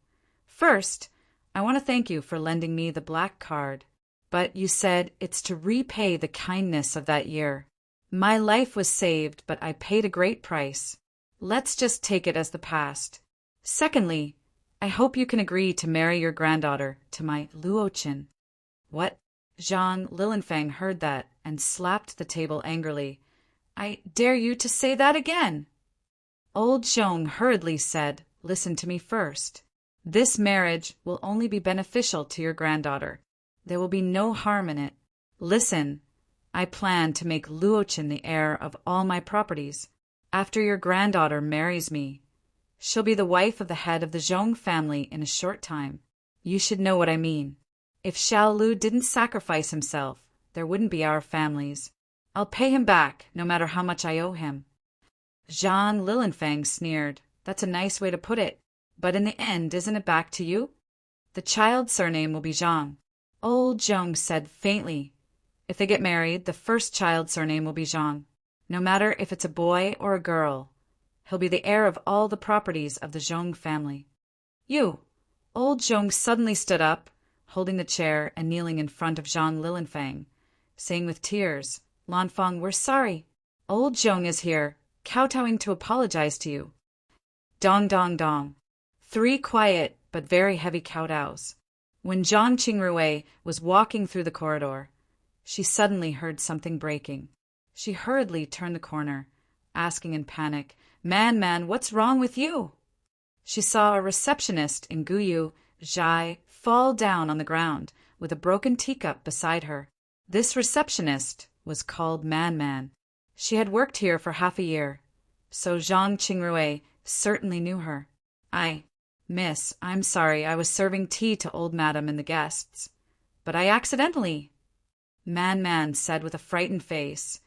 "First, I want to thank you for lending me the black card. But you said it's to repay the kindness of that year. My life was saved, but I paid a great price. Let's just take it as the past. Secondly, I hope you can agree to marry your granddaughter to my Luochen." "What?" Zhang Lilianfang heard that and slapped the table angrily. "I dare you to say that again!" Old Zhong hurriedly said, "Listen to me first. This marriage will only be beneficial to your granddaughter. There will be no harm in it. Listen, I plan to make Luochen the heir of all my properties. After your granddaughter marries me, she'll be the wife of the head of the Zhong family in a short time. You should know what I mean. If Xiao Lu didn't sacrifice himself, there wouldn't be our families. I'll pay him back, no matter how much I owe him." Zhang Lilianfang sneered. "That's a nice way to put it. But in the end, isn't it back to you? The child's surname will be Zhang." Old Zhong said faintly, "If they get married, the first child's surname will be Zhang. No matter if it's a boy or a girl, he'll be the heir of all the properties of the Zhong family." "You!" Old Zhong suddenly stood up, holding the chair and kneeling in front of Zhang Lilianfang, saying with tears, "Lanfang, we're sorry. Old Zhong is here, kowtowing to apologize to you." Dong dong dong. 3 quiet but very heavy kowtows. When Zhang Qingrui was walking through the corridor, she suddenly heard something breaking. She hurriedly turned the corner, asking in panic, Man, what's wrong with you?" She saw a receptionist in Guyu, Zhai, fall down on the ground with a broken teacup beside her. This receptionist was called Man. She had worked here for half a year, so Zhang Qingrui certainly knew her. Miss, I'm sorry, I was serving tea to old madam and the guests. But I accidentally." Man said with a frightened face,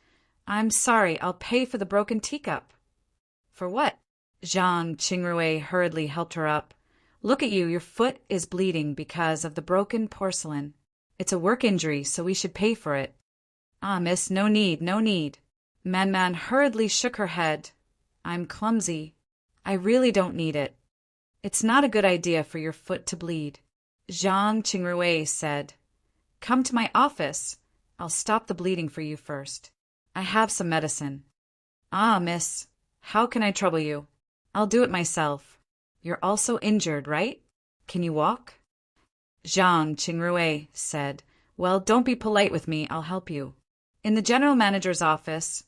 "I'm sorry, I'll pay for the broken teacup." "For what?" Zhang Qingrui hurriedly helped her up. "Look at you, your foot is bleeding because of the broken porcelain. It's a work injury, so we should pay for it." "Ah, miss, no need. Man hurriedly shook her head. "I'm clumsy. I really don't need it. It's not a good idea for your foot to bleed." Zhang Qingrui said, "Come to my office. I'll stop the bleeding for you first. I have some medicine." "Ah, miss, how can I trouble you? I'll do it myself. You're also injured, right? Can you walk?" Zhang Qingrui said, "Well, don't be polite with me. I'll help you." In the general manager's office,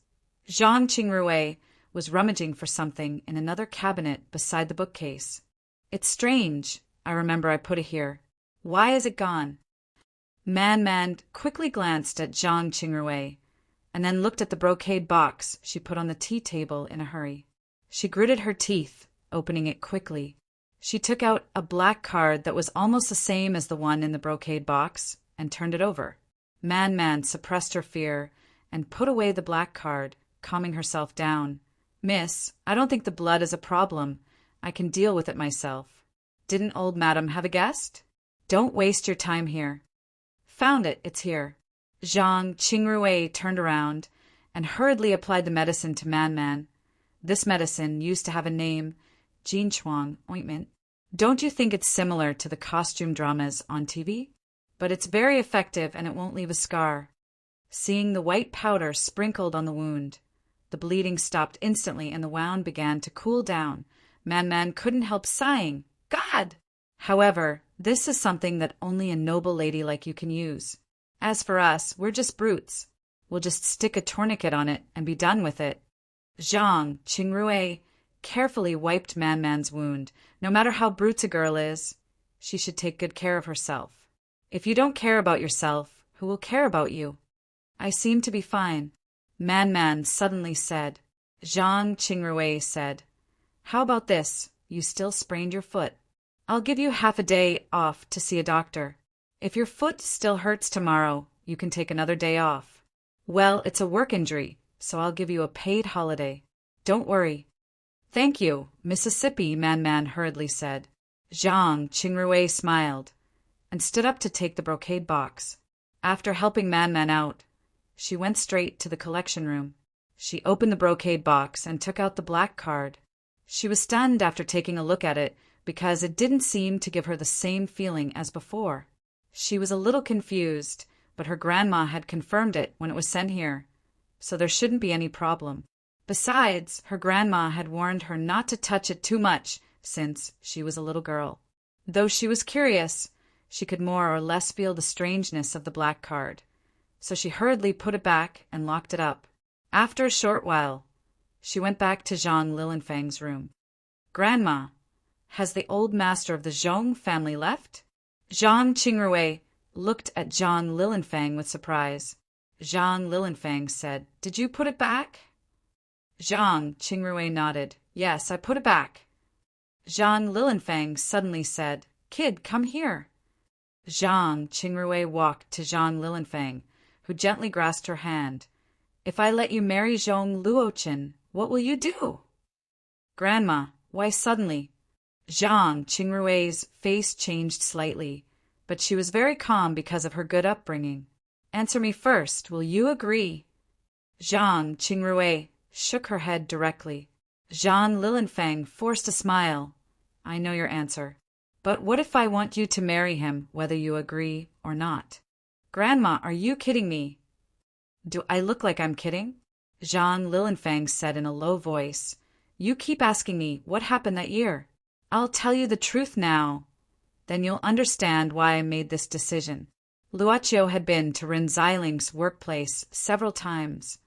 Zhang Qingrui was rummaging for something in another cabinet beside the bookcase. "It's strange. I remember I put it here. Why is it gone?" Man quickly glanced at Zhang Qingrui and then looked at the brocade box she put on the tea table in a hurry. She gritted her teeth, opening it quickly. She took out a black card that was almost the same as the one in the brocade box and turned it over. Man suppressed her fear and put away the black card, calming herself down. "Miss, I don't think the blood is a problem. I can deal with it myself. Didn't old madam have a guest? Don't waste your time here." "Found it. It's here." Zhang Qingrui turned around and hurriedly applied the medicine to Man. This medicine used to have a name, Jinchuang ointment. Don't you think it's similar to the costume dramas on TV? But it's very effective and it won't leave a scar. Seeing the white powder sprinkled on the wound, the bleeding stopped instantly and the wound began to cool down. Man couldn't help sighing. "God!" "However, this is something that only a noble lady like you can use. As for us, we're just brutes. We'll just stick a tourniquet on it and be done with it." Zhang Qingrui carefully wiped Man Man's wound. No matter how brute a girl is, she should take good care of herself. If you don't care about yourself, who will care about you? I seem to be fine, Man Man suddenly said. Zhang Qingrui said, "How about this? You still sprained your foot. I'll give you half a day off to see a doctor. If your foot still hurts tomorrow, you can take another day off." "Well, it's a work injury, so I'll give you a paid holiday. Don't worry." "Thank you, Mississippi," Man Man hurriedly said. Zhang Qingrui smiled and stood up to take the brocade box. After helping Man Man out, she went straight to the collection room. She opened the brocade box and took out the black card. She was stunned after taking a look at it because it didn't seem to give her the same feeling as before. She was a little confused, but her grandma had confirmed it when it was sent here, so there shouldn't be any problem. Besides, her grandma had warned her not to touch it too much since she was a little girl. Though she was curious, she could more or less feel the strangeness of the black card, so she hurriedly put it back and locked it up. After a short while, she went back to Zhang Lilinfang's room. "Grandma, has the old master of the Zhong family left?" Zhang Qingrui looked at Zhang Lilinfang with surprise. Zhang Lilinfang said, "Did you put it back?" Zhang Qingrui nodded. "Yes, I put it back." Zhang Lilinfang suddenly said, "Kid, come here." Zhang Qingrui walked to Zhang Lilinfang, who gently grasped her hand. "If I let you marry Zhong Luochen, what will you do?" "Grandma, why suddenly?" Zhang Qingrui's face changed slightly, but she was very calm because of her good upbringing. "Answer me first, will you agree?" Zhang Qingrui shook her head directly. Zhang Lilinfang forced a smile. "I know your answer. But what if I want you to marry him, whether you agree or not?" "Grandma, are you kidding me?" "Do I look like I'm kidding?" Zhang Lilinfang said in a low voice. "You keep asking me what happened that year. I'll tell you the truth now. Then you'll understand why I made this decision." Luoqiu had been to Ren Xiling's workplace several times.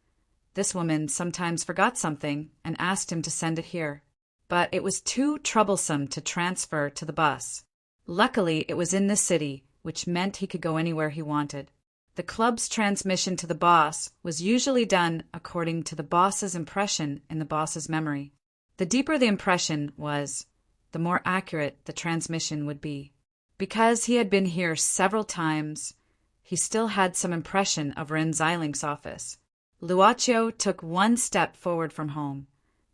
This woman sometimes forgot something and asked him to send it here, but it was too troublesome to transfer to the bus. Luckily, it was in the city, which meant he could go anywhere he wanted. The club's transmission to the boss was usually done according to the boss's impression in the boss's memory. The deeper the impression was, the more accurate the transmission would be. Because he had been here several times, he still had some impression of Ren Xiling's office. Luoqiu took one step forward from home,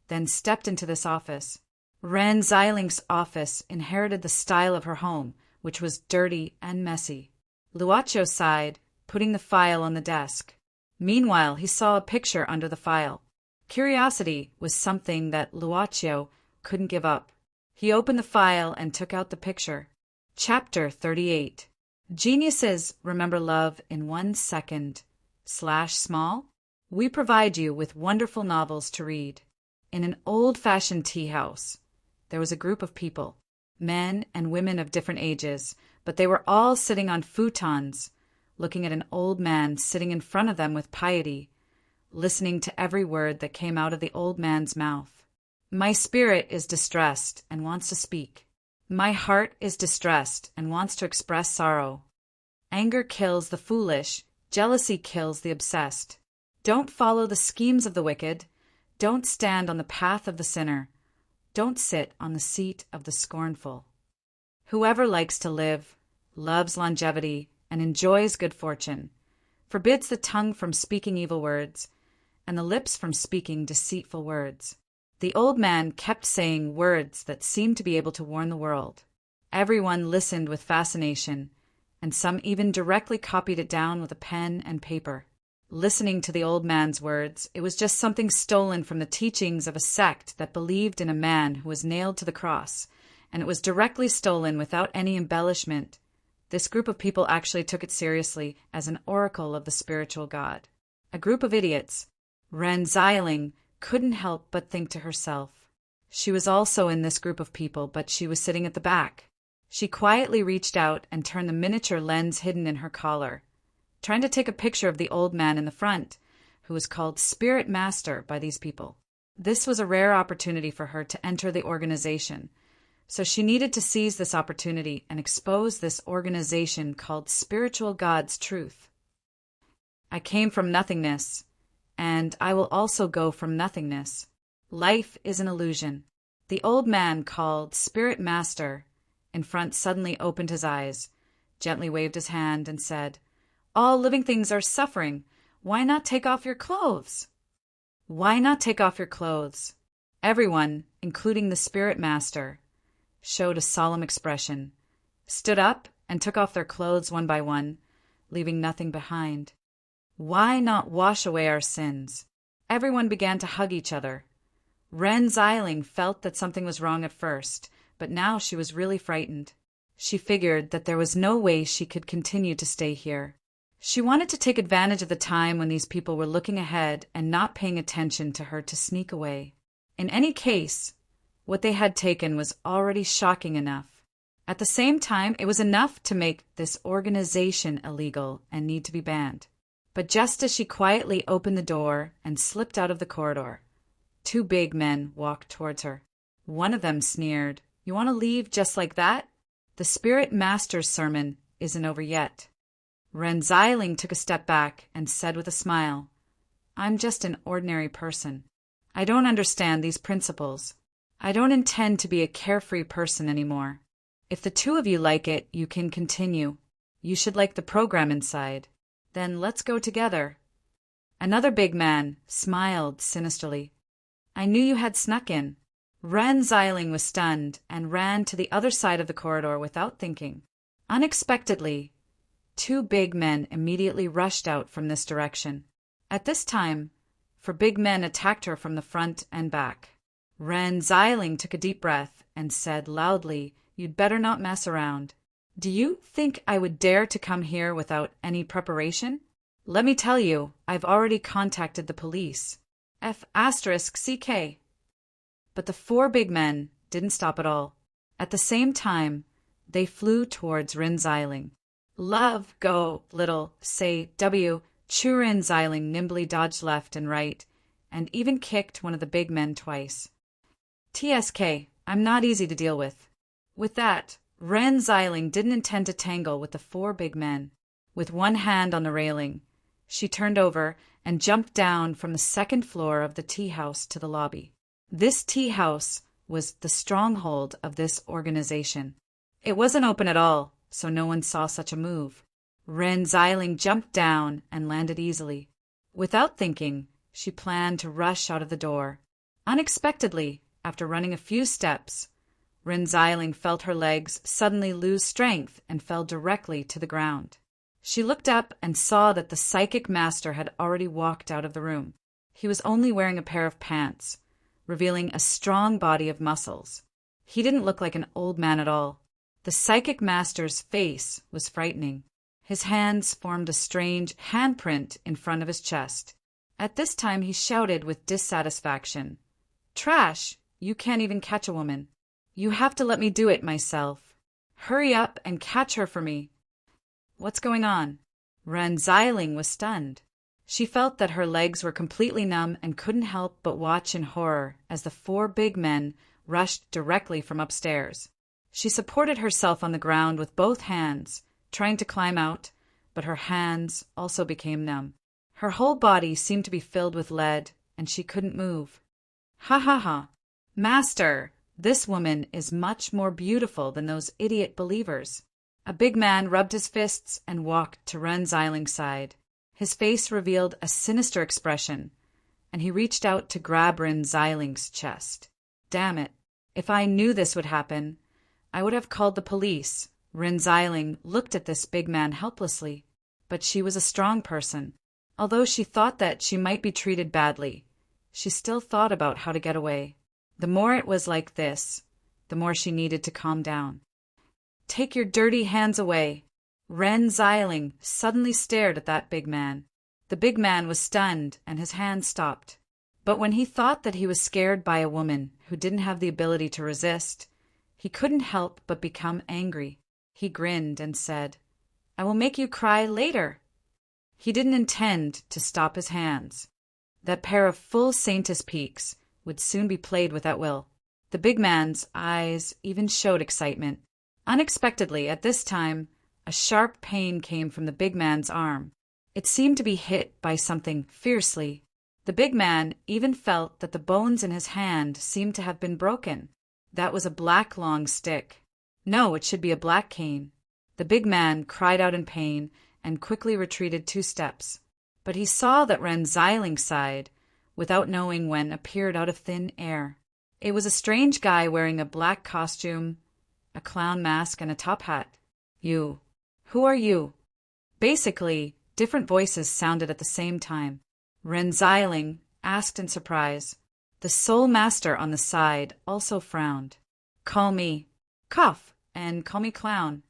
then stepped into this office. Ren Xiling's office inherited the style of her home, which was dirty and messy. Luoqiu sighed, putting the file on the desk. Meanwhile, he saw a picture under the file. Curiosity was something that Luoqiu couldn't give up. He opened the file and took out the picture. Chapter 38. Geniuses remember love in 1 second. /small. We provide you with wonderful novels to read. In an old-fashioned tea house, there was a group of people, men and women of different ages, but they were all sitting on futons, looking at an old man sitting in front of them with piety, listening to every word that came out of the old man's mouth. My spirit is distressed and wants to speak. My heart is distressed and wants to express sorrow. Anger kills the foolish, jealousy kills the obsessed. Don't follow the schemes of the wicked. Don't stand on the path of the sinner. Don't sit on the seat of the scornful. Whoever likes to live, loves longevity, and enjoys good fortune, forbids the tongue from speaking evil words, and the lips from speaking deceitful words. The old man kept saying words that seemed to be able to warn the world. Everyone listened with fascination, and some even directly copied it down with a pen and paper. Listening to the old man's words, it was just something stolen from the teachings of a sect that believed in a man who was nailed to the cross, and it was directly stolen without any embellishment. This group of people actually took it seriously as an oracle of the spiritual God. A group of idiots. Ren Xiling couldn't help but think to herself. She was also in this group of people, but she was sitting at the back. She quietly reached out and turned the miniature lens hidden in her collar, trying to take a picture of the old man in the front, who was called Spirit Master by these people. This was a rare opportunity for her to enter the organization, so she needed to seize this opportunity and expose this organization called Spiritual God's truth. I came from nothingness, and I will also go from nothingness. Life is an illusion. The old man called Spirit Master in front suddenly opened his eyes, gently waved his hand, and said, "All living things are suffering. Why not take off your clothes?" Why not take off your clothes? Everyone, including the Spirit Master, showed a solemn expression, stood up, and took off their clothes one by one, leaving nothing behind. Why not wash away our sins? Everyone began to hug each other. Ren Xiling felt that something was wrong at first, but now she was really frightened. She figured that there was no way she could continue to stay here. She wanted to take advantage of the time when these people were looking ahead and not paying attention to her to sneak away. In any case, what they had taken was already shocking enough. At the same time, it was enough to make this organization illegal and need to be banned. But just as she quietly opened the door and slipped out of the corridor, two big men walked towards her. One of them sneered, "You want to leave just like that? The Spirit Master's sermon isn't over yet." Ren Xiling took a step back and said with a smile, "I'm just an ordinary person. I don't understand these principles. I don't intend to be a carefree person anymore. If the two of you like it, you can continue. You should like the program inside. Then let's go together." Another big man smiled sinisterly. "I knew you had snuck in." Ren Xiling was stunned and ran to the other side of the corridor without thinking. Unexpectedly, two big men immediately rushed out from this direction. At this time, four big men attacked her from the front and back. Ren Xiling took a deep breath and said loudly, "You'd better not mess around. Do you think I would dare to come here without any preparation? Let me tell you, I've already contacted the police. F***CK. But the four big men didn't stop at all. At the same time, they flew towards Ren Xiling. "Love, go, little, say, W." Ren Xiling nimbly dodged left and right, and even kicked one of the big men twice. "TSK, I'm not easy to deal with." With that, Ren Xiling didn't intend to tangle with the four big men. With one hand on the railing, she turned over and jumped down from the second floor of the tea house to the lobby. This tea house was the stronghold of this organization. It wasn't open at all, so no one saw such a move. Ren Xiling jumped down and landed easily. Without thinking, she planned to rush out of the door. Unexpectedly, after running a few steps, Ren Xiling felt her legs suddenly lose strength and fell directly to the ground. She looked up and saw that the psychic master had already walked out of the room. He was only wearing a pair of pants, revealing a strong body of muscles. He didn't look like an old man at all. The psychic master's face was frightening. His hands formed a strange handprint in front of his chest. At this time he shouted with dissatisfaction, "Trash! You can't even catch a woman. You have to let me do it myself. Hurry up and catch her for me." "What's going on?" Ren Xiling was stunned. She felt that her legs were completely numb and couldn't help but watch in horror as the four big men rushed directly from upstairs. She supported herself on the ground with both hands, trying to climb out, but her hands also became numb. Her whole body seemed to be filled with lead, and she couldn't move. "Ha ha ha! Master, this woman is much more beautiful than those idiot believers." A big man rubbed his fists and walked to Ren Xiling's side. His face revealed a sinister expression, and he reached out to grab Ren Xiling's chest. "Damn it! If I knew this would happen, I would have called the police." Ren Xiling looked at this big man helplessly, but she was a strong person. Although she thought that she might be treated badly, she still thought about how to get away. The more it was like this, the more she needed to calm down. "Take your dirty hands away." Ren Xiling suddenly stared at that big man. The big man was stunned and his hands stopped. But when he thought that he was scared by a woman who didn't have the ability to resist, he couldn't help but become angry. He grinned and said, "I will make you cry later." He didn't intend to stop his hands. That pair of full Saintus peaks would soon be played with at will. The big man's eyes even showed excitement. Unexpectedly, at this time, a sharp pain came from the big man's arm. It seemed to be hit by something fiercely. The big man even felt that the bones in his hand seemed to have been broken. That was a black long stick. No, it should be a black cane. The big man cried out in pain and quickly retreated 2 steps. But he saw that Zyling's side, without knowing when, appeared out of thin air. It was a strange guy wearing a black costume, a clown mask, and a top hat. You. Who are you? Basically, different voices sounded at the same time. Zyling asked in surprise. The Soul Master on the side also frowned. Call me Cough, and call me Clown.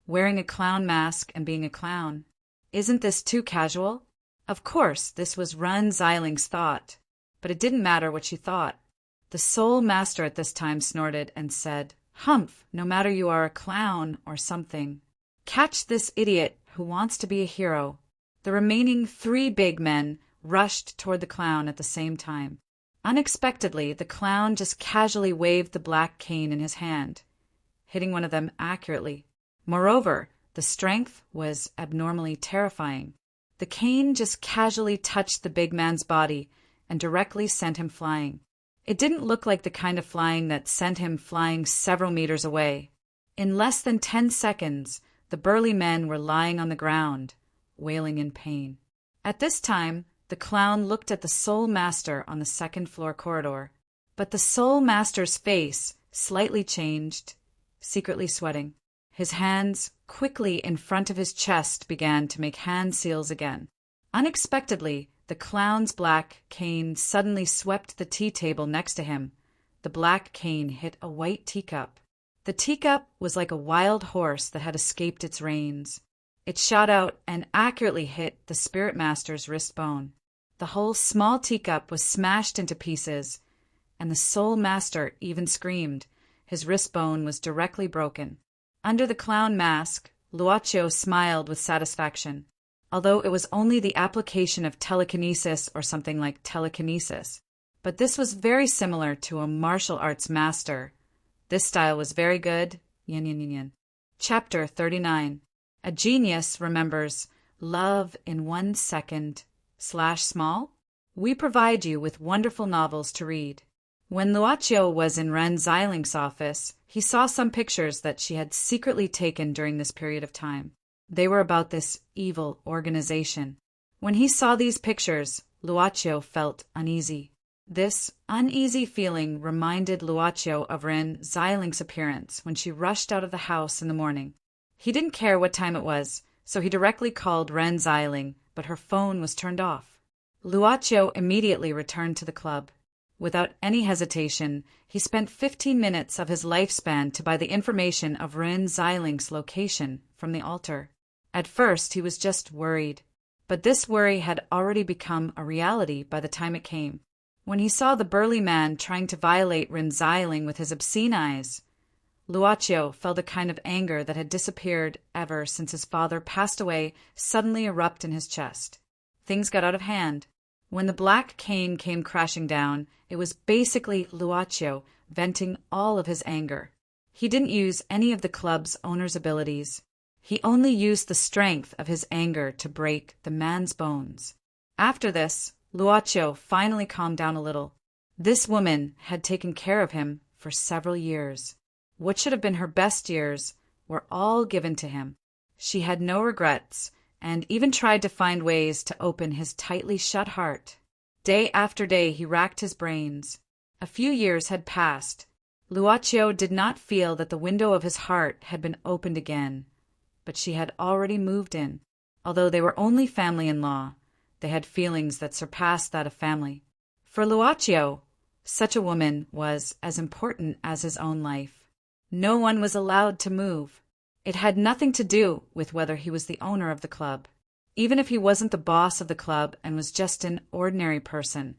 Wearing a clown mask and being a clown. Isn't this too casual? Of course, this was Zyling's thought, but it didn't matter what she thought. The Soul Master at this time snorted and said, Humph, no matter you are a clown or something. Catch this idiot who wants to be a hero. The remaining 3 big men rushed toward the clown at the same time. Unexpectedly, the clown just casually waved the black cane in his hand, hitting one of them accurately. Moreover, the strength was abnormally terrifying. The cane just casually touched the big man's body and directly sent him flying. It didn't look like the kind of flying that sent him flying several meters away. In less than 10 seconds, the burly men were lying on the ground, wailing in pain. At this time, the clown looked at the Soul Master on the 2nd floor corridor, but the Soul Master's face slightly changed, secretly sweating. His hands, quickly in front of his chest, began to make hand seals again. Unexpectedly, the clown's black cane suddenly swept the tea table next to him. The black cane hit a white teacup. The teacup was like a wild horse that had escaped its reins. It shot out and accurately hit the Spirit Master's wrist bone. The whole small teacup was smashed into pieces, and the Soul Master even screamed. His wrist bone was directly broken. Under the clown mask, Luaccio smiled with satisfaction, although it was only the application of telekinesis or something like telekinesis. But this was very similar to a martial arts master. This style was very good. Yin, yin, yin, yin. Chapter 39. A genius remembers love in 1 second / small. We provide you with wonderful novels to read. When Luaccio was in Zyling's office, he saw some pictures that she had secretly taken during this period of time. They were about this evil organization. When he saw these pictures, Luaccio felt uneasy. This uneasy feeling reminded Luaccio of Zyling's appearance when she rushed out of the house in the morning. He didn't care what time it was, so he directly called Zyling, but her phone was turned off. Luaccio immediately returned to the club. Without any hesitation, he spent 15 minutes of his lifespan to buy the information of Zyling's location from the altar. At first, he was just worried, but this worry had already become a reality by the time it came. When he saw the burly man trying to violate Zyling with his obscene eyes, Luaccio felt a kind of anger that had disappeared ever since his father passed away suddenly erupt in his chest. Things got out of hand. When the black cane came crashing down, it was basically Luaccio venting all of his anger. He didn't use any of the club's owner's abilities. He only used the strength of his anger to break the man's bones. After this, Luaccio finally calmed down a little. This woman had taken care of him for several years. What should have been her best years were all given to him. She had no regrets, and even tried to find ways to open his tightly shut heart. Day after day he racked his brains. A few years had passed. Luaccio did not feel that the window of his heart had been opened again, but she had already moved in. Although they were only family-in-law, they had feelings that surpassed that of family. For Luaccio, such a woman was as important as his own life. No one was allowed to move. It had nothing to do with whether he was the owner of the club. Even if he wasn't the boss of the club and was just an ordinary person,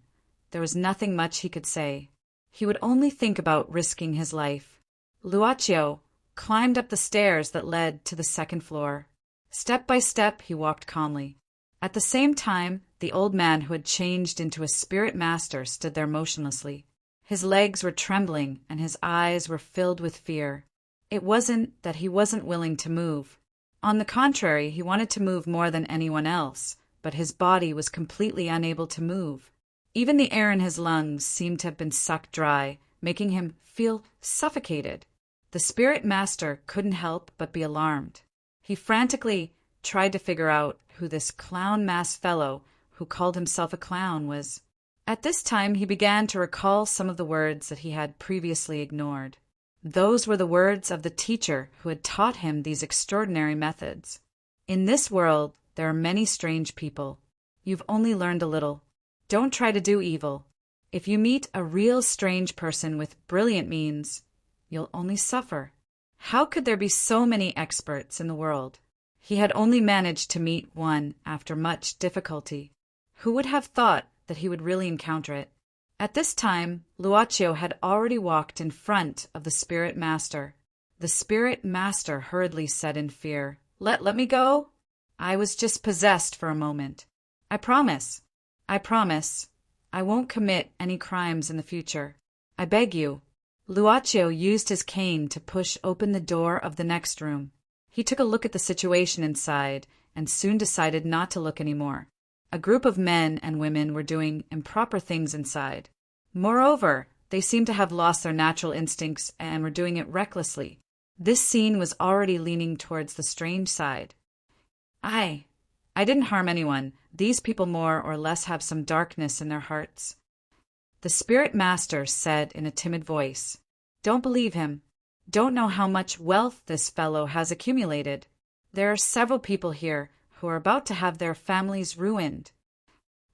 there was nothing much he could say. He would only think about risking his life. Luaccio climbed up the stairs that led to the 2nd floor. Step by step he walked calmly. At the same time, The old man who had changed into a spirit master stood there motionlessly. His legs were trembling and his eyes were filled with fear. It wasn't that he wasn't willing to move. On the contrary, he wanted to move more than anyone else, but his body was completely unable to move. Even the air in his lungs seemed to have been sucked dry, making him feel suffocated. The spirit master couldn't help but be alarmed. He frantically tried to figure out who this clown-masked fellow who called himself a clown was. At this time he began to recall some of the words that he had previously ignored. Those were the words of the teacher who had taught him these extraordinary methods. In this world, there are many strange people. You've only learned a little. Don't try to do evil. If you meet a real strange person with brilliant means, you'll only suffer. How could there be so many experts in the world? He had only managed to meet one after much difficulty. Who would have thought that he would really encounter it? At this time, Luaccio had already walked in front of the spirit master. The spirit master hurriedly said in fear, Let me go? I was just possessed for a moment. I promise. I won't commit any crimes in the future. I beg you. Luaccio used his cane to push open the door of the next room. He took a look at the situation inside and soon decided not to look anymore. A group of men and women were doing improper things inside. Moreover, they seemed to have lost their natural instincts and were doing it recklessly. This scene was already leaning towards the strange side. I didn't harm anyone. These people more or less have some darkness in their hearts. The spirit master said in a timid voice, Don't believe him. Don't know how much wealth this fellow has accumulated. There are several people here who are about to have their families ruined.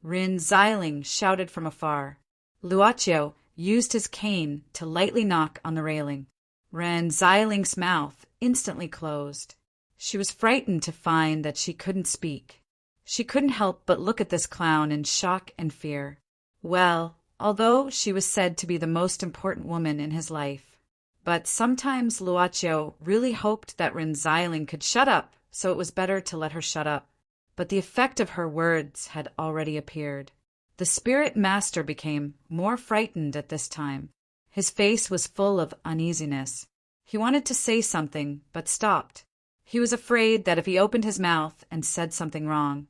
Rin Xiling shouted from afar. Luaccio used his cane to lightly knock on the railing. Rin Xiling's mouth instantly closed. She was frightened to find that she couldn't speak. She couldn't help but look at this clown in shock and fear. Well, although she was said to be the most important woman in his life, but sometimes Luaccio really hoped that Rin Xiling could shut up, so it was better to let her shut up. But the effect of her words had already appeared. The spirit master became more frightened at this time. His face was full of uneasiness. He wanted to say something, but stopped. He was afraid that if he opened his mouth and said something wrong,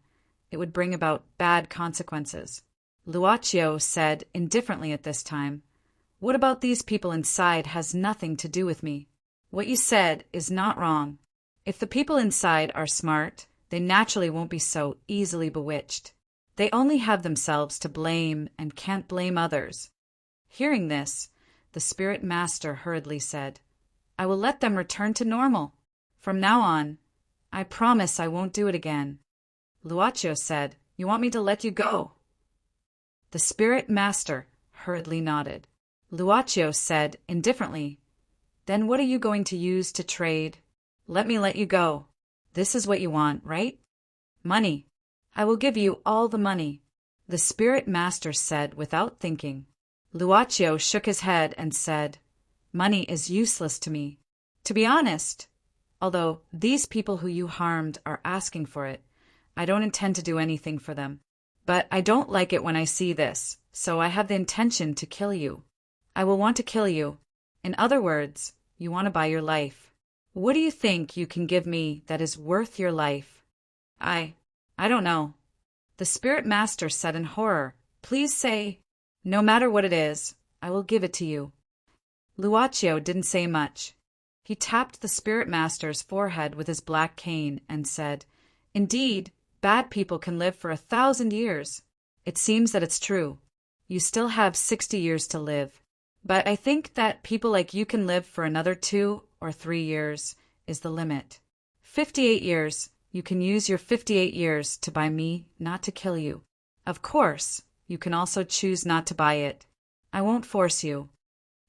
it would bring about bad consequences. Luaccio said indifferently at this time, What about these people inside has nothing to do with me. What you said is not wrong. If the people inside are smart, they naturally won't be so easily bewitched. They only have themselves to blame and can't blame others. Hearing this, the spirit master hurriedly said, I will let them return to normal. From now on, I promise I won't do it again. Luaccio said, You want me to let you go? The spirit master hurriedly nodded. Luaccio said indifferently, Then what are you going to use to trade? Let me let you go. This is what you want, right? Money. I will give you all the money. The spirit master said without thinking. Luaccio shook his head and said, Money is useless to me. To be honest, although these people who you harmed are asking for it, I don't intend to do anything for them. But I don't like it when I see this, so I have the intention to kill you. I will want to kill you. In other words, you want to buy your life. What do you think you can give me that is worth your life? I don't know. The spirit master said in horror, Please say, No matter what it is, I will give it to you. Luaccio didn't say much. He tapped the spirit master's forehead with his black cane and said, Indeed, bad people can live for 1,000 years. It seems that it's true. You still have 60 years to live. But I think that people like you can live for another 2 or 3 years is the limit. 58 years. You can use your 58 years to buy me not to kill you. Of course, you can also choose not to buy it. I won't force you.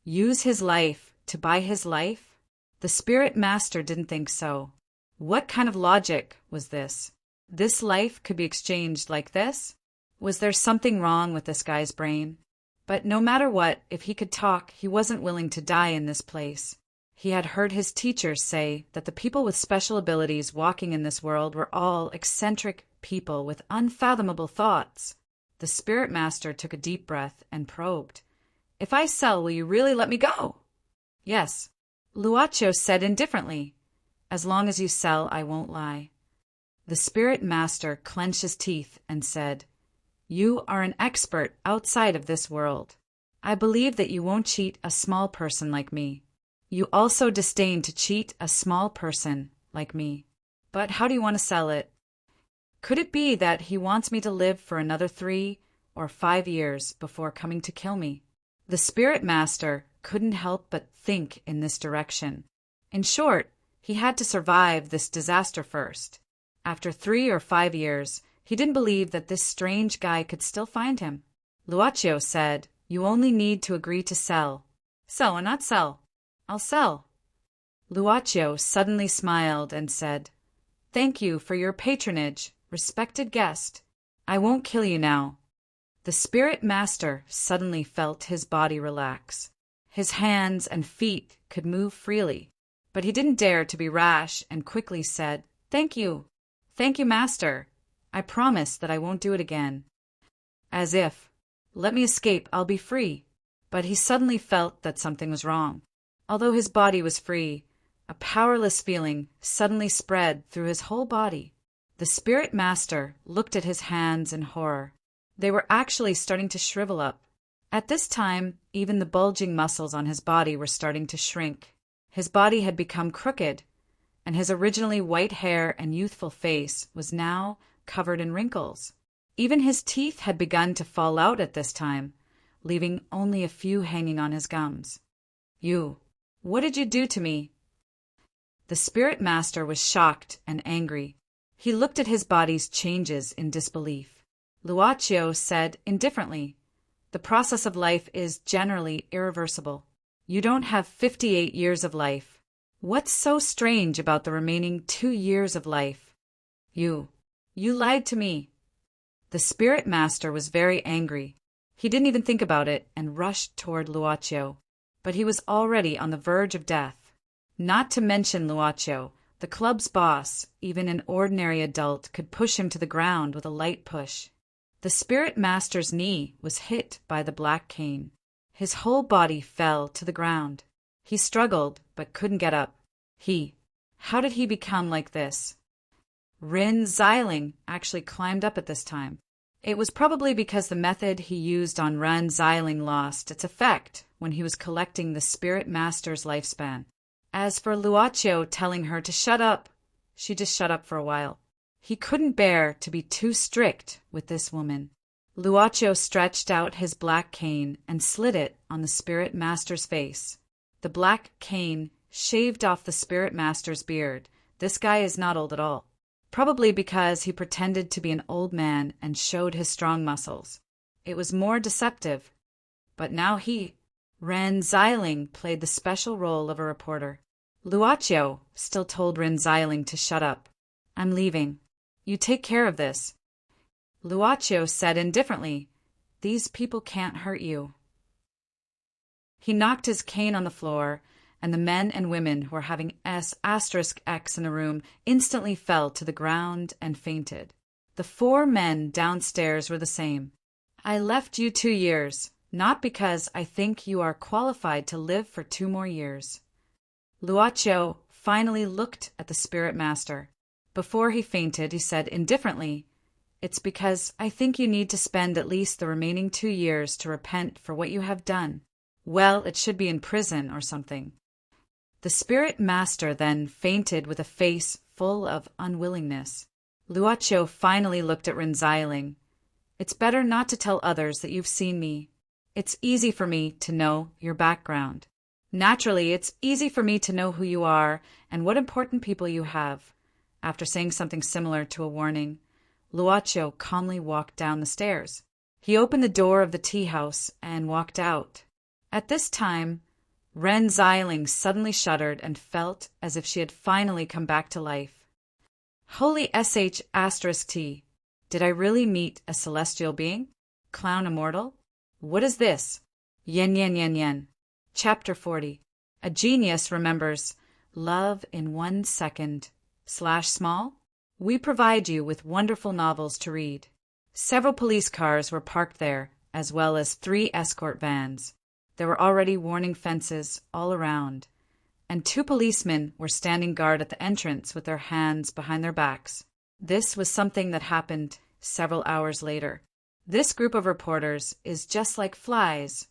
Use his life to buy his life? The spirit master didn't think so. What kind of logic was this? This life could be exchanged like this? Was there something wrong with this guy's brain? But no matter what, if he could talk, he wasn't willing to die in this place. He had heard his teachers say that the people with special abilities walking in this world were all eccentric people with unfathomable thoughts. The spirit master took a deep breath and probed. If I sell, will you really let me go? Yes. Luaccio said indifferently. As long as you sell, I won't lie. The spirit master clenched his teeth and said, You are an expert outside of this world. I believe that you won't cheat a small person like me. You also disdain to cheat a small person like me. But how do you want to sell it? Could it be that he wants me to live for another 3 or 5 years before coming to kill me? The spirit master couldn't help but think in this direction. In short, he had to survive this disaster first. After 3 or 5 years, he didn't believe that this strange guy could still find him. Luaccio said, You only need to agree to sell. Sell or not sell? I'll sell. Luaccio suddenly smiled and said, Thank you for your patronage, respected guest. I won't kill you now. The spirit master suddenly felt his body relax. His hands and feet could move freely, but he didn't dare to be rash and quickly said, Thank you. Thank you, master. I promise that I won't do it again. As if, let me escape, I'll be free. But he suddenly felt that something was wrong. Although his body was free, a powerless feeling suddenly spread through his whole body. The spirit master looked at his hands in horror. They were actually starting to shrivel up. At this time, even the bulging muscles on his body were starting to shrink. His body had become crooked, and his originally white hair and youthful face was now covered in wrinkles. Even his teeth had begun to fall out at this time, leaving only a few hanging on his gums. What did you do to me? The spirit master was shocked and angry. He looked at his body's changes in disbelief. Luaccio said indifferently, The process of life is generally irreversible. You don't have 58 years of life. What's so strange about the remaining 2 years of life? You lied to me. The spirit master was very angry. He didn't even think about it and rushed toward Luaccio, but he was already on the verge of death. Not to mention Luaccio, the club's boss, even an ordinary adult could push him to the ground with a light push. The spirit master's knee was hit by the black cane. His whole body fell to the ground. He struggled, but couldn't get up. How did he become like this? Rin Xiling actually climbed up at this time. It was probably because the method he used on Rin Xiling lost its effect when he was collecting the spirit master's lifespan. As for Luaccio telling her to shut up, she just shut up for a while. He couldn't bear to be too strict with this woman. Luaccio stretched out his black cane and slid it on the spirit master's face. The black cane shaved off the spirit master's beard. This guy is not old at all. Probably because he pretended to be an old man and showed his strong muscles. It was more deceptive. But now Ren Xiling, played the special role of a reporter. Luaccio still told Ren Xiling to shut up. I'm leaving. You take care of this. Luaccio said indifferently, These people can't hurt you. He knocked his cane on the floor, and the men and women who were having *X in the room instantly fell to the ground and fainted. The 4 men downstairs were the same. I left you 2 years, not because I think you are qualified to live for 2 more years. Luaccio finally looked at the spirit master. Before he fainted, he said indifferently, It's because I think you need to spend at least the remaining 2 years to repent for what you have done. Well, it should be in prison or something. The spirit master then fainted with a face full of unwillingness. Luaccio finally looked at Rin Xiling. It's better not to tell others that you've seen me. It's easy for me to know your background. Naturally, it's easy for me to know who you are and what important people you have. After saying something similar to a warning, Luaccio calmly walked down the stairs. He opened the door of the tea house and walked out. At this time, Ren Xiling suddenly shuddered and felt as if she had finally come back to life. Holy *T. Did I really meet a celestial being? Clown immortal? What is this? Yen. Chapter 40. A genius remembers love in 1 second. /small? We provide you with wonderful novels to read. Several police cars were parked there, as well as 3 escort vans. There were already warning fences all around, and 2 policemen were standing guard at the entrance with their hands behind their backs. This was something that happened several hours later. This group of reporters is just like flies.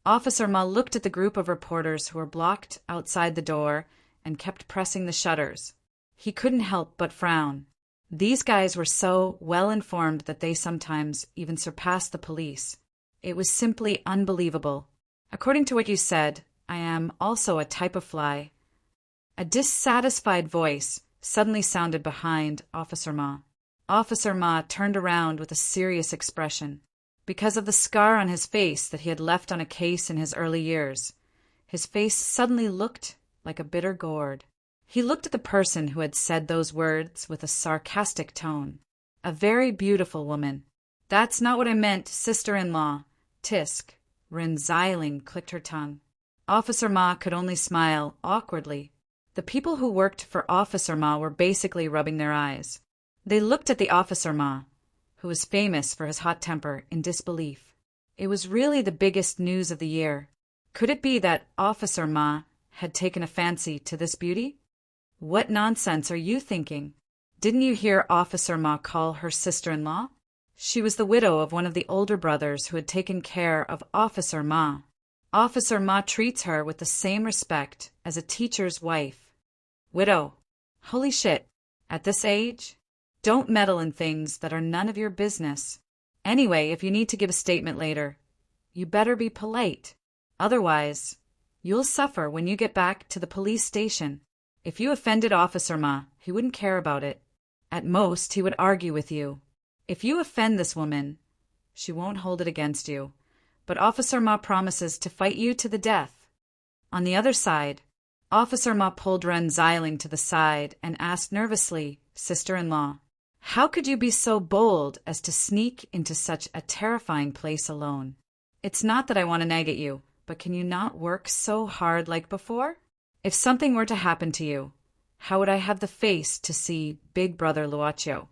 Officer Ma looked at the group of reporters who were blocked outside the door and kept pressing the shutters. He couldn't help but frown. These guys were so well informed that they sometimes even surpassed the police. It was simply unbelievable. According to what you said, I am also a type of fly. A dissatisfied voice suddenly sounded behind Officer Ma. Officer Ma turned around with a serious expression. Because of the scar on his face that he had left on a case in his early years, his face suddenly looked like a bitter gourd. He looked at the person who had said those words with a sarcastic tone. A very beautiful woman. That's not what I meant, sister-in-law. Tisk. Rin Xiling clicked her tongue. Officer Ma could only smile awkwardly. The people who worked for Officer Ma were basically rubbing their eyes. They looked at the Officer Ma, who was famous for his hot temper, in disbelief. It was really the biggest news of the year. Could it be that Officer Ma had taken a fancy to this beauty? What nonsense are you thinking? Didn't you hear Officer Ma call her sister-in-law? She was the widow of one of the older brothers who had taken care of Officer Ma. Officer Ma treats her with the same respect as a teacher's wife. Widow. Holy shit. At this age? Don't meddle in things that are none of your business. Anyway, if you need to give a statement later, you better be polite. Otherwise, you'll suffer when you get back to the police station. If you offended Officer Ma, he wouldn't care about it. At most, he would argue with you. If you offend this woman, she won't hold it against you. But Officer Ma promises to fight you to the death. On the other side, Officer Ma pulled Ren Xiling to the side and asked nervously, sister-in-law, how could you be so bold as to sneak into such a terrifying place alone? It's not that I want to nag at you, but can you not work so hard like before? If something were to happen to you, how would I have the face to see Big Brother Luochio?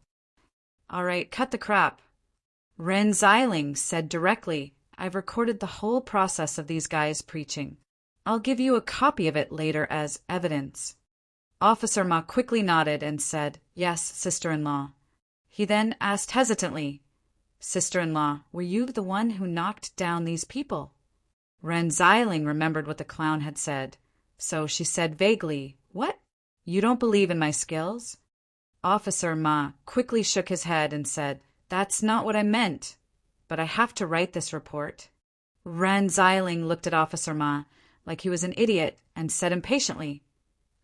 All right, cut the crap. Ren Xiling said directly, I've recorded the whole process of these guys preaching. I'll give you a copy of it later as evidence. Officer Ma quickly nodded and said, yes, sister-in-law. He then asked hesitantly, sister-in-law, were you the one who knocked down these people? Ren Xiling remembered what the clown had said, so she said vaguely, what? You don't believe in my skills? Officer Ma quickly shook his head and said, that's not what I meant, but I have to write this report. Ren Xiling looked at Officer Ma like he was an idiot and said impatiently,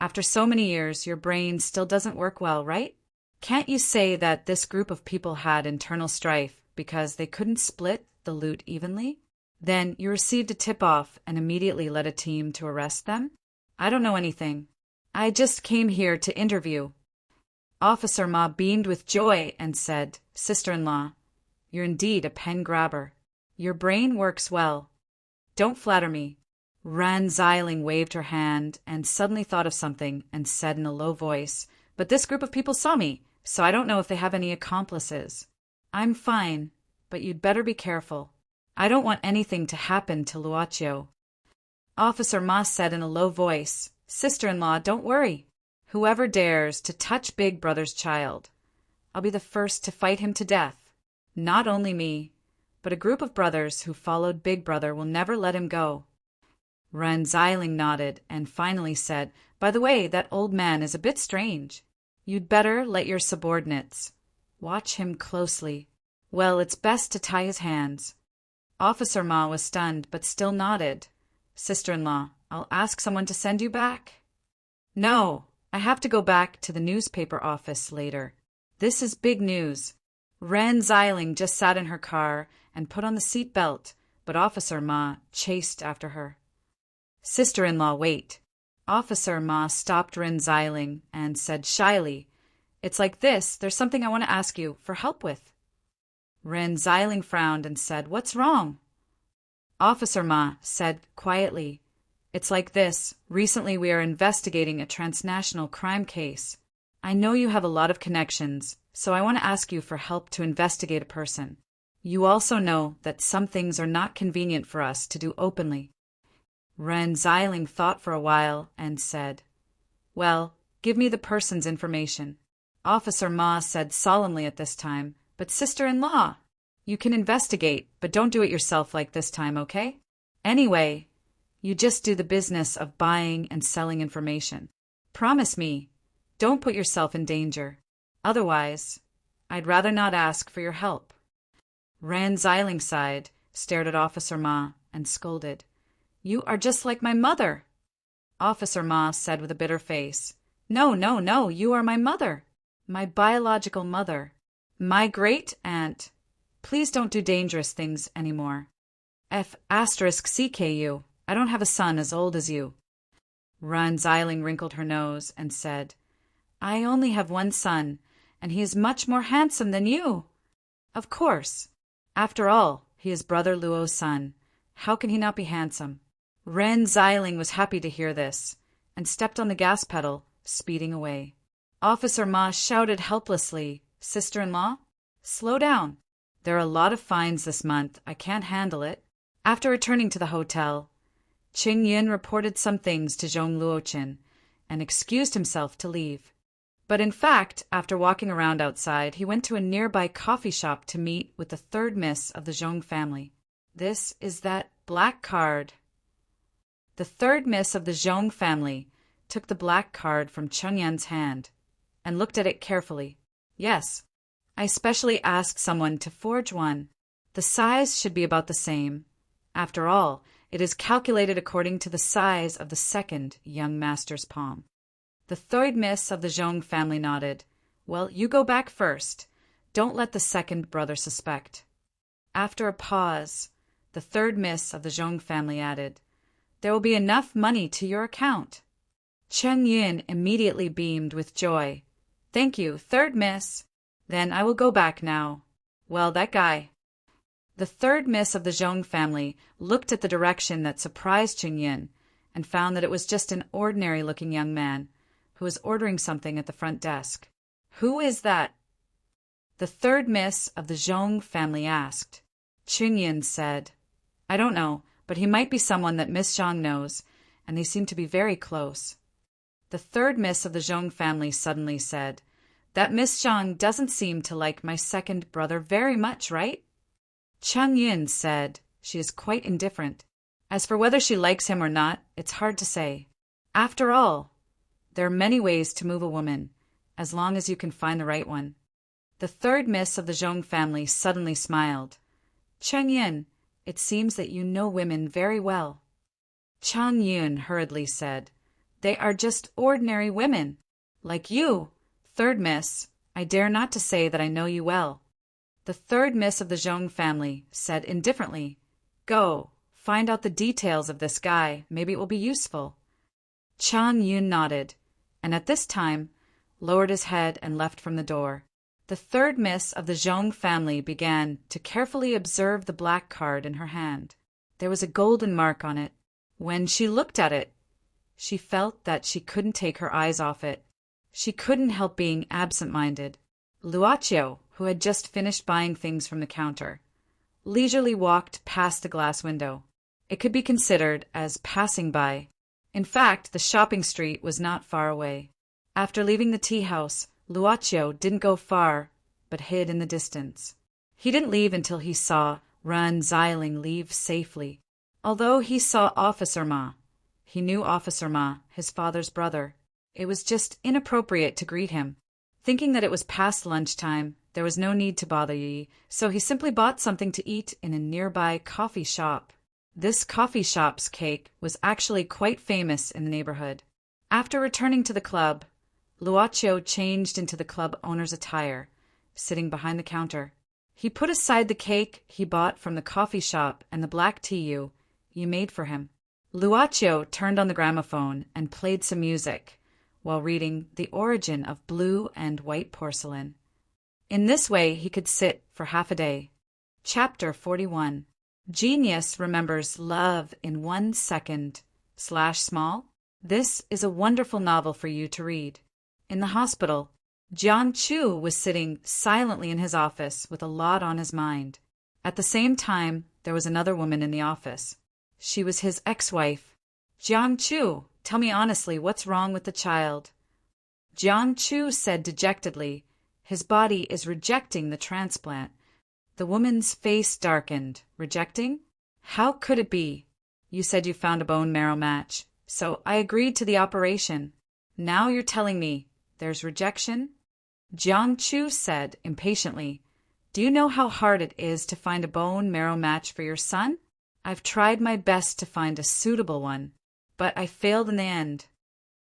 after so many years, your brain still doesn't work well, right? Can't you say that this group of people had internal strife because they couldn't split the loot evenly? Then you received a tip-off and immediately led a team to arrest them? I don't know anything. I just came here to interview. Officer Ma beamed with joy and said, sister-in-law, you're indeed a pen grabber. Your brain works well. Don't flatter me. Ren Xiling waved her hand and suddenly thought of something and said in a low voice, but this group of people saw me, so I don't know if they have any accomplices. I'm fine, but you'd better be careful. I don't want anything to happen to Luochio. Officer Ma said in a low voice, sister-in-law, don't worry. Whoever dares to touch Big Brother's child, I'll be the first to fight him to death. Not only me, but a group of brothers who followed Big Brother will never let him go. Ren Xiling nodded and finally said, by the way, that old man is a bit strange. You'd better let your subordinates watch him closely. Well, it's best to tie his hands. Officer Ma was stunned but still nodded. Sister-in-law, I'll ask someone to send you back. No, I have to go back to the newspaper office later. This is big news. Ren Xiling just sat in her car and put on the seat belt, but Officer Ma chased after her. Sister-in-law, wait. Officer Ma stopped Ren Xiling and said shyly, it's like this, there's something I want to ask you for help with. Ren Xiling frowned and said, what's wrong? Officer Ma said quietly, it's like this, recently we are investigating a transnational crime case. I know you have a lot of connections, so I want to ask you for help to investigate a person. You also know that some things are not convenient for us to do openly. Ren Xiling thought for a while and said, Well, give me the person's information. Officer Ma said solemnly at this time, But sister-in-law, you can investigate, but don't do it yourself like this time, okay? Anyway, you just do the business of buying and selling information. Promise me, don't put yourself in danger. Otherwise, I'd rather not ask for your help. Ren Xiling sighed, stared at Officer Ma, and scolded. You are just like my mother. Officer Ma said with a bitter face, No, no, no, you are my mother. My biological mother. My great-aunt. Please don't do dangerous things anymore. F***CKU. I don't have a son as old as you. Ren Xiling wrinkled her nose and said, I only have one son, and he is much more handsome than you. Of course. After all, he is Brother Luo's son. How can he not be handsome? Ren Xiling was happy to hear this, and stepped on the gas pedal, speeding away. Officer Ma shouted helplessly, Sister-in-law, slow down. There are a lot of fines this month. I can't handle it. After returning to the hotel, Qing Yin reported some things to Zhong Luoqin and excused himself to leave. But in fact, after walking around outside, he went to a nearby coffee shop to meet with the third miss of the Zhong family. This is that black card. The third miss of the Zhong family took the black card from Cheng Yan's hand and looked at it carefully. Yes, I specially asked someone to forge one. The size should be about the same. After all, it is calculated according to the size of the second young master's palm. The third miss of the Zhong family nodded. Well, you go back first. Don't let the second brother suspect. After a pause, the third miss of the Zhong family added, There will be enough money to your account. Cheng Yin immediately beamed with joy. Thank you, third miss. Then I will go back now. Well, that guy. The third miss of the Zhong family looked at the direction that surprised Cheng Yin and found that it was just an ordinary-looking young man who was ordering something at the front desk. Who is that? The third miss of the Zhong family asked. Cheng Yin said, I don't know, but he might be someone that Miss Zhang knows, and they seem to be very close. The third miss of the Zhong family suddenly said, That Miss Zhang doesn't seem to like my second brother very much, right? Cheng Yin said, She is quite indifferent. As for whether she likes him or not, it's hard to say. After all, there are many ways to move a woman, as long as you can find the right one. The third miss of the Zhong family suddenly smiled. Cheng Yin, it seems that you know women very well. Cheng Yin hurriedly said, They are just ordinary women. Like you, third miss, I dare not to say that I know you well. The third miss of the Zhong family said indifferently, Go, find out the details of this guy. Maybe it will be useful. Cheng Yin nodded, and at this time lowered his head and left from the door. The third miss of the Zhong family began to carefully observe the black card in her hand. There was a golden mark on it. When she looked at it, she felt that she couldn't take her eyes off it. She couldn't help being absent-minded. Luoqiu, who had just finished buying things from the counter, leisurely walked past the glass window. It could be considered as passing by. In fact, the shopping street was not far away. After leaving the tea house, Luoqiu didn't go far, but hid in the distance. He didn't leave until he saw Ren Xiling leave safely. Although he saw Officer Ma, he knew Officer Ma, his father's brother. It was just inappropriate to greet him. Thinking that it was past lunchtime, there was no need to bother Yi, so he simply bought something to eat in a nearby coffee shop. This coffee shop's cake was actually quite famous in the neighborhood. After returning to the club, Luoqiu changed into the club owner's attire, sitting behind the counter. He put aside the cake he bought from the coffee shop and the black tea you made for him. Luoqiu turned on the gramophone and played some music, while reading The Origin of Blue and White Porcelain. In this way he could sit for half a day. Chapter 41. Genius remembers love in 1 second. /small. This is a wonderful novel for you to read. In the hospital, Jiang Chu was sitting silently in his office with a lot on his mind. At the same time, there was another woman in the office. She was his ex-wife. "Jiang Chu, tell me honestly, what's wrong with the child?" Jiang Chu said dejectedly, "His body is rejecting the transplant." The woman's face darkened. "Rejecting? How could it be? You said you found a bone marrow match, so I agreed to the operation. Now you're telling me there's rejection?" Jiang Chu said impatiently, "Do you know how hard it is to find a bone marrow match for your son? I've tried my best to find a suitable one, but I failed in the end.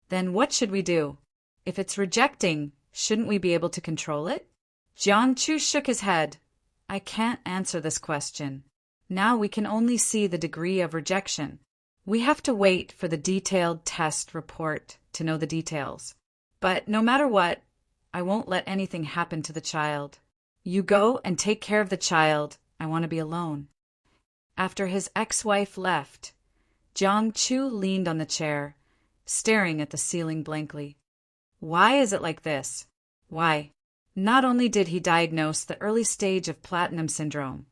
Then what should we do? If it's rejecting, shouldn't we be able to control it?" Jiang Chu shook his head. "I can't answer this question. Now we can only see the degree of rejection. We have to wait for the detailed test report to know the details. But no matter what, I won't let anything happen to the child. You go and take care of the child. I want to be alone." After his ex-wife left, Jiang Chu leaned on the chair, staring at the ceiling blankly. Why is it like this? Why? Not only did he diagnose the early stage of platinum syndrome,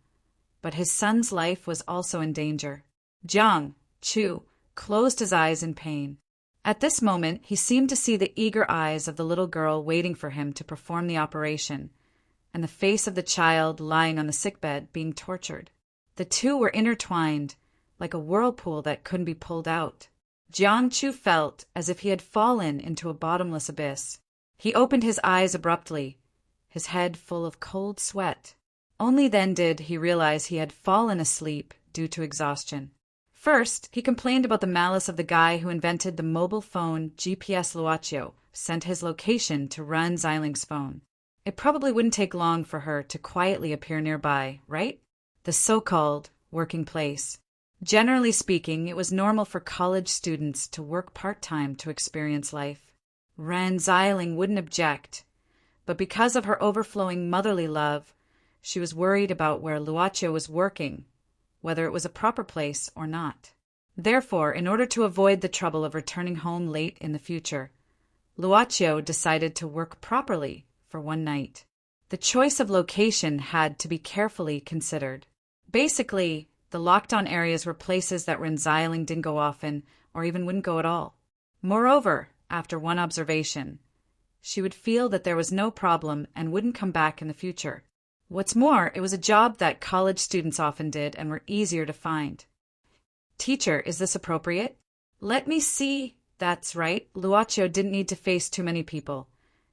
but his son's life was also in danger. Jiang Chu closed his eyes in pain. At this moment, he seemed to see the eager eyes of the little girl waiting for him to perform the operation, and the face of the child lying on the sickbed being tortured. The two were intertwined, like a whirlpool that couldn't be pulled out. Jiang Chu felt as if he had fallen into a bottomless abyss. He opened his eyes abruptly, his head full of cold sweat. Only then did he realize he had fallen asleep due to exhaustion. First, he complained about the malice of the guy who invented the mobile phone GPS Luochio, sent his location to Ren Xiling's phone. It probably wouldn't take long for her to quietly appear nearby, right? The so-called working place. Generally speaking, it was normal for college students to work part-time to experience life. Ren Xiling wouldn't object, but because of her overflowing motherly love, she was worried about where Luochio was working, whether it was a proper place or not. Therefore, in order to avoid the trouble of returning home late in the future, Luochio decided to work properly for one night. The choice of location had to be carefully considered. Basically, the locked-down areas were places that Ren Xiling didn't go often or even wouldn't go at all. Moreover, after one observation, she would feel that there was no problem and wouldn't come back in the future. What's more, it was a job that college students often did and were easier to find. "Teacher, is this appropriate?" "Let me see." That's right, Luochio didn't need to face too many people,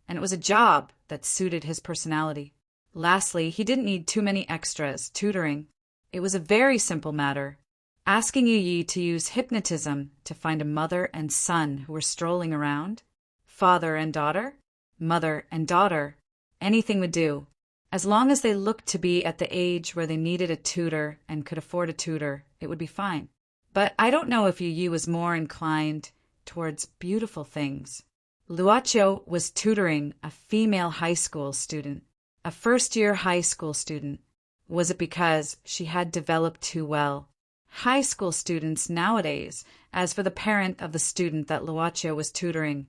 and it was a job that suited his personality. Lastly, he didn't need too many extras, tutoring. It was a very simple matter, asking Yu Yi to use hypnotism to find a mother and son who were strolling around. Father and daughter? Mother and daughter. Anything would do. As long as they looked to be at the age where they needed a tutor and could afford a tutor, it would be fine. But I don't know if Yu Yi was more inclined towards beautiful things. Luochio was tutoring a female high school student, a first-year high school student. Was it because she had developed too well? High school students nowadays, as for the parent of the student that Luochio was tutoring,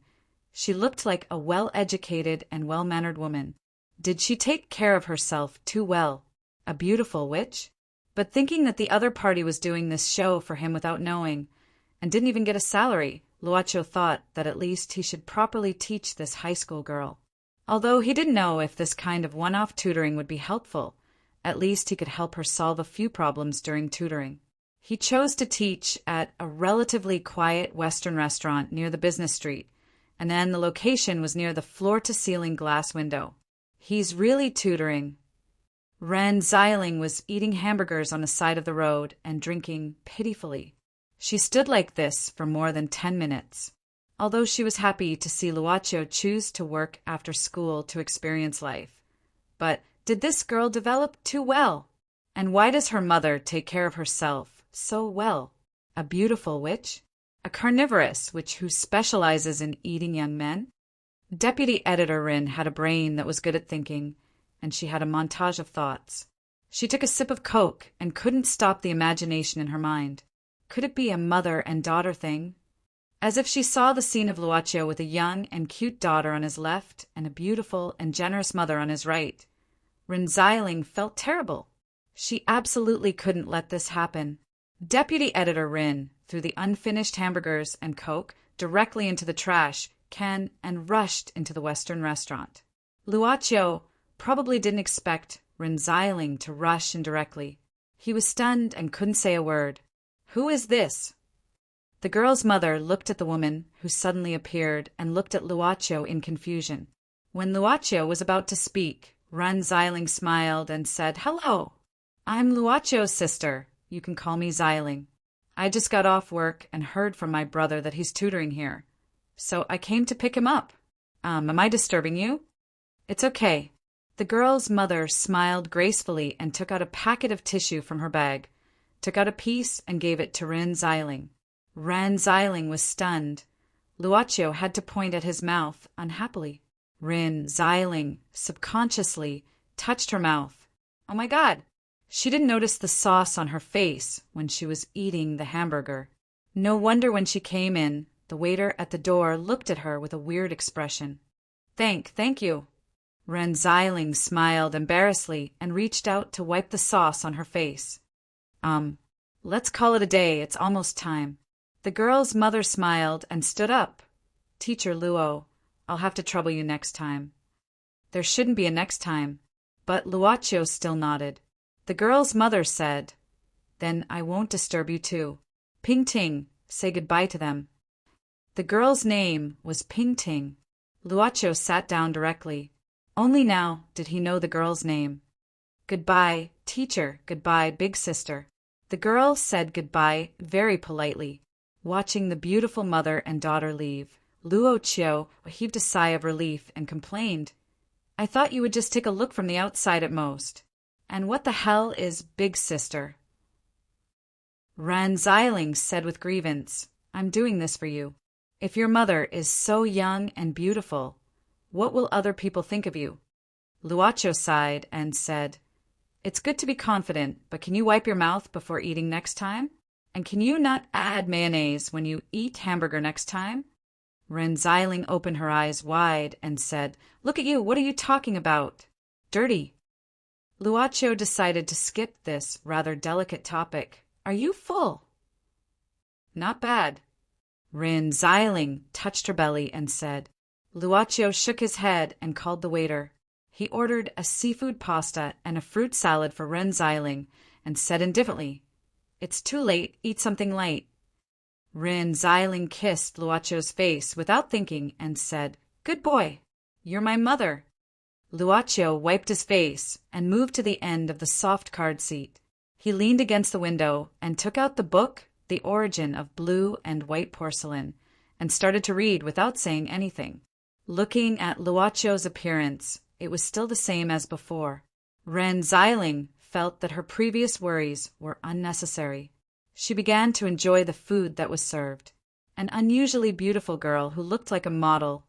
she looked like a well-educated and well-mannered woman. Did she take care of herself too well? A beautiful witch? But thinking that the other party was doing this show for him without knowing, and didn't even get a salary, Luochio thought that at least he should properly teach this high school girl. Although he didn't know if this kind of one-off tutoring would be helpful, at least he could help her solve a few problems during tutoring. He chose to teach at a relatively quiet Western restaurant near the business street, and then the location was near the floor-to-ceiling glass window. He's really tutoring. Ren Xiling was eating hamburgers on the side of the road and drinking pitifully. She stood like this for more than 10 minutes. Although she was happy to see Luochio choose to work after school to experience life. But did this girl develop too well? And why does her mother take care of herself so well? A beautiful witch? A carnivorous witch who specializes in eating young men? Deputy Editor Rin had a brain that was good at thinking, and she had a montage of thoughts. She took a sip of Coke and couldn't stop the imagination in her mind. Could it be a mother and daughter thing? as if she saw the scene of Luocio with a young and cute daughter on his left and a beautiful and generous mother on his right. Ren Xiling felt terrible. She absolutely couldn't let this happen. Deputy Editor Rin threw the unfinished hamburgers and Coke directly into the trash can and rushed into the Western restaurant. Luocio probably didn't expect Ren Xiling to rush in directly. He was stunned and couldn't say a word. "Who is this?" The girl's mother looked at the woman who suddenly appeared and looked at Luocio in confusion. When Luocio was about to speak, Ren Xiling smiled and said, "Hello, I'm Luocio's sister. You can call me Xiling. I just got off work and heard from my brother that he's tutoring here. So I came to pick him up. Am I disturbing you?" "It's okay." The girl's mother smiled gracefully and took out a packet of tissue from her bag, took out a piece and gave it to Ren Xiling. Ren Xiling was stunned. Luocio had to point at his mouth unhappily. Ren Xiling subconsciously touched her mouth. Oh my God! She didn't notice the sauce on her face when she was eating the hamburger. No wonder when she came in, the waiter at the door looked at her with a weird expression. Thank you." Ren Xiling smiled embarrassedly and reached out to wipe the sauce on her face. Let's call it a day. It's almost time." The girl's mother smiled and stood up. "Teacher Luo, I'll have to trouble you next time." "There shouldn't be a next time." But Luocio still nodded. The girl's mother said, "Then I won't disturb you too. Ping Ting, say goodbye to them." The girl's name was Ping Ting. Luocio sat down directly. Only now did he know the girl's name. "Goodbye, teacher. Goodbye, big sister." The girl said goodbye very politely, watching the beautiful mother and daughter leave. Luocio heaved a sigh of relief and complained, "I thought you would just take a look from the outside at most. And what the hell is big sister?" Ren Xiling said with grievance, "I'm doing this for you. If your mother is so young and beautiful, what will other people think of you?" Luocio sighed and said, "It's good to be confident, but can you wipe your mouth before eating next time? And can you not add mayonnaise when you eat hamburger next time?" Ren Xiling opened her eyes wide and said, "Look at you, what are you talking about? Dirty." Luocio decided to skip this rather delicate topic. "Are you full?" "Not bad." Ren Xiling touched her belly and said. Luocio shook his head and called the waiter. He ordered a seafood pasta and a fruit salad for Ren Xiling and said indifferently, "It's too late, eat something light." Ren Xiling kissed Luocio's face without thinking and said, "Good boy, you're my mother." Luocio wiped his face and moved to the end of the soft card seat. He leaned against the window and took out the book, The Origin of Blue and White Porcelain, and started to read without saying anything. Looking at Luocio's appearance, it was still the same as before. Ren Xiling felt that her previous worries were unnecessary. She began to enjoy the food that was served. An unusually beautiful girl who looked like a model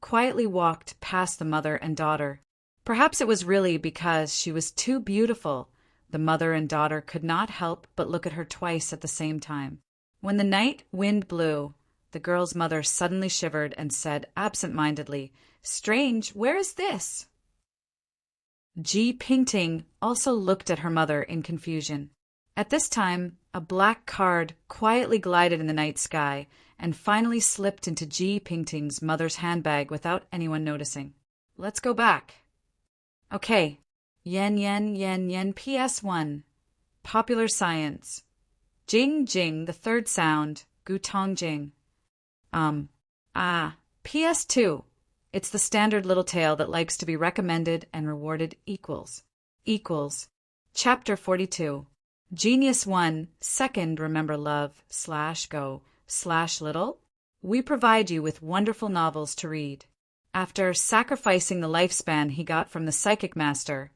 quietly walked past the mother and daughter. Perhaps it was really because she was too beautiful. The mother and daughter could not help but look at her twice at the same time. When the night wind blew, the girl's mother suddenly shivered and said absent-mindedly, "Strange, where is this?" Ji Pingting also looked at her mother in confusion. At this time, a black card quietly glided in the night sky and finally slipped into Ji Pingting's mother's handbag without anyone noticing. "Let's go back." "Okay. Yen PS1. Popular Science. Jing Jing, the third sound. Gu Tong Jing. PS2. It's the standard little tale that likes to be recommended and rewarded equals. Chapter 42. Genius 1, second remember love / go / little. We provide you with wonderful novels to read. After sacrificing the lifespan he got from the psychic master,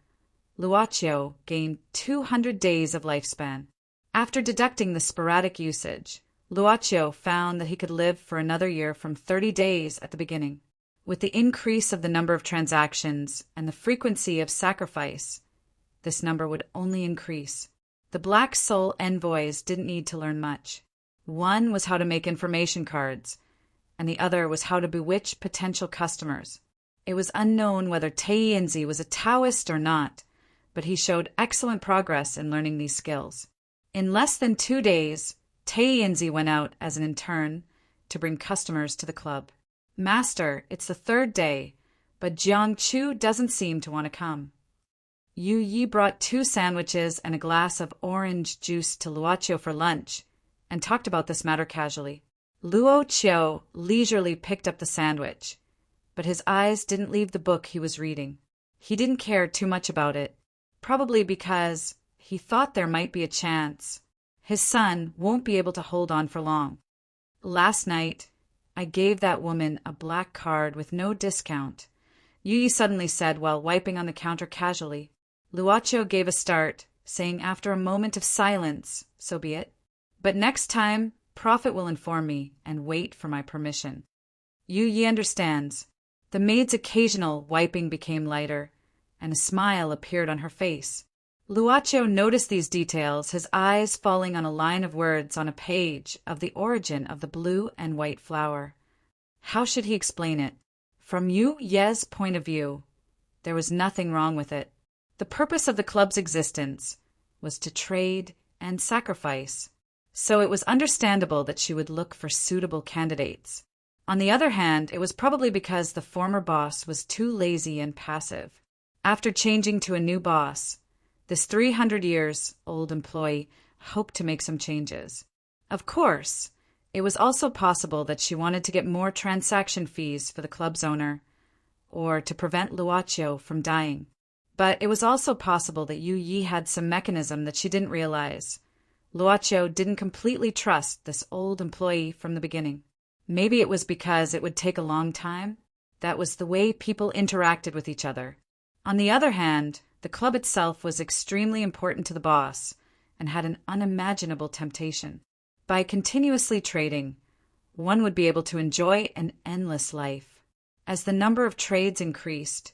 Luocio gained 200 days of lifespan. After deducting the sporadic usage, Luocio found that he could live for another year from 30 days at the beginning. With the increase of the number of transactions and the frequency of sacrifice, this number would only increase. The Black Soul envoys didn't need to learn much. One was how to make information cards, and the other was how to bewitch potential customers. It was unknown whether Tae-Yinzi was a Taoist or not, but he showed excellent progress in learning these skills. In less than 2 days, Tae-Yinzi went out as an intern to bring customers to the club. "Master, it's the 3rd day, but Jiangchu doesn't seem to want to come." Yu Yi brought 2 sandwiches and a glass of orange juice to Luoqiu for lunch and talked about this matter casually. Luoqiu leisurely picked up the sandwich, but his eyes didn't leave the book he was reading. He didn't care too much about it, probably because he thought there might be a chance his son won't be able to hold on for long. "Last night, I gave that woman a black card with no discount," Yu Yi suddenly said while wiping on the counter casually. Luoqiu gave a start, saying after a moment of silence, "So be it. But next time, Prophet will inform me and wait for my permission." Yu Yi understands. The maid's occasional wiping became lighter, and a smile appeared on her face. Luoqiu noticed these details, his eyes falling on a line of words on a page of the origin of the blue and white flower. How should he explain it? From Yu Ye's point of view, there was nothing wrong with it. The purpose of the club's existence was to trade and sacrifice, so it was understandable that she would look for suitable candidates. On the other hand, it was probably because the former boss was too lazy and passive. After changing to a new boss, this 300-year-old employee hoped to make some changes. Of course, it was also possible that she wanted to get more transaction fees for the club's owner, or to prevent Luoqiu from dying. But it was also possible that Yu Yi had some mechanism that she didn't realize. Luoqiu didn't completely trust this old employee from the beginning. Maybe it was because it would take a long time. That was the way people interacted with each other. On the other hand, the club itself was extremely important to the boss and had an unimaginable temptation. By continuously trading, one would be able to enjoy an endless life. As the number of trades increased,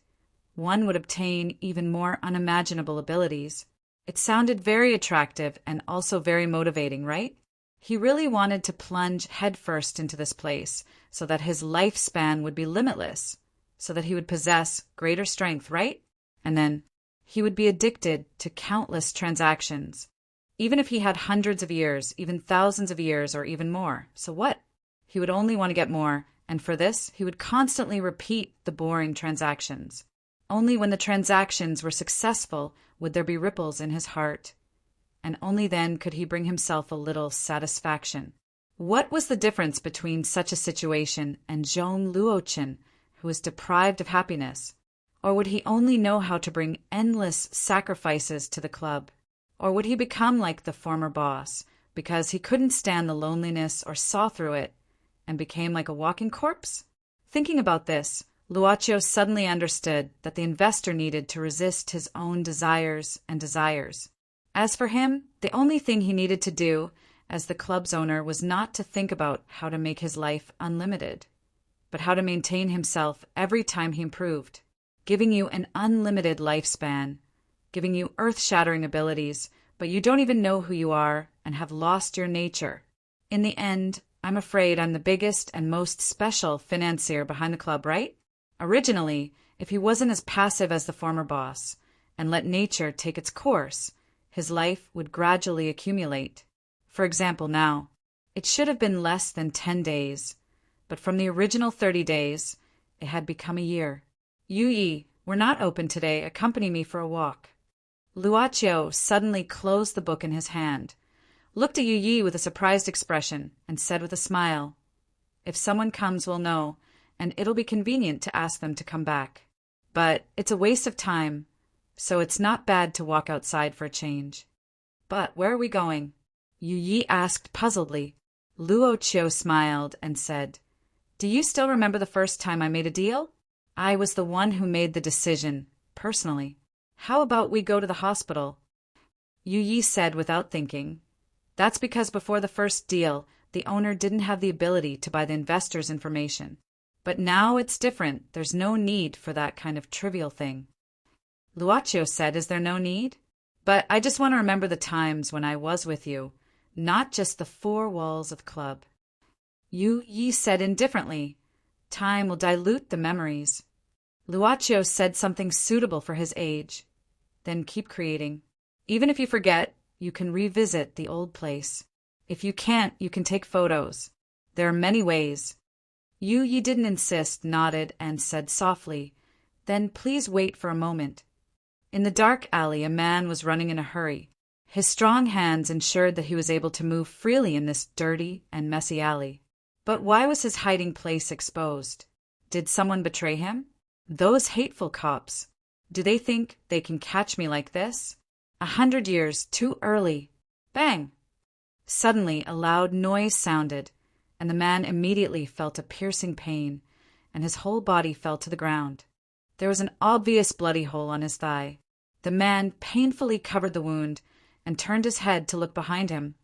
one would obtain even more unimaginable abilities. It sounded very attractive and also very motivating, right? He really wanted to plunge headfirst into this place so that his lifespan would be limitless, so that he would possess greater strength, right? And then he would be addicted to countless transactions, even if he had hundreds of years, even thousands of years, or even more. So what? He would only want to get more, and for this, he would constantly repeat the boring transactions. Only when the transactions were successful would there be ripples in his heart, and only then could he bring himself a little satisfaction. What was the difference between such a situation and Zhong Luochen, who was deprived of happiness? Or would he only know how to bring endless sacrifices to the club? Or would he become like the former boss, because he couldn't stand the loneliness or saw through it, and became like a walking corpse? Thinking about this, Luoqiu suddenly understood that the investor needed to resist his own desires and desires. As for him, the only thing he needed to do as the club's owner was not to think about how to make his life unlimited, but how to maintain himself every time he improved, giving you an unlimited lifespan, giving you earth-shattering abilities, but you don't even know who you are and have lost your nature. In the end, I'm afraid I'm the biggest and most special financier behind the club, right? Originally, if he wasn't as passive as the former boss and let nature take its course, his life would gradually accumulate. For example, now, it should have been less than 10 days, but from the original 30 days, it had become a year. Yu Yi, we're not open today. Accompany me for a walk. Luoqiu suddenly closed the book in his hand, looked at Yu Yi with a surprised expression, and said with a smile, "If someone comes, we'll know, and it'll be convenient to ask them to come back. But it's a waste of time, so it's not bad to walk outside for a change." "But where are we going?" Yu Yi asked puzzledly. Luoqiu smiled and said, "Do you still remember the first time I made a deal? I was the one who made the decision, personally. How about we go to the hospital?" Yu Yi said without thinking, "That's because before the first deal, the owner didn't have the ability to buy the investor's information. But now it's different. There's no need for that kind of trivial thing." Luoqiu said, "Is there no need? But I just want to remember the times when I was with you, not just the four walls of the club. Yu Yi said indifferently, "Time will dilute the memories." Luaccio said something suitable for his age. "Then keep creating. Even if you forget, you can revisit the old place. If you can't, you can take photos. There are many ways." Yu Yi didn't insist, nodded, and said softly, "Then please wait for a moment." In the dark alley, a man was running in a hurry. His strong hands ensured that he was able to move freely in this dirty and messy alley. But why was his hiding place exposed? Did someone betray him? Those hateful cops. Do they think they can catch me like this? 100 years too early. Bang! Suddenly, a loud noise sounded, and the man immediately felt a piercing pain, and his whole body fell to the ground. There was an obvious bloody hole on his thigh. The man painfully covered the wound and turned his head to look behind him,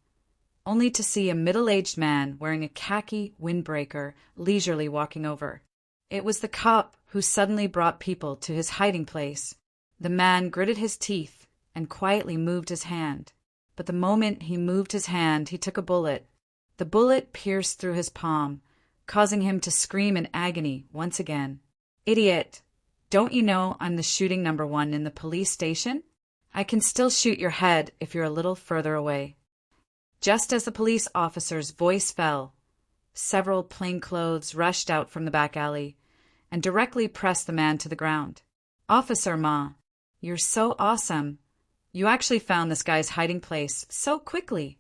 only to see a middle-aged man wearing a khaki windbreaker leisurely walking over. It was the cop who suddenly brought people to his hiding place. The man gritted his teeth and quietly moved his hand. But the moment he moved his hand, he took a bullet. The bullet pierced through his palm, causing him to scream in agony once again. "Idiot! Don't you know I'm the shooting number one in the police station? I can still shoot your head if you're a little further away." Just as the police officer's voice fell, several plainclothes rushed out from the back alley and directly pressed the man to the ground. "Officer Ma, you're so awesome. You actually found this guy's hiding place so quickly."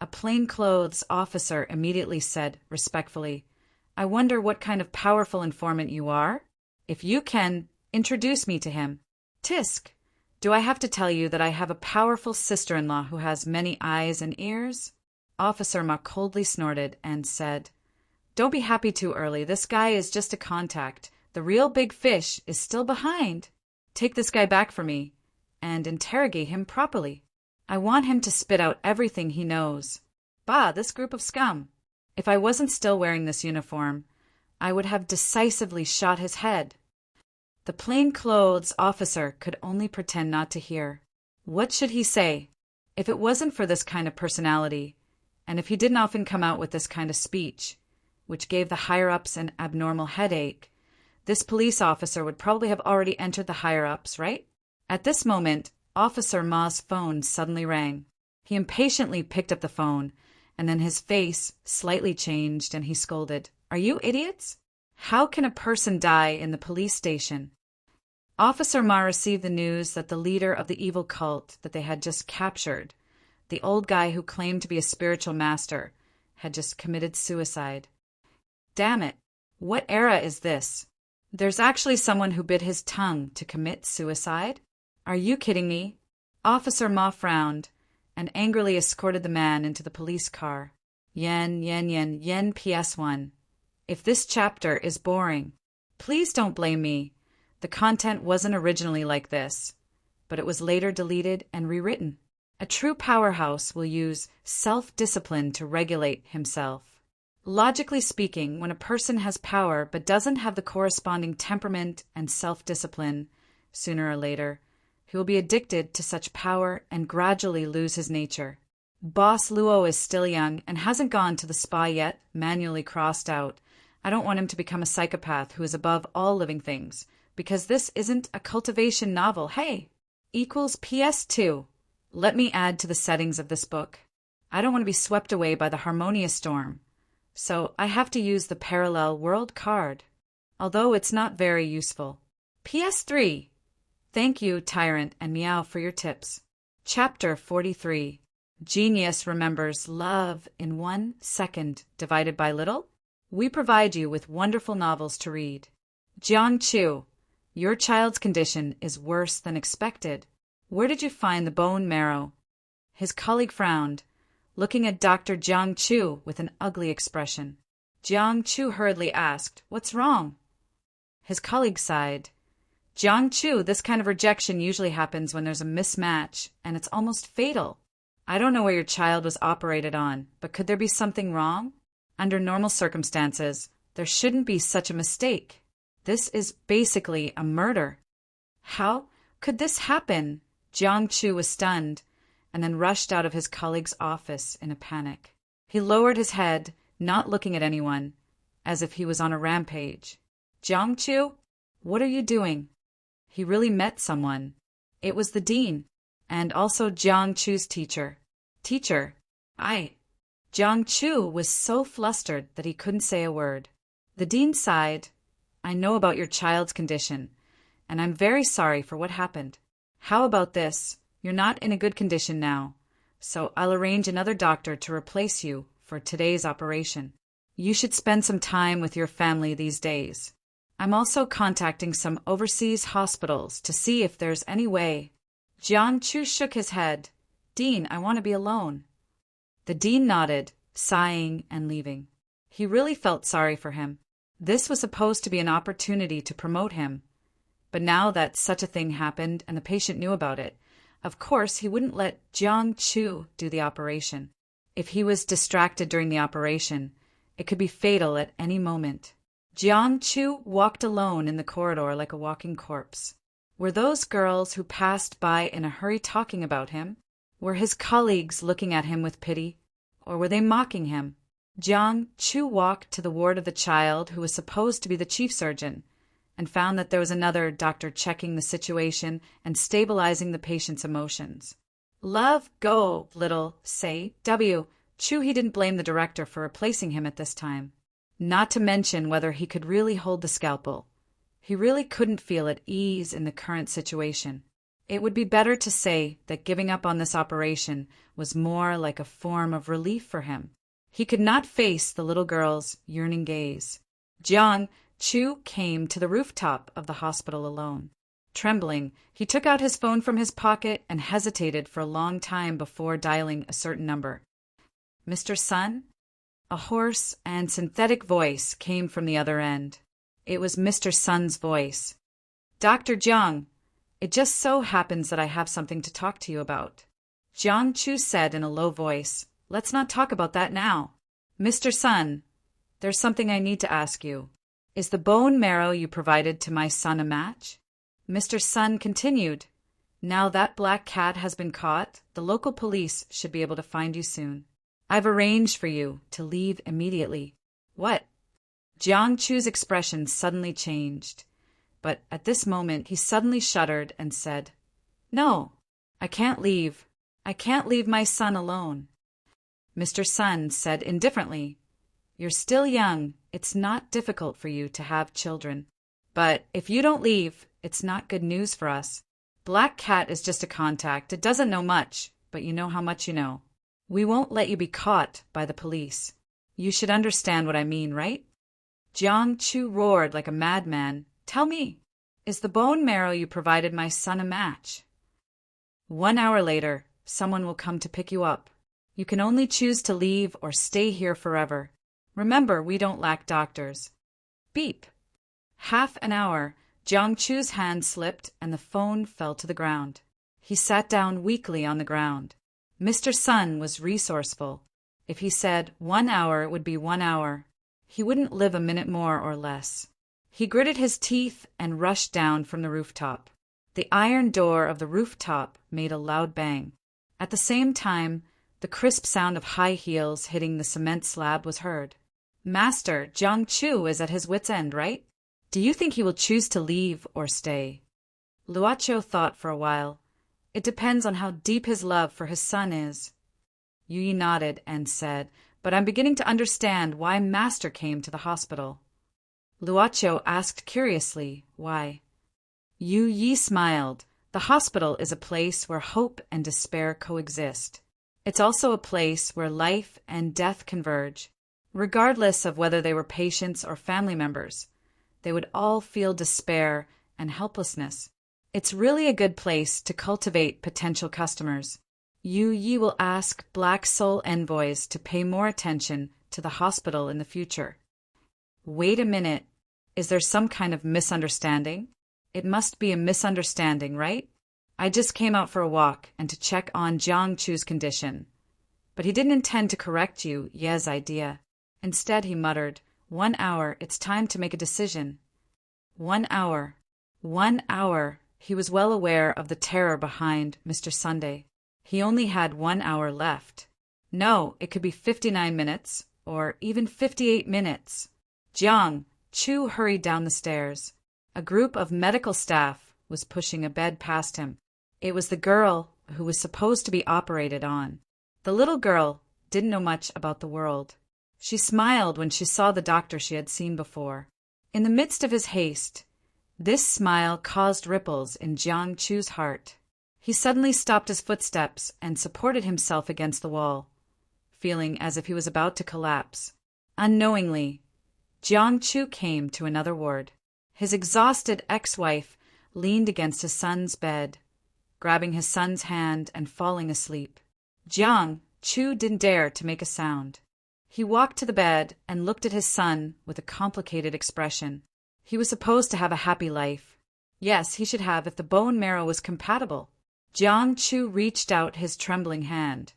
A plainclothes officer immediately said, respectfully, "I wonder what kind of powerful informant you are? If you can, introduce me to him." "Tisk, do I have to tell you that I have a powerful sister-in-law who has many eyes and ears?" Officer Ma coldly snorted and said, "Don't be happy too early. This guy is just a contact. The real big fish is still behind. Take this guy back for me and interrogate him properly. I want him to spit out everything he knows. Bah, this group of scum. If I wasn't still wearing this uniform, I would have decisively shot his head." The plainclothes officer could only pretend not to hear. What should he say? If it wasn't for this kind of personality, and if he didn't often come out with this kind of speech, which gave the higher-ups an abnormal headache, this police officer would probably have already entered the higher-ups, right? At this moment, Officer Ma's phone suddenly rang. He impatiently picked up the phone, and then his face slightly changed and he scolded, "Are you idiots? How can a person die in the police station?" Officer Ma received the news that the leader of the evil cult that they had just captured, the old guy who claimed to be a spiritual master, had just committed suicide. Damn it, what era is this? There's actually someone who bit his tongue to commit suicide? Are you kidding me? Officer Ma frowned and angrily escorted the man into the police car. Yen PS1. If this chapter is boring, please don't blame me. The content wasn't originally like this, but it was later deleted and rewritten. A true powerhouse will use self-discipline to regulate himself. Logically speaking, when a person has power but doesn't have the corresponding temperament and self-discipline, sooner or later, he will be addicted to such power and gradually lose his nature. Boss Luo is still young and hasn't gone to the spa yet, manually crossed out. I don't want him to become a psychopath who is above all living things, because this isn't a cultivation novel. Hey, equals PS2. Let me add to the settings of this book. I don't want to be swept away by the harmonious storm, so I have to use the parallel world card, although it's not very useful. PS3. Thank you, Tyrant and Meow, for your tips. Chapter 43. Genius remembers love in 1 second divided by little. We provide you with wonderful novels to read. Jiang Chu, your child's condition is worse than expected. Where did you find the bone marrow? His colleague frowned, looking at Dr. Jiang Chu with an ugly expression. Jiang Chu hurriedly asked, "What's wrong?" His colleague sighed. "Jiang Chu, this kind of rejection usually happens when there's a mismatch, and it's almost fatal. I don't know where your child was operated on, but could there be something wrong? Under normal circumstances, there shouldn't be such a mistake. This is basically a murder." "How could this happen?" Jiang Chu was stunned, and then rushed out of his colleague's office in a panic. He lowered his head, not looking at anyone, as if he was on a rampage. "Jiang-Chu, what are you doing?" He really met someone. It was the dean, and also Jiang-Chu's teacher. "Teacher, Jiang-Chu was so flustered that he couldn't say a word. The dean sighed. "I know about your child's condition, and I'm very sorry for what happened. How about this? You're not in a good condition now, so I'll arrange another doctor to replace you for today's operation. You should spend some time with your family these days. I'm also contacting some overseas hospitals to see if there's any way." Jiang-Chu shook his head. "Dean, I want to be alone." The dean nodded, sighing and leaving. He really felt sorry for him. This was supposed to be an opportunity to promote him. But now that such a thing happened and the patient knew about it, of course he wouldn't let Jiang-Chu do the operation. If he was distracted during the operation, it could be fatal at any moment. Jiang-Chu walked alone in the corridor like a walking corpse. Were those girls who passed by in a hurry talking about him? Were his colleagues looking at him with pity? Or were they mocking him? Jiang-Chu walked to the ward of the child who was supposed to be the chief surgeon, and found that there was another doctor checking the situation and stabilizing the patient's emotions. "Love, go, little, say, W." Chu, he didn't blame the director for replacing him at this time. Not to mention whether he could really hold the scalpel. He really couldn't feel at ease in the current situation. It would be better to say that giving up on this operation was more like a form of relief for him. He could not face the little girl's yearning gaze. Jiang-Chu came to the rooftop of the hospital alone. Trembling, he took out his phone from his pocket and hesitated for a long time before dialing a certain number. "Mr. Sun?" A hoarse and synthetic voice came from the other end. It was Mr. Sun's voice. "Dr. Jiang, it just so happens that I have something to talk to you about." Jiang-Chu said in a low voice, "Let's not talk about that now. Mr. Sun, there's something I need to ask you. Is the bone marrow you provided to my son a match?" Mr. Sun continued, "Now that black cat has been caught, the local police should be able to find you soon. I've arranged for you to leave immediately." "What?" Jiang-Chu's expression suddenly changed, but at this moment he suddenly shuddered and said, "No, I can't leave. I can't leave my son alone." Mr. Sun said indifferently, "You're still young. It's not difficult for you to have children. But if you don't leave, it's not good news for us. Black Cat is just a contact. It doesn't know much, but you know how much you know. We won't let you be caught by the police. You should understand what I mean, right?" Jiang-Chu roared like a madman. "Tell me, is the bone marrow you provided my son a match?" "1 hour later, someone will come to pick you up. You can only choose to leave or stay here forever. Remember, we don't lack doctors." Beep. Half an hour, Jiang-Chu's hand slipped and the phone fell to the ground. He sat down weakly on the ground. Mr. Sun was resourceful. If he said 1 hour, it would be 1 hour. He wouldn't live a minute more or less. He gritted his teeth and rushed down from the rooftop. The iron door of the rooftop made a loud bang. At the same time, the crisp sound of high heels hitting the cement slab was heard. "Master, Jiang-Chu is at his wit's end, right? Do you think he will choose to leave or stay?" Luocho thought for a while. "It depends on how deep his love for his son is." Yu Yi nodded and said, "But I'm beginning to understand why Master came to the hospital." Luocho asked curiously, "Why?" Yu Yi smiled. "The hospital is a place where hope and despair coexist. It's also a place where life and death converge. Regardless of whether they were patients or family members, they would all feel despair and helplessness. It's really a good place to cultivate potential customers. Yu Yi will ask Black Soul envoys to pay more attention to the hospital in the future." "Wait a minute. Is there some kind of misunderstanding?" "It must be a misunderstanding, right? I just came out for a walk and to check on Jiang-Chu's condition. But he didn't intend to correct you, Ye's idea. Instead, he muttered, 1 hour, it's time to make a decision." 1 hour. 1 hour. He was well aware of the terror behind Mr. Sunday. He only had 1 hour left. No, it could be 59 minutes, or even 58 minutes. Jiang Chu hurried down the stairs. A group of medical staff was pushing a bed past him. It was the girl who was supposed to be operated on. The little girl didn't know much about the world. She smiled when she saw the doctor she had seen before. In the midst of his haste, this smile caused ripples in Jiang Chu's heart. He suddenly stopped his footsteps and supported himself against the wall, feeling as if he was about to collapse. Unknowingly, Jiang Chu came to another ward. His exhausted ex-wife leaned against his son's bed, grabbing his son's hand and falling asleep. Jiang Chu didn't dare to make a sound. He walked to the bed and looked at his son with a complicated expression. He was supposed to have a happy life. Yes, he should have if the bone marrow was compatible. Jiang Chu reached out his trembling hand,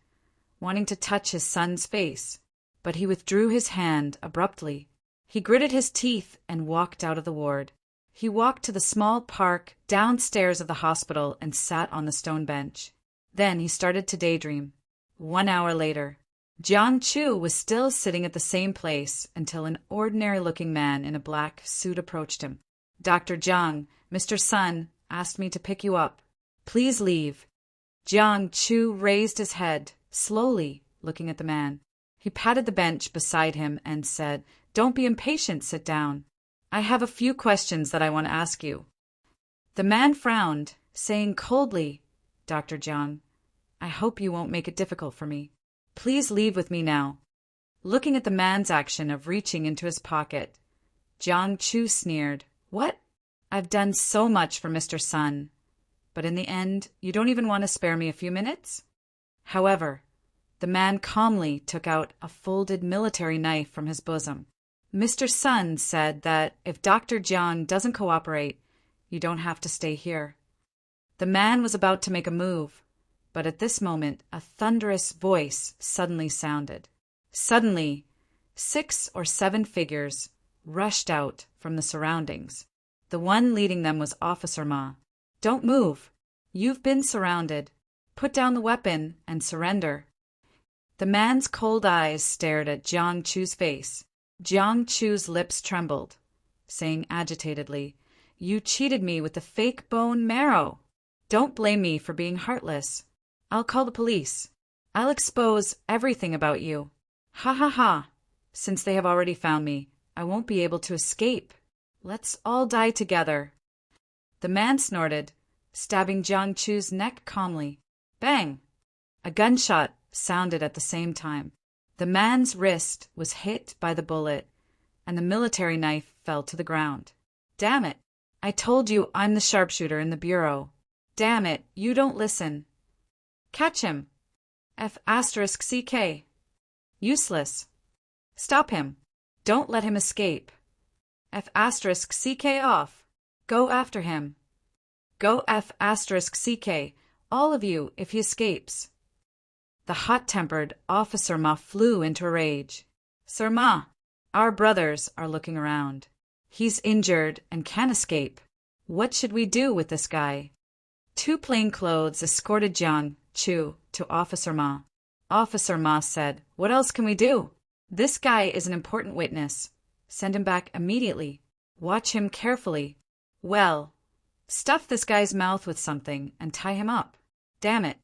wanting to touch his son's face, but he withdrew his hand abruptly. He gritted his teeth and walked out of the ward. He walked to the small park downstairs of the hospital and sat on the stone bench. Then he started to daydream. 1 hour later, Jiang Chu was still sitting at the same place until an ordinary-looking man in a black suit approached him. "Dr. Jiang, Mr. Sun asked me to pick you up. Please leave." Jiang Chu raised his head, slowly looking at the man. He patted the bench beside him and said, "Don't be impatient, sit down. I have a few questions that I want to ask you." The man frowned, saying coldly, "Dr. Jiang, I hope you won't make it difficult for me. Please leave with me now." Looking at the man's action of reaching into his pocket, Jiang Chu sneered, "What? I've done so much for Mr. Sun, but in the end, you don't even want to spare me a few minutes?" However, the man calmly took out a folded military knife from his bosom. "Mr. Sun said that if Dr. Jiang doesn't cooperate, you don't have to stay here." The man was about to make a move, but at this moment a thunderous voice suddenly sounded. Suddenly, 6 or 7 figures rushed out from the surroundings. The one leading them was Officer Ma. "Don't move. You've been surrounded. Put down the weapon and surrender." The man's cold eyes stared at Jiang Chu's face. Jiang Chu's lips trembled, saying agitatedly, "You cheated me with the fake bone marrow. Don't blame me for being heartless. I'll call the police. I'll expose everything about you. Ha ha ha. Since they have already found me, I won't be able to escape. Let's all die together." The man snorted, stabbing Jiang Chu's neck calmly. Bang! A gunshot sounded at the same time. The man's wrist was hit by the bullet, and the military knife fell to the ground. "Damn it! I told you I'm the sharpshooter in the bureau. Damn it, you don't listen. Catch him. F***CK. Useless. Stop him. Don't let him escape. F***CK off. Go after him. Go F***CK, all of you, if he escapes." The hot-tempered Officer Ma flew into a rage. "Sir Ma, our brothers are looking around. He's injured and can't escape. What should we do with this guy?" 2 plainclothes escorted Jiang Chu to Officer Ma. Officer Ma said, "What else can we do? This guy is an important witness. Send him back immediately. Watch him carefully. Well, stuff this guy's mouth with something and tie him up. Damn it.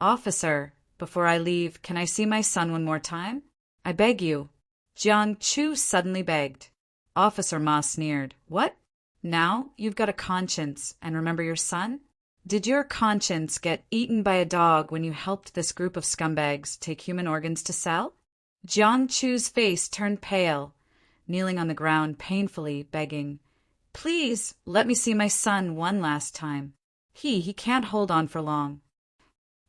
Officer, before I leave, can I see my son one more time? I beg you." Jiang Chu suddenly begged. Officer Ma sneered. "What? Now you've got a conscience and remember your son? Did your conscience get eaten by a dog when you helped this group of scumbags take human organs to sell?" Jiang Chu's face turned pale, kneeling on the ground painfully, begging, "Please, let me see my son one last time. He can't hold on for long."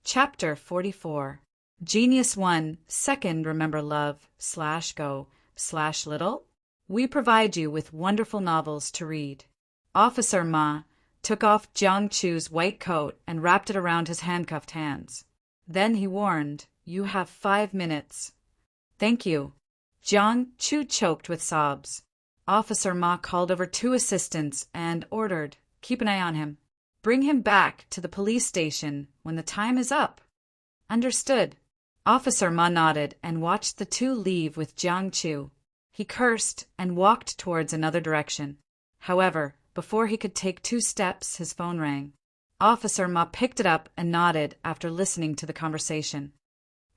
Chapter 44. Genius 1, Second Remember Love /go/little? We provide you with wonderful novels to read. Officer Ma took off Jiang Chu's white coat and wrapped it around his handcuffed hands. Then he warned, "You have 5 minutes." "Thank you." Jiang Chu choked with sobs. Officer Ma called over 2 assistants and ordered, "Keep an eye on him. Bring him back to the police station when the time is up." Understood. Officer Ma nodded and watched the two leave with Jiang Chu. He cursed and walked towards another direction. However, before he could take 2 steps, his phone rang. Officer Ma picked it up and nodded after listening to the conversation.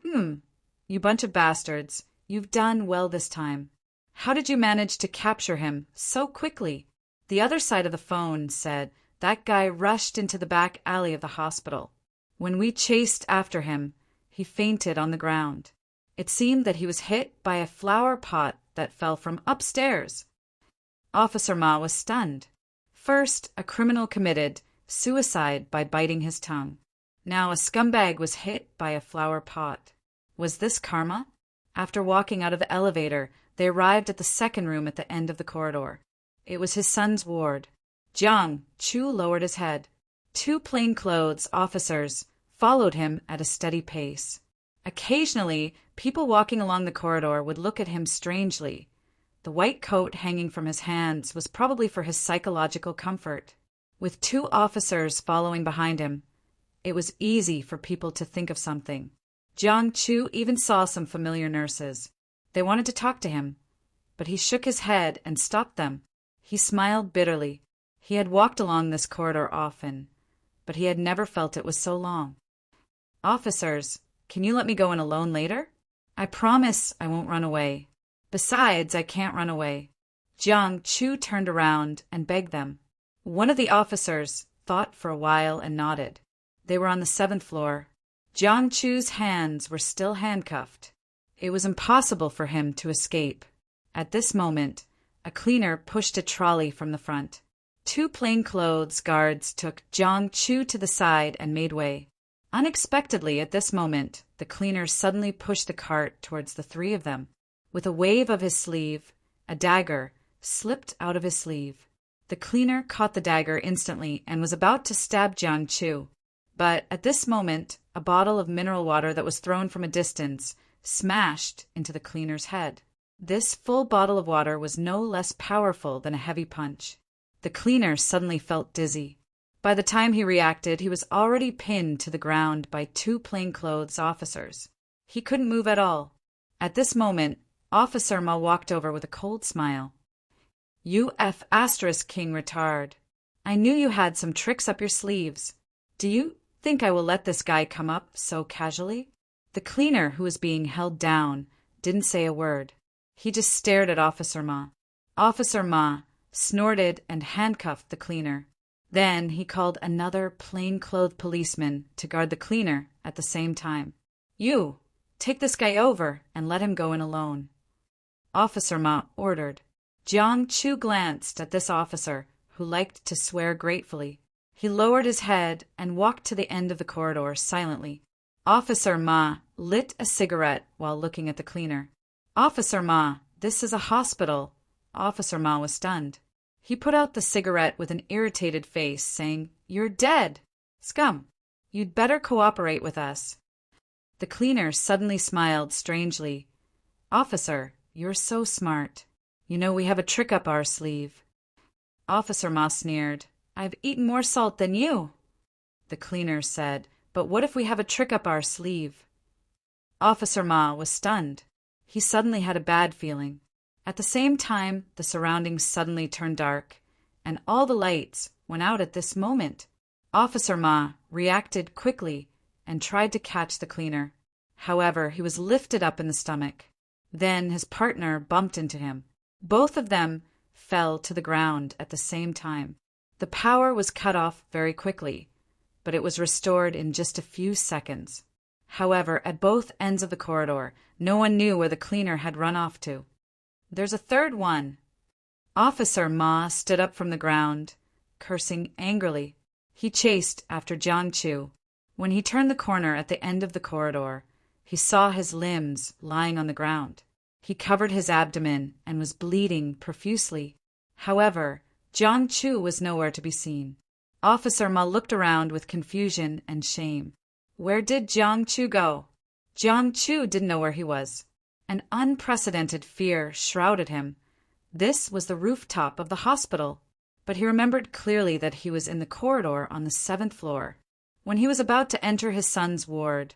You bunch of bastards. You've done well this time. How did you manage to capture him so quickly? The other side of the phone said, that guy rushed into the back alley of the hospital. When we chased after him, he fainted on the ground. It seemed that he was hit by a flower pot that fell from upstairs. Officer Ma was stunned. First, a criminal committed suicide by biting his tongue. Now a scumbag was hit by a flower pot. Was this karma? After walking out of the elevator, they arrived at the second room at the end of the corridor. It was his son's ward. Jiang Chu lowered his head. 2 plainclothes officers followed him at a steady pace. Occasionally, people walking along the corridor would look at him strangely. The white coat hanging from his hands was probably for his psychological comfort. With 2 officers following behind him, it was easy for people to think of something. Jiang Chu even saw some familiar nurses. They wanted to talk to him, but he shook his head and stopped them. He smiled bitterly. He had walked along this corridor often, but he had never felt it was so long. Officers, can you let me go in alone later? I promise I won't run away. Besides, I can't run away. Jiang Chu turned around and begged them. One of the officers thought for a while and nodded. They were on the 7th floor. Jiang Chu's hands were still handcuffed. It was impossible for him to escape. At this moment, a cleaner pushed a trolley from the front. 2 plainclothes guards took Jiang Chu to the side and made way. Unexpectedly at this moment, the cleaner suddenly pushed the cart towards the 3 of them. With a wave of his sleeve, a dagger slipped out of his sleeve. The cleaner caught the dagger instantly and was about to stab Jiang Chu. But at this moment, a bottle of mineral water that was thrown from a distance smashed into the cleaner's head. This full bottle of water was no less powerful than a heavy punch. The cleaner suddenly felt dizzy. By the time he reacted, he was already pinned to the ground by 2 plainclothes officers. He couldn't move at all. At this moment, Officer Ma walked over with a cold smile. You King retard. I knew you had some tricks up your sleeves. Do you think I will let this guy come up so casually? The cleaner, who was being held down, didn't say a word. He just stared at Officer Ma. Officer Ma snorted and handcuffed the cleaner. Then he called another plainclothes policeman to guard the cleaner at the same time. You, take this guy over and let him go in alone. Officer Ma ordered. Jiang Chu glanced at this officer, who liked to swear gratefully. He lowered his head and walked to the end of the corridor silently. Officer Ma lit a cigarette while looking at the cleaner. Officer Ma, this is a hospital. Officer Ma was stunned. He put out the cigarette with an irritated face, saying, You're dead. Scum. You'd better cooperate with us. The cleaner suddenly smiled strangely. Officer, you're so smart. You know we have a trick up our sleeve. Officer Ma sneered. I've eaten more salt than you. The cleaner said, But what if we have a trick up our sleeve? Officer Ma was stunned. He suddenly had a bad feeling. At the same time, the surroundings suddenly turned dark, and all the lights went out at this moment. Officer Ma reacted quickly and tried to catch the cleaner. However, he was lifted up in the stomach. Then his partner bumped into him. Both of them fell to the ground at the same time. The power was cut off very quickly, but it was restored in just a few seconds. However, at both ends of the corridor, no one knew where the cleaner had run off to. There's a third one. Officer Ma stood up from the ground, cursing angrily. He chased after Jiang Chu. When he turned the corner at the end of the corridor, he saw his limbs lying on the ground. He covered his abdomen and was bleeding profusely. However, Jiang Chu was nowhere to be seen. Officer Ma looked around with confusion and shame. Where did Jiang Chu go? Jiang Chu didn't know where he was. An unprecedented fear shrouded him. This was the rooftop of the hospital, but he remembered clearly that he was in the corridor on the 7th floor. When he was about to enter his son's ward,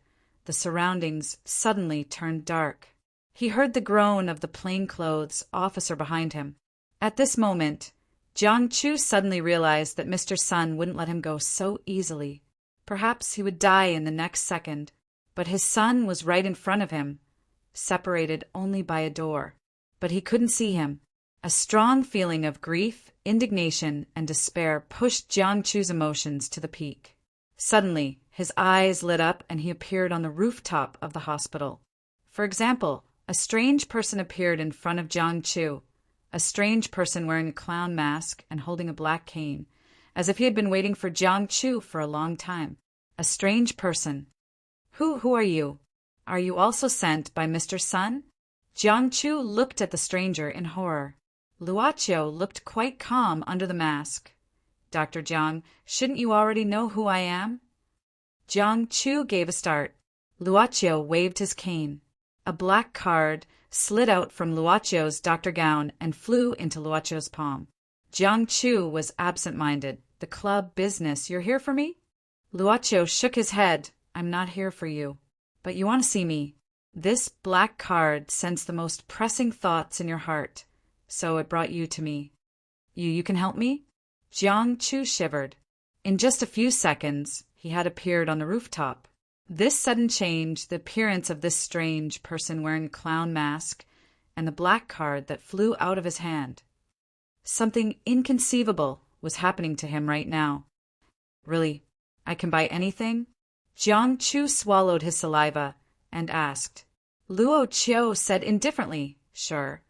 the surroundings suddenly turned dark. He heard the groan of the plainclothes officer behind him. At this moment, Jiang Chu suddenly realized that Mr. Sun wouldn't let him go so easily. Perhaps he would die in the next second, but his son was right in front of him, separated only by a door. But he couldn't see him. A strong feeling of grief, indignation, and despair pushed Jiang Chu's emotions to the peak. Suddenly, his eyes lit up and he appeared on the rooftop of the hospital. For example, a strange person appeared in front of Jiang Chu, a strange person wearing a clown mask and holding a black cane, as if he had been waiting for Jiang Chu for a long time. A strange person. Who are you? Are you also sent by Mr. Sun? Jiang Chu looked at the stranger in horror. Luoqiu looked quite calm under the mask. Dr. Jiang, shouldn't you already know who I am? Jiang Chu gave a start. Luoqiu waved his cane. A black card slid out from Luoqiu's doctor gown and flew into Luoqiu's palm. Jiang Chu was absent-minded. The club business, you're here for me? Luoqiu shook his head. I'm not here for you. But you want to see me. This black card sends the most pressing thoughts in your heart, so it brought you to me. You can help me? Jiang Chu shivered. In just a few seconds, he had appeared on the rooftop. This sudden change, the appearance of this strange person wearing a clown mask, and the black card that flew out of his hand. Something inconceivable was happening to him right now. Really, I can buy anything? Jiang Chu swallowed his saliva and asked. Luoqiu said indifferently, sure,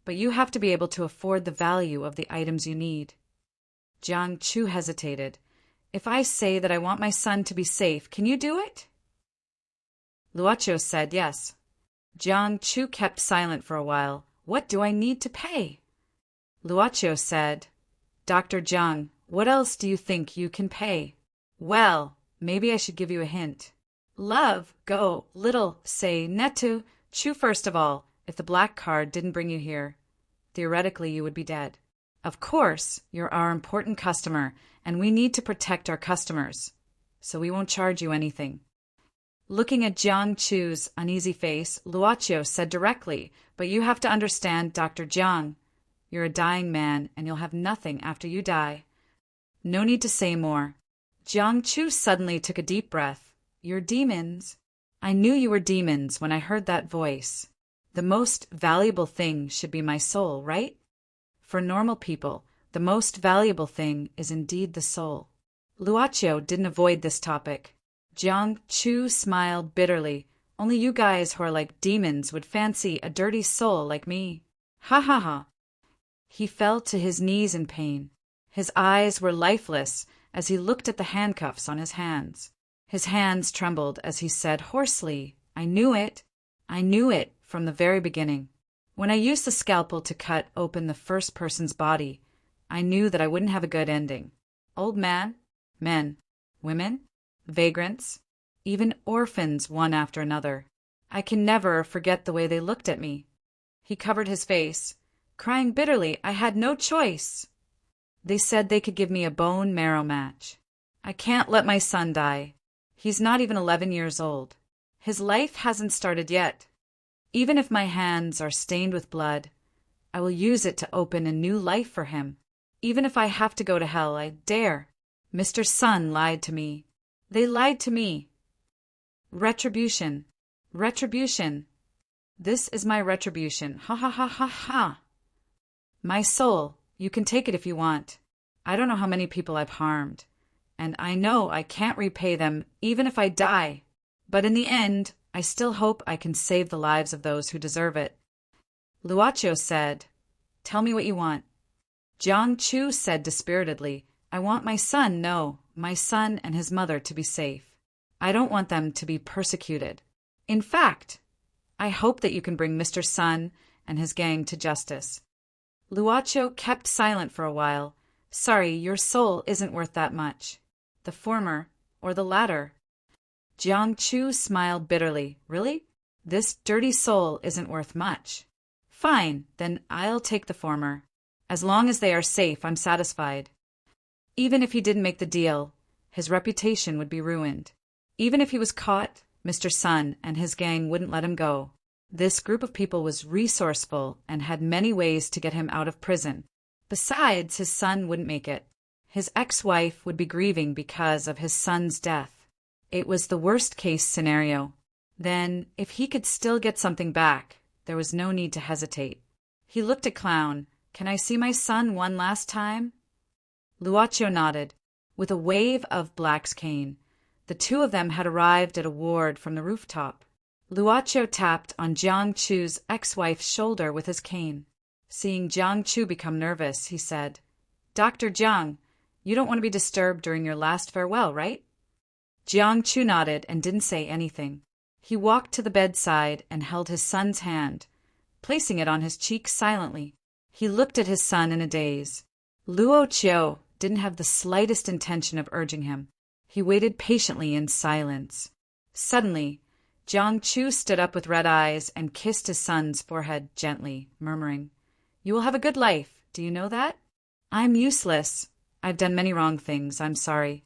but you have to be able to afford the value of the items you need. Jiang Chu hesitated. If I say that I want my son to be safe, can you do it? Luoqiu said yes. Jiang Chu kept silent for a while. What do I need to pay? Luoqiu said, Dr. Jiang, what else do you think you can pay? Well, maybe I should give you a hint. Love, go, little, say, netu, Chu first of all, if the black card didn't bring you here. Theoretically, you would be dead. Of course, you're our important customer, and we need to protect our customers, so we won't charge you anything. Looking at Jiang Chu's uneasy face, Luoqiu said directly, but you have to understand, Dr. Jiang. You're a dying man, and you'll have nothing after you die. No need to say more. Jiang Chu suddenly took a deep breath. You're demons. I knew you were demons when I heard that voice. The most valuable thing should be my soul, right? For normal people, the most valuable thing is indeed the soul. Luoqiu didn't avoid this topic. Jiang Chu smiled bitterly. Only you guys who are like demons would fancy a dirty soul like me. Ha ha ha. He fell to his knees in pain. His eyes were lifeless as he looked at the handcuffs on his hands. His hands trembled as he said hoarsely, I knew it. I knew it from the very beginning. When I used the scalpel to cut open the first person's body, I knew that I wouldn't have a good ending. Old man, men, women, vagrants, even orphans one after another. I can never forget the way they looked at me. He covered his face, crying bitterly, I had no choice. They said they could give me a bone marrow match. I can't let my son die. He's not even 11 years old. His life hasn't started yet. Even if my hands are stained with blood, I will use it to open a new life for him. Even if I have to go to hell, I dare. Mr. Sun lied to me. They lied to me. Retribution. Retribution. This is my retribution. Ha ha ha ha ha. My soul, you can take it if you want. I don't know how many people I've harmed, and I know I can't repay them even if I die. But in the end, I still hope I can save the lives of those who deserve it. Luoqiu said, Tell me what you want. Jiang Chu said dispiritedly, I want my son, my son and his mother to be safe. I don't want them to be persecuted. In fact, I hope that you can bring Mr. Sun and his gang to justice. Luoqiu kept silent for a while. Sorry, your soul isn't worth that much. The former or the latter? Jiang Chu smiled bitterly. Really? This dirty soul isn't worth much. Fine, then I'll take the former. As long as they are safe, I'm satisfied. Even if he didn't make the deal, his reputation would be ruined. Even if he was caught, Mr. Sun and his gang wouldn't let him go. This group of people was resourceful and had many ways to get him out of prison. Besides, his son wouldn't make it. His ex-wife would be grieving because of his son's death. It was the worst-case scenario. Then, if he could still get something back, there was no need to hesitate. He looked at Clown. "Can I see my son one last time?" Luocho nodded. With a wave of Black's cane, the two of them had arrived at a ward from the rooftop. Luocho tapped on Jiang Chu's ex-wife's shoulder with his cane. Seeing Jiang Chu become nervous, he said, "Dr. Jiang, you don't want to be disturbed during your last farewell, right?" Jiang Chu nodded and didn't say anything. He walked to the bedside and held his son's hand, placing it on his cheek silently. He looked at his son in a daze. Luocho didn't have the slightest intention of urging him. He waited patiently in silence. Suddenly, Jiang Chu stood up with red eyes and kissed his son's forehead gently, murmuring, "You will have a good life. Do you know that?" "I'm useless. I've done many wrong things. I'm sorry."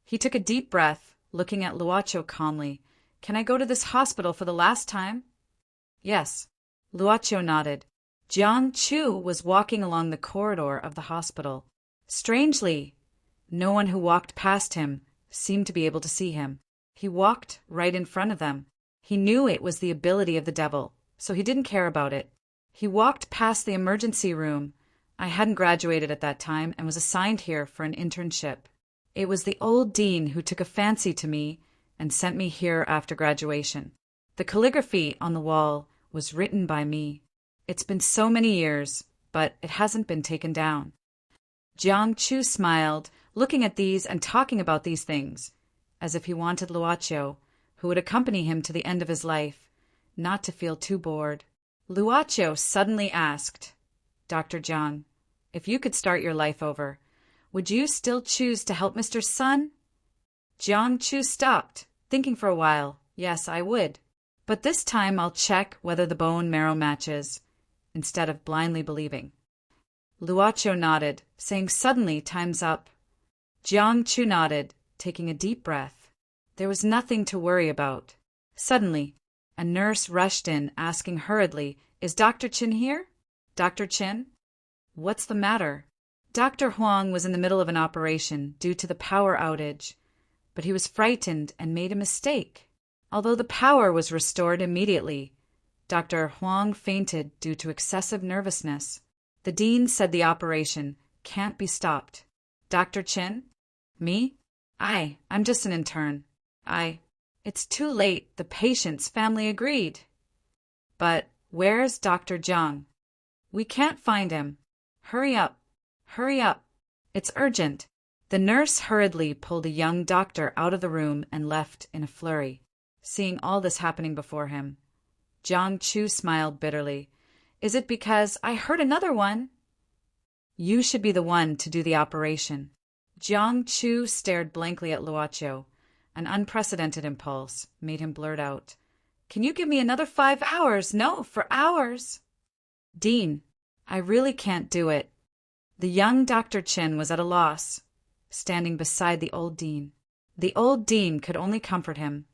He took a deep breath, looking at Luocho calmly. "Can I go to this hospital for the last time?" "Yes." Luocho nodded. Jiang Chu was walking along the corridor of the hospital. Strangely, no one who walked past him seemed to be able to see him. He walked right in front of them. He knew it was the ability of the devil, so he didn't care about it. He walked past the emergency room. I hadn't graduated at that time and was assigned here for an internship. It was the old dean who took a fancy to me and sent me here after graduation. The calligraphy on the wall was written by me. It's been so many years, but it hasn't been taken down. Jiang Chu smiled, looking at these and talking about these things, as if he wanted Luocho, who would accompany him to the end of his life, not to feel too bored. Luocho suddenly asked, "Dr. Jiang, if you could start your life over, would you still choose to help Mr. Sun?" Jiang Chu stopped, thinking for a while. "Yes, I would. But this time I'll check whether the bone marrow matches, instead of blindly believing." Luocho nodded, saying suddenly, "Time's up." Jiang Chu nodded, taking a deep breath. There was nothing to worry about. Suddenly, a nurse rushed in, asking hurriedly, "Is Dr. Chin here? Dr. Chin?" "What's the matter?" Dr. Huang was in the middle of an operation due to the power outage, but he was frightened and made a mistake. Although the power was restored immediately, Dr. Huang fainted due to excessive nervousness. The dean said the operation can't be stopped. "Dr. Chin?" "Me? I'm just an intern. It's too late. The patient's family agreed." "But where's Dr. Jiang?" "We can't find him. Hurry up. Hurry up. It's urgent." The nurse hurriedly pulled a young doctor out of the room and left in a flurry. Seeing all this happening before him, Jiang Chu smiled bitterly. "Is it because I heard another one?" "You should be the one to do the operation." Jiang Chu stared blankly at Luocho. An unprecedented impulse made him blurt out, "Can you give me another 5 hours? No, for hours." "Dean, I really can't do it." The young Dr. Chin was at a loss, standing beside the old dean. The old dean could only comfort him.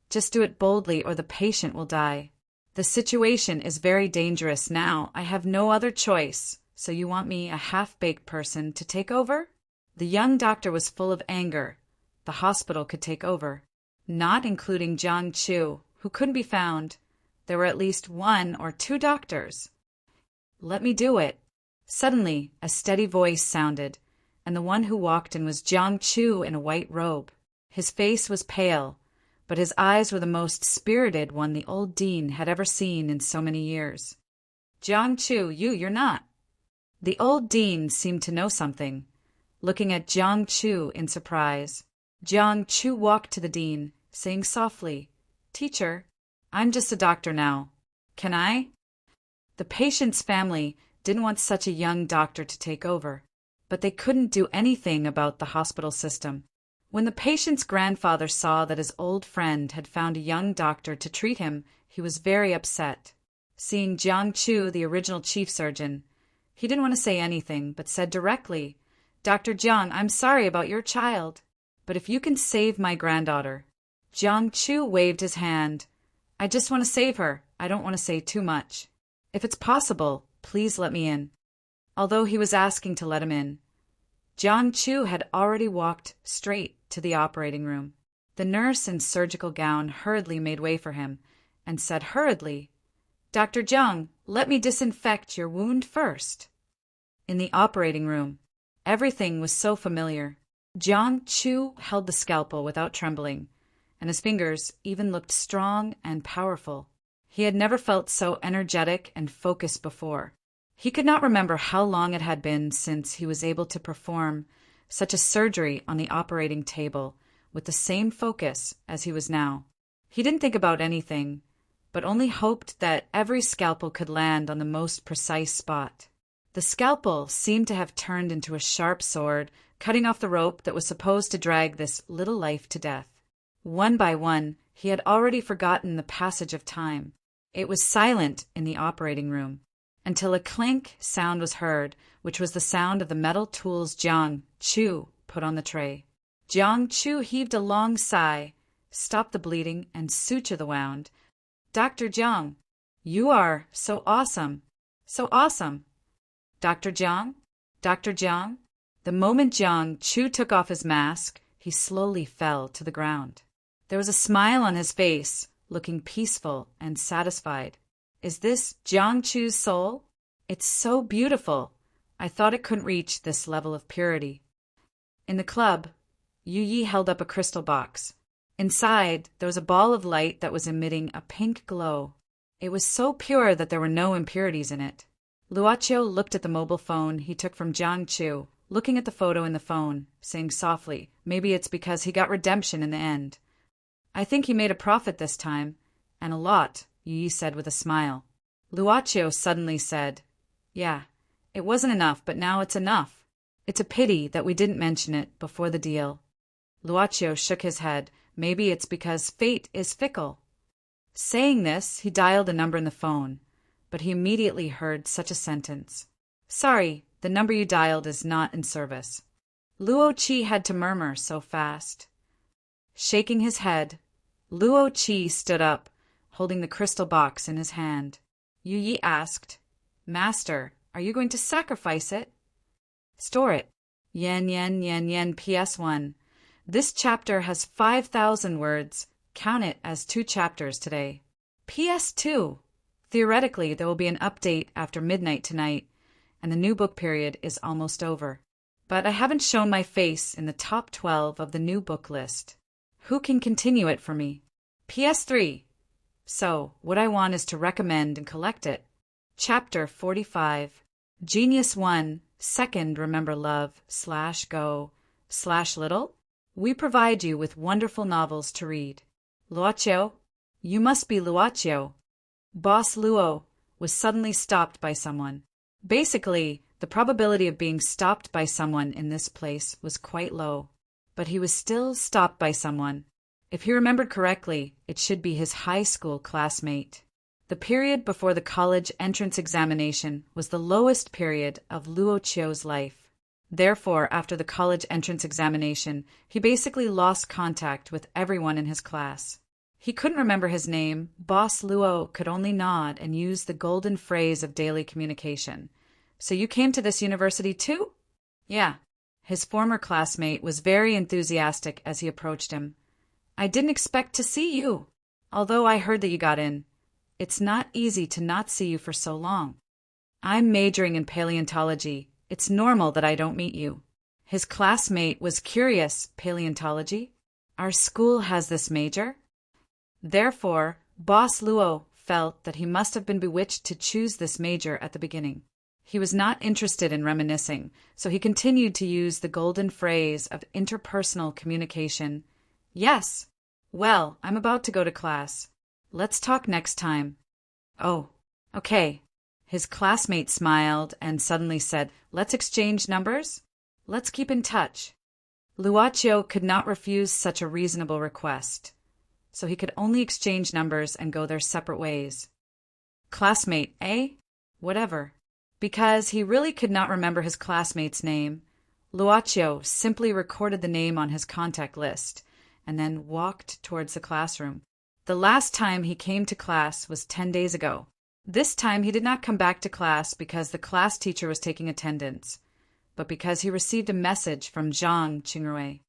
"Just do it boldly or the patient will die. The situation is very dangerous now. I have no other choice. So you want me, a half-baked person, to take over?" The young doctor was full of anger. The hospital could take over, not including Jiang Chu, who couldn't be found. There were at least 1 or 2 doctors. "Let me do it." Suddenly, a steady voice sounded, and the one who walked in was Jiang Chu in a white robe. His face was pale, but his eyes were the most spirited one the old dean had ever seen in so many years. "Jiang Chu, you're not." The old dean seemed to know something, looking at Jiang Chu in surprise. Jiang Chu walked to the dean, saying softly, "Teacher, I'm just a doctor now. Can I?" The patient's family didn't want such a young doctor to take over, but they couldn't do anything about the hospital system. When the patient's grandfather saw that his old friend had found a young doctor to treat him, he was very upset. Seeing Jiang Chu, the original chief surgeon, he didn't want to say anything, but said directly, "Dr. Jiang, I'm sorry about your child, but if you can save my granddaughter, Jiang Chu waved his hand. I just want to save her. I don't want to say too much. If it's possible, please let me in. Although he was asking to let him in, Jiang Chu had already walked straight to the operating room. The nurse in surgical gown hurriedly made way for him and said hurriedly, Dr. Jiang, let me disinfect your wound first. In the operating room, everything was so familiar. Jiang Chu held the scalpel without trembling, and his fingers even looked strong and powerful. He had never felt so energetic and focused before. He could not remember how long it had been since he was able to perform such a surgery on the operating table with the same focus as he was now. He didn't think about anything, but only hoped that every scalpel could land on the most precise spot. The scalpel seemed to have turned into a sharp sword, cutting off the rope that was supposed to drag this little life to death. One by one, he had already forgotten the passage of time. It was silent in the operating room, until a clink sound was heard, which was the sound of the metal tools Jiang Chu put on the tray. Jiang Chu heaved a long sigh, stopped the bleeding, and sutured the wound. Dr. Jiang, you are so awesome, so awesome. Dr. Jiang? Dr. Jiang? The moment Jiang Chu took off his mask, he slowly fell to the ground. There was a smile on his face, looking peaceful and satisfied. Is this Jiang Chu's soul? It's so beautiful. I thought it couldn't reach this level of purity. In the club, Yu Yi held up a crystal box. Inside, there was a ball of light that was emitting a pink glow. It was so pure that there were no impurities in it. Luoqiu looked at the mobile phone he took from Jiang Chu, looking at the photo in the phone, saying softly, maybe it's because he got redemption in the end. I think he made a profit this time, and a lot, Yu Yi said with a smile. Luoqiu suddenly said, yeah, it wasn't enough, but now it's enough. It's a pity that we didn't mention it before the deal. Luoqiu shook his head. Maybe it's because fate is fickle. Saying this, he dialed a number in the phone, but he immediately heard such a sentence. Sorry, the number you dialed is not in service. Luoqi had to murmur so fast. Shaking his head, Luoqi stood up, holding the crystal box in his hand. Yu Yi asked, Master, are you going to sacrifice it? Store it. Yen yen yen yen PS1. This chapter has 5,000 words. Count it as 2 chapters today. PS2. Theoretically, there will be an update after midnight tonight, and the new book period is almost over. But I haven't shown my face in the top 12 of the new book list. Who can continue it for me? PS3. So, what I want is to recommend and collect it. Chapter 45. Genius 1. Second, remember love, /go, /little. We provide you with wonderful novels to read. Luoqiu, you must be Luoqiu. Boss Luo was suddenly stopped by someone. Basically, the probability of being stopped by someone in this place was quite low. But he was still stopped by someone. If he remembered correctly, it should be his high school classmate. The period before the college entrance examination was the lowest period of Luoqiu's life. Therefore, after the college entrance examination, he basically lost contact with everyone in his class. He couldn't remember his name. Boss Luo could only nod and use the golden phrase of daily communication. So you came to this university too? Yeah. His former classmate was very enthusiastic as he approached him. I didn't expect to see you. Although I heard that you got in. It's not easy to not see you for so long. I'm majoring in paleontology. It's normal that I don't meet you. His classmate was curious. Paleontology? Our school has this major? Therefore, Boss Luo felt that he must have been bewitched to choose this major at the beginning. He was not interested in reminiscing, so he continued to use the golden phrase of interpersonal communication. Yes. Well, I'm about to go to class. Let's talk next time. Oh, okay. His classmate smiled and suddenly said, Let's exchange numbers? Let's keep in touch. Luoqiu could not refuse such a reasonable request, so he could only exchange numbers and go their separate ways. Classmate, eh? Whatever. Because he really could not remember his classmate's name, Luoqiu simply recorded the name on his contact list and then walked towards the classroom. The last time he came to class was 10 days ago. This time he did not come back to class because the class teacher was taking attendance, but because he received a message from Zhang Qingrui.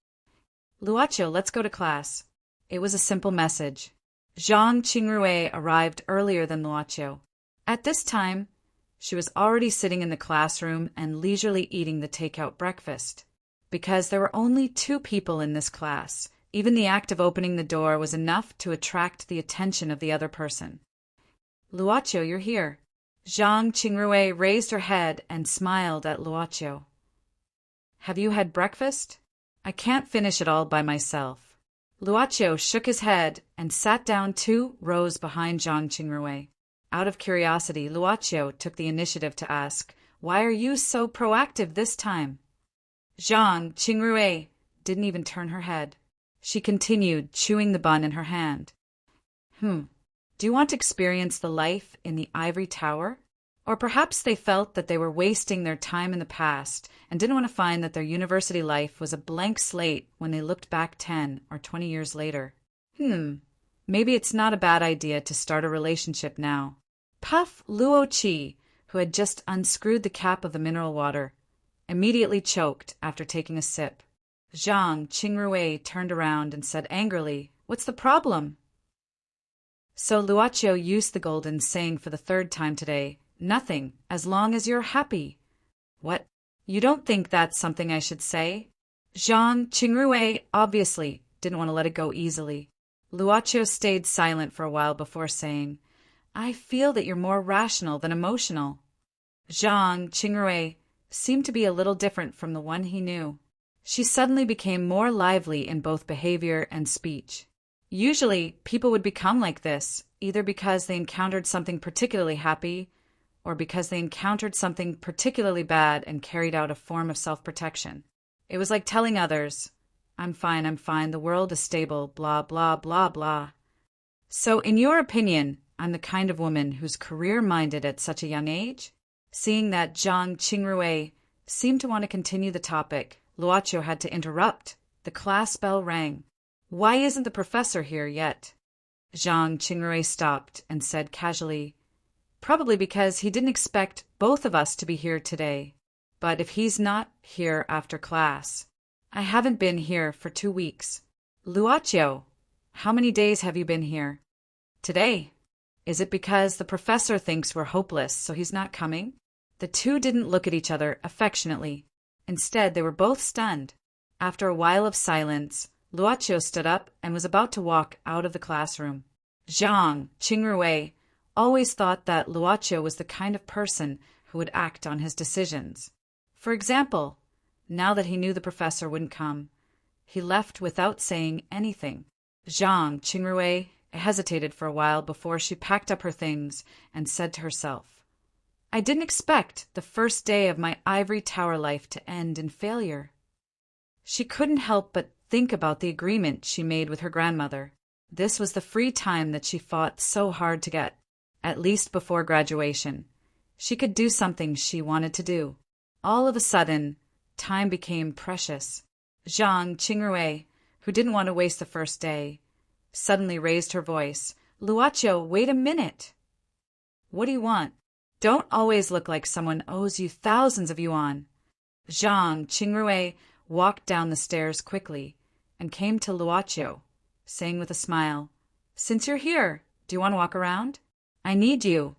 "Luoqiu, let's go to class." It was a simple message. Zhang Qingrui arrived earlier than Luoqiu. At this time, she was already sitting in the classroom and leisurely eating the takeout breakfast. Because there were only 2 people in this class, even the act of opening the door was enough to attract the attention of the other person. "Luoqiu, you're here." Zhang Qingrui raised her head and smiled at Luoqiu. "Have you had breakfast?" "I can't finish it all by myself." Luoqiu shook his head and sat down 2 rows behind Zhang Qingrui. Out of curiosity, Luoqiu took the initiative to ask, "Why are you so proactive this time?" Zhang Qingrui didn't even turn her head. She continued, chewing the bun in her hand. Do you want to experience the life in the ivory tower?" Or perhaps they felt that they were wasting their time in the past and didn't want to find that their university life was a blank slate when they looked back 10 or 20 years later. Maybe it's not a bad idea to start a relationship now. Puff Luoqi, who had just unscrewed the cap of the mineral water, immediately choked after taking a sip. Zhang Qingrui turned around and said angrily, "What's the problem?" So Luoqiu used the golden saying for the 3rd time today, "Nothing, as long as you're happy." "What? You don't think that's something I should say?" Zhang Qingrui obviously didn't want to let it go easily. Luoqiu stayed silent for a while before saying, "I feel that you're more rational than emotional." Zhang Qingrui seemed to be a little different from the one he knew. She suddenly became more lively in both behavior and speech. Usually, people would become like this, either because they encountered something particularly happy or because they encountered something particularly bad and carried out a form of self-protection. It was like telling others, I'm fine, the world is stable, blah, blah, blah, blah. So, in your opinion, I'm the kind of woman who's career-minded at such a young age? Seeing that Zhang Qingrui seemed to want to continue the topic, Luoqiu had to interrupt. The class bell rang. "Why isn't the professor here yet?" Zhang Qingrui stopped and said casually, "Probably because he didn't expect both of us to be here today. But if he's not here after class, I haven't been here for 2 weeks. Luoqiu, how many days have you been here?" "Today." "Is it because the professor thinks we're hopeless, so he's not coming?" The 2 didn't look at each other affectionately. Instead, they were both stunned. After a while of silence, Luoqiu stood up and was about to walk out of the classroom. Zhang Qingrui always thought that Luoqiu was the kind of person who would act on his decisions. For example, now that he knew the professor wouldn't come, he left without saying anything. Zhang Qingrui hesitated for a while before she packed up her things and said to herself, "I didn't expect the first day of my ivory tower life to end in failure." She couldn't help but think about the agreement she made with her grandmother. This was the free time that she fought so hard to get. At least before graduation, she could do something she wanted to do. All of a sudden, time became precious. Zhang Qingrui, who didn't want to waste the first day, suddenly raised her voice. "Luoqiu, wait a minute." "What do you want?" "Don't always look like someone owes you thousands of yuan." Zhang Qingrui walked down the stairs quickly and came to Luoqiu, saying with a smile, "Since you're here, do you want to walk around? I need you."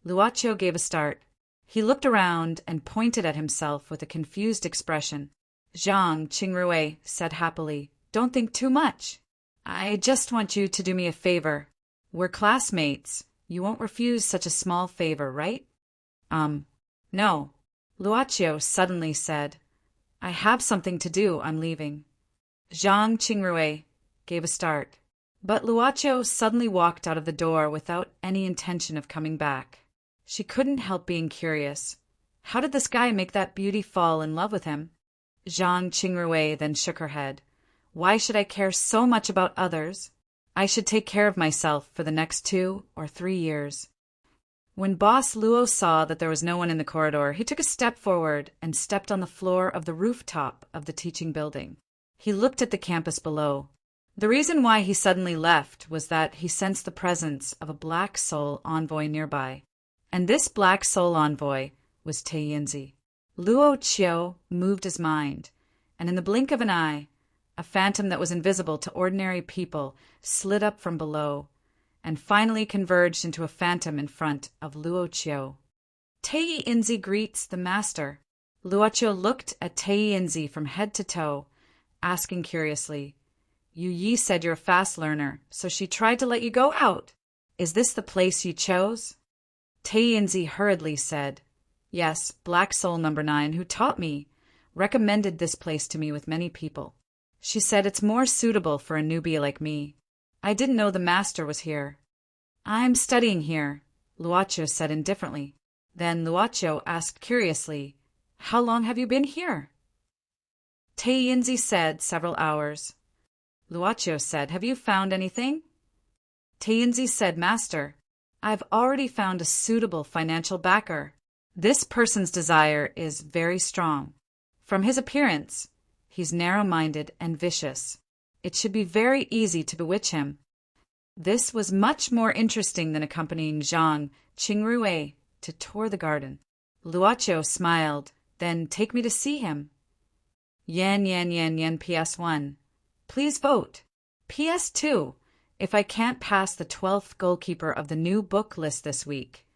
Luoqiu gave a start. He looked around and pointed at himself with a confused expression. Zhang Qingrui said happily, "Don't think too much. I just want you to do me a favor. We're classmates. You won't refuse such a small favor, right?" No. Luoqiu suddenly said, "I have something to do. I'm leaving." Zhang Qingrui gave a start, but Luoqiu suddenly walked out of the door without any intention of coming back. She couldn't help being curious. How did this guy make that beauty fall in love with him? Zhang Qingrui then shook her head. "Why should I care so much about others? I should take care of myself for the next 2 or 3 years." When Boss Luo saw that there was no one in the corridor, he took a step forward and stepped on the floor of the rooftop of the teaching building. He looked at the campus below. The reason why he suddenly left was that he sensed the presence of a black soul envoy nearby. And this black soul envoy was Taiyinzi. Luo Qiu moved his mind, and in the blink of an eye, a phantom that was invisible to ordinary people slid up from below and finally converged into a phantom in front of Luo Qiu. Taiyinzi greets the master. Luo Qiu looked at Taiyinzi from head to toe, asking curiously, Yu Yi said you're a fast learner, so she tried to let you go out. Is this the place you chose? Taiyinzi hurriedly said, Yes, Black Soul number 9, who taught me, recommended this place to me with many people. She said it's more suitable for a newbie like me. I didn't know the master was here. I'm studying here, Luo Qiu said indifferently. Then Luo Qiu asked curiously, How long have you been here? Taiyinzi said several hours. Luo Qiu said, Have you found anything? Taiyinzi said, Master, I've already found a suitable financial backer. This person's desire is very strong. From his appearance, he's narrow-minded and vicious. It should be very easy to bewitch him. This was much more interesting than accompanying Zhang Qingrui to tour the garden. Luo Qiu smiled, Then take me to see him. Yen PS1. Please vote. PS2. If I can't pass the 12th goalkeeper of the new book list this week,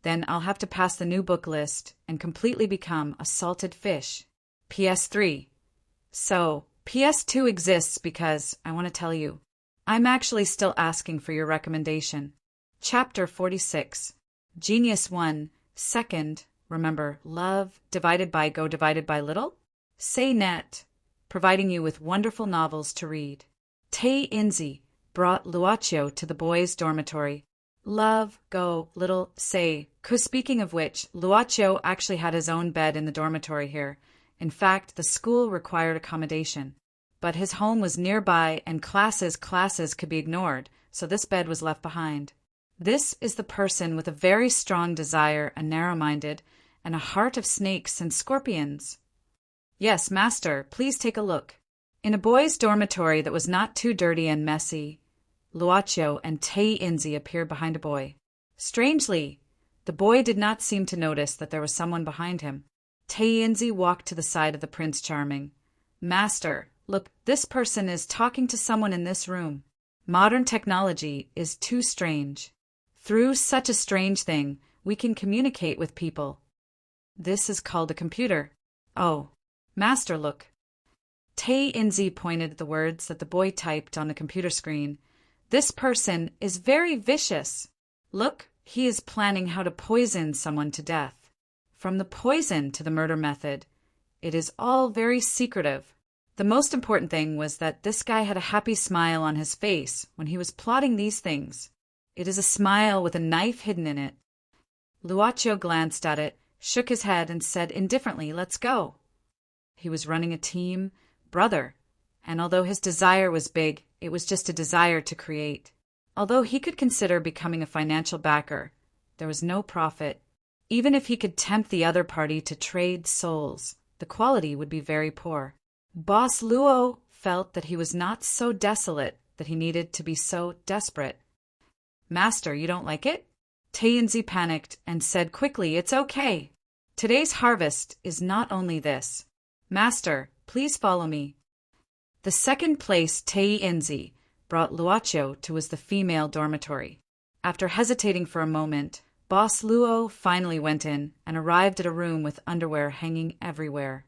then I'll have to pass the new book list and completely become a salted fish. PS3. So, PS2 exists because, I want to tell you, I'm actually still asking for your recommendation. Chapter 46. Genius 1. Second, remember, love divided by go divided by little? Say net, providing you with wonderful novels to read. Taiyinzi brought Luo Qiu to the boys' dormitory. Love, go, little, say. Speaking of which, Luo Qiu actually had his own bed in the dormitory here. In fact, the school required accommodation. But his home was nearby and classes could be ignored, so this bed was left behind. This is the person with a very strong desire and narrow-minded, and a heart of snakes and scorpions. Yes, master, please take a look. In a boys' dormitory that was not too dirty and messy, Luo Qiu and Taiyinzi appeared behind a boy. Strangely, the boy did not seem to notice that there was someone behind him. Taiyinzi walked to the side of the Prince Charming. Master, look, this person is talking to someone in this room. Modern technology is too strange. Through such a strange thing, we can communicate with people. This is called a computer. Oh, master, look. Taiyinzi pointed at the words that the boy typed on the computer screen. This person is very vicious. Look, he is planning how to poison someone to death. From the poison to the murder method, it is all very secretive. The most important thing was that this guy had a happy smile on his face when he was plotting these things. It is a smile with a knife hidden in it. Luo Qiu glanced at it, shook his head, and said indifferently, Let's go. He was running a team, brother, and although his desire was big, it was just a desire to create. Although he could consider becoming a financial backer, there was no profit. Even if he could tempt the other party to trade souls, the quality would be very poor. Boss Luo felt that he was not so desolate that he needed to be so desperate. Master, you don't like it? Taiyinzi panicked and said quickly, It's okay. Today's harvest is not only this. Master, please follow me. The second place Taiyinzi brought Luo Qiu to was the female dormitory. After hesitating for a moment, Boss Luo finally went in and arrived at a room with underwear hanging everywhere.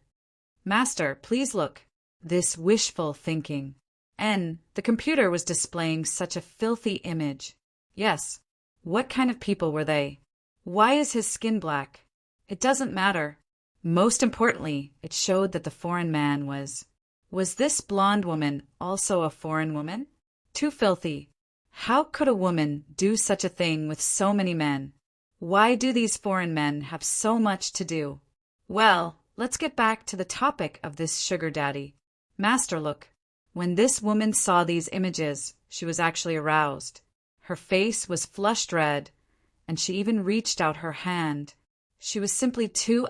Master, please look. This wishful thinking. The computer was displaying such a filthy image. Yes. What kind of people were they? Why is his skin black? It doesn't matter. Most importantly, it showed that the foreign man was. Was this blonde woman also a foreign woman? Too filthy. How could a woman do such a thing with so many men? Why do these foreign men have so much to do? Well, let's get back to the topic of this sugar daddy. Master, look. When this woman saw these images, she was actually aroused. Her face was flushed red, and she even reached out her hand. She was simply 2*********.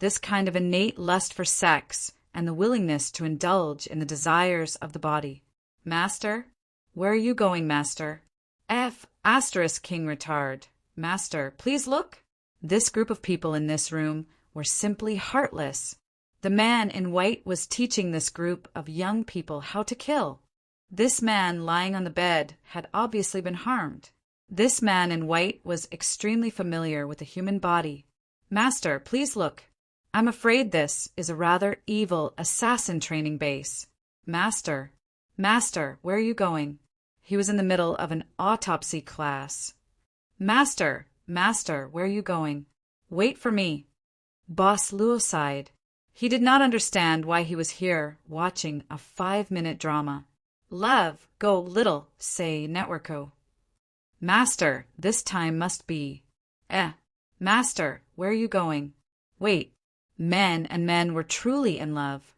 this kind of innate lust for sex and the willingness to indulge in the desires of the body. Master? Where are you going, Master? F*** King retard. Master, please look. This group of people in this room were simply heartless. The man in white was teaching this group of young people how to kill. This man lying on the bed had obviously been harmed. This man in white was extremely familiar with the human body. Master, please look. I'm afraid this is a rather evil assassin training base. Master, where are you going? He was in the middle of an autopsy class. Master, where are you going? Wait for me. Boss Luo sighed. He did not understand why he was here watching a 5-minute drama. Love, go little, say networko. Master, this time must be. Master, where are you going? Wait, men were truly in love.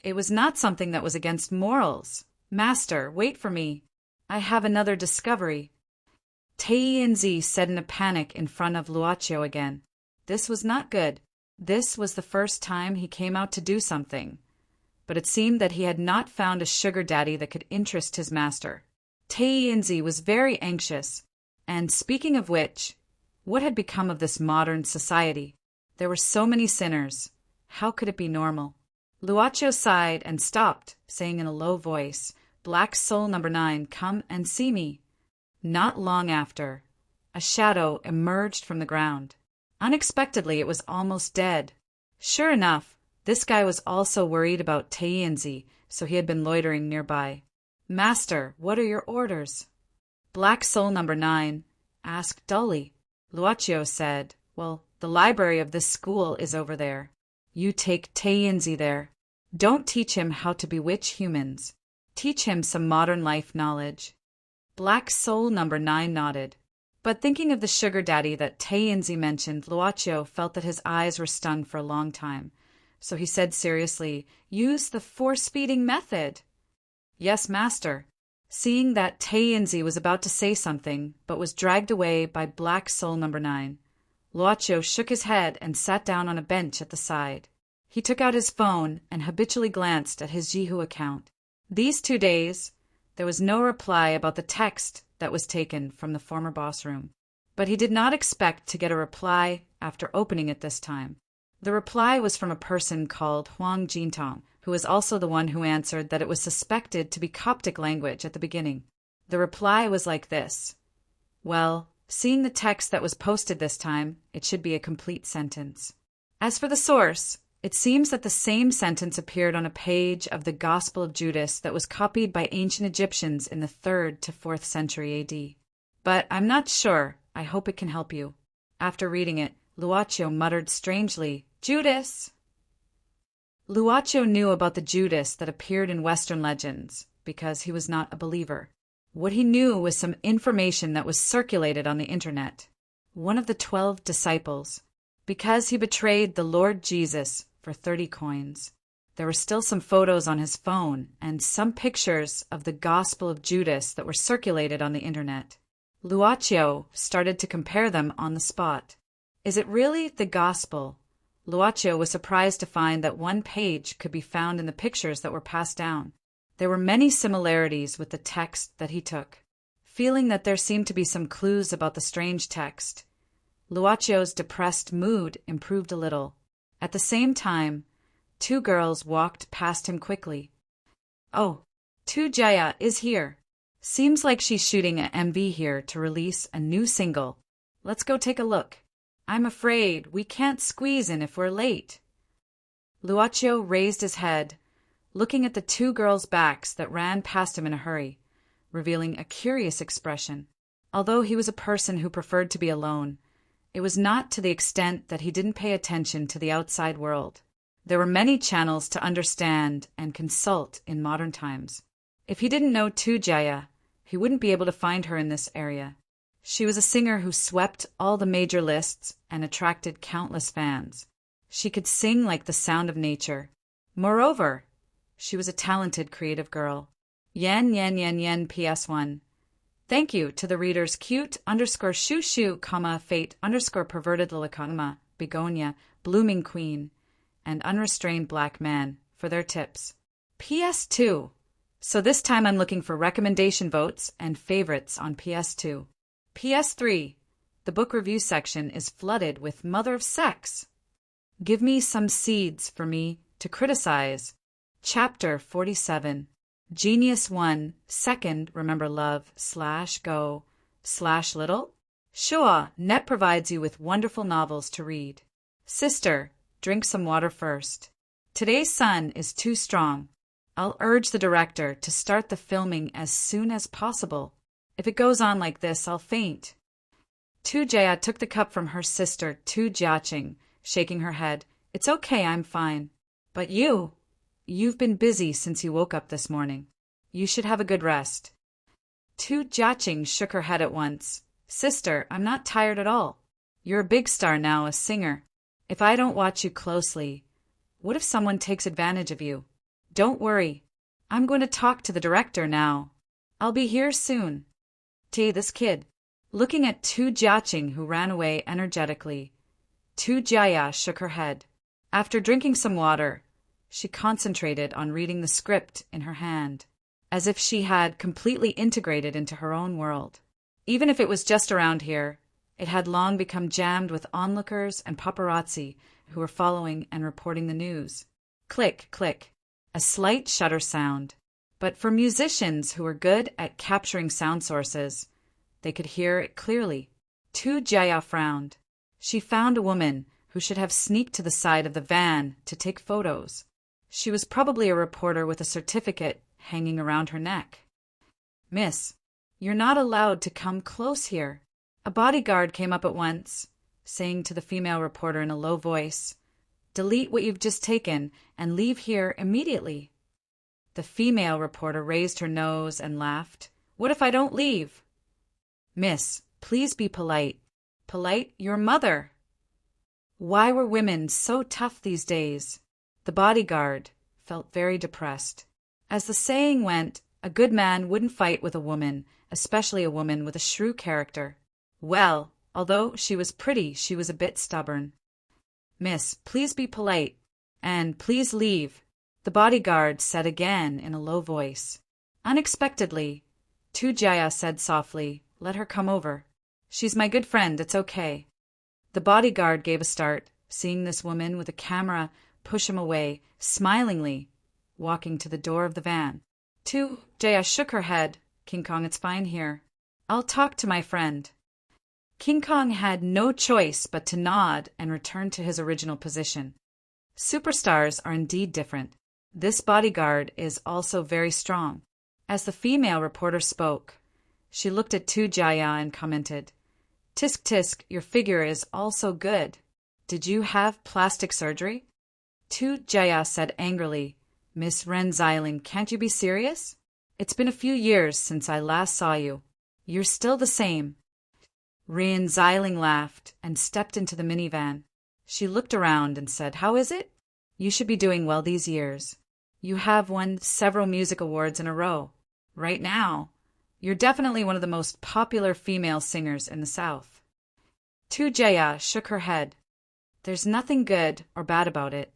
It was not something that was against morals. Master, wait for me. I have another discovery. Taiyanzi said in a panic in front of Luochio again. This was not good. This was the first time he came out to do something. But it seemed that he had not found a sugar daddy that could interest his master. Taiyanzi was very anxious. And speaking of which, what had become of this modern society? There were so many sinners. How could it be normal? Luochio sighed and stopped, saying in a low voice, Black Soul number 9, come and see me. Not long after, a shadow emerged from the ground. Unexpectedly, it was almost dead. Sure enough, this guy was also worried about Taiyanzi, so he had been loitering nearby. Master, what are your orders? Black Soul number 9 asked dully. Luochio said, well, the library of this school is over there. You take Taiyanzi there. Don't teach him how to bewitch humans. Teach him some modern life knowledge. Black Soul number 9 nodded. But thinking of the sugar daddy that Taiyanzi mentioned, Luochio felt that his eyes were stung for a long time. So he said seriously, use the force-feeding method. Yes, master. Seeing that Taiyanzi was about to say something, but was dragged away by Black Soul number 9, Luochio shook his head and sat down on a bench at the side. He took out his phone and habitually glanced at his Jihu account. These 2 days, there was no reply about the text that was taken from the former boss room. But he did not expect to get a reply after opening it this time. The reply was from a person called Huang Jintong, who was also the one who answered that it was suspected to be Coptic language at the beginning. The reply was like this. Well, seeing the text that was posted this time, it should be a complete sentence. As for the source, it seems that the same sentence appeared on a page of the Gospel of Judas that was copied by ancient Egyptians in the 3rd to 4th century AD. But I'm not sure. I hope it can help you. After reading it, Luochio muttered strangely, Judas! Luochio knew about the Judas that appeared in Western legends, because he was not a believer. What he knew was some information that was circulated on the internet. One of the 12 disciples, because he betrayed the Lord Jesus for 30 coins. There were still some photos on his phone and some pictures of the Gospel of Judas that were circulated on the internet. Luochio started to compare them on the spot. Is it really the Gospel? Luochio was surprised to find that one page could be found in the pictures that were passed down. There were many similarities with the text that he took. Feeling that there seemed to be some clues about the strange text, Luochio's depressed mood improved a little. At the same time, 2 girls walked past him quickly. Oh, Tu Jaya is here. Seems like she's shooting an MV here to release a new single. Let's go take a look. I'm afraid we can't squeeze in if we're late. Luochio raised his head, looking at the 2 girls' backs that ran past him in a hurry, revealing a curious expression. Although he was a person who preferred to be alone, it was not to the extent that he didn't pay attention to the outside world. There were many channels to understand and consult in modern times. If he didn't know Tu Jaya, he wouldn't be able to find her in this area. She was a singer who swept all the major lists and attracted countless fans. She could sing like the sound of nature. Moreover, she was a talented creative girl. Yen PS1. Thank you to the readers cute_shoo_shoo, fate_perverted begonia, blooming queen. and unrestrained black man for their tips. PS2. So this time I'm looking for recommendation votes and favorites on PS2. PS3. The book review section is flooded with mother of sex. Give me some seeds for me to criticize. Chapter 47. Genius 1, second, remember love, /go, /little? Sure, Net provides you with wonderful novels to read. Sister, drink some water first. Today's sun is too strong. I'll urge the director to start the filming as soon as possible. If it goes on like this, I'll faint. Tu Jia took the cup from her sister, Tu Jiaqing, shaking her head. It's okay, I'm fine. But you've been busy since you woke up this morning. You should have a good rest. Tu Jiaqing shook her head at once. Sister, I'm not tired at all. You're a big star now, a singer. If I don't watch you closely, what if someone takes advantage of you? Don't worry. I'm going to talk to the director now. I'll be here soon. This kid. Looking at Tu Jiaqing, who ran away energetically, Tu Jia shook her head. After drinking some water, she concentrated on reading the script in her hand, as if she had completely integrated into her own world. Even if it was just around here, it had long become jammed with onlookers and paparazzi who were following and reporting the news. Click, click. A slight shutter sound. But for musicians who were good at capturing sound sources, they could hear it clearly. Tu Jia frowned. She found a woman who should have sneaked to the side of the van to take photos. She was probably a reporter with a certificate hanging around her neck. Miss, you're not allowed to come close here. A bodyguard came up at once, saying to the female reporter in a low voice, delete what you've just taken and leave here immediately. The female reporter raised her nose and laughed. What if I don't leave? Miss, please be polite. Polite? Your mother. Why were women so tough these days? The bodyguard felt very depressed. As the saying went, a good man wouldn't fight with a woman, especially a woman with a shrew character. Well, although she was pretty, she was a bit stubborn. Miss, please be polite, and please leave, the bodyguard said again in a low voice. Unexpectedly, Tu Jia said softly, let her come over. She's my good friend, it's okay. The bodyguard gave a start, seeing this woman with a camera push him away, smilingly, walking to the door of the van. Tu Jia shook her head. King Kong, it's fine here. I'll talk to my friend. King Kong had no choice but to nod and return to his original position. Superstars are indeed different. This bodyguard is also very strong. As the female reporter spoke, she looked at Tu Jia and commented, Tisk tisk, your figure is also good. Did you have plastic surgery? Tu Jia said angrily, Miss Ren Xiling, can't you be serious? It's been a few years since I last saw you. You're still the same. Ren Xiling laughed and stepped into the minivan. She looked around and said, how is it? You should be doing well these years. You have won several music awards in a row. Right now, you're definitely one of the most popular female singers in the South. Tu Jia shook her head. There's nothing good or bad about it.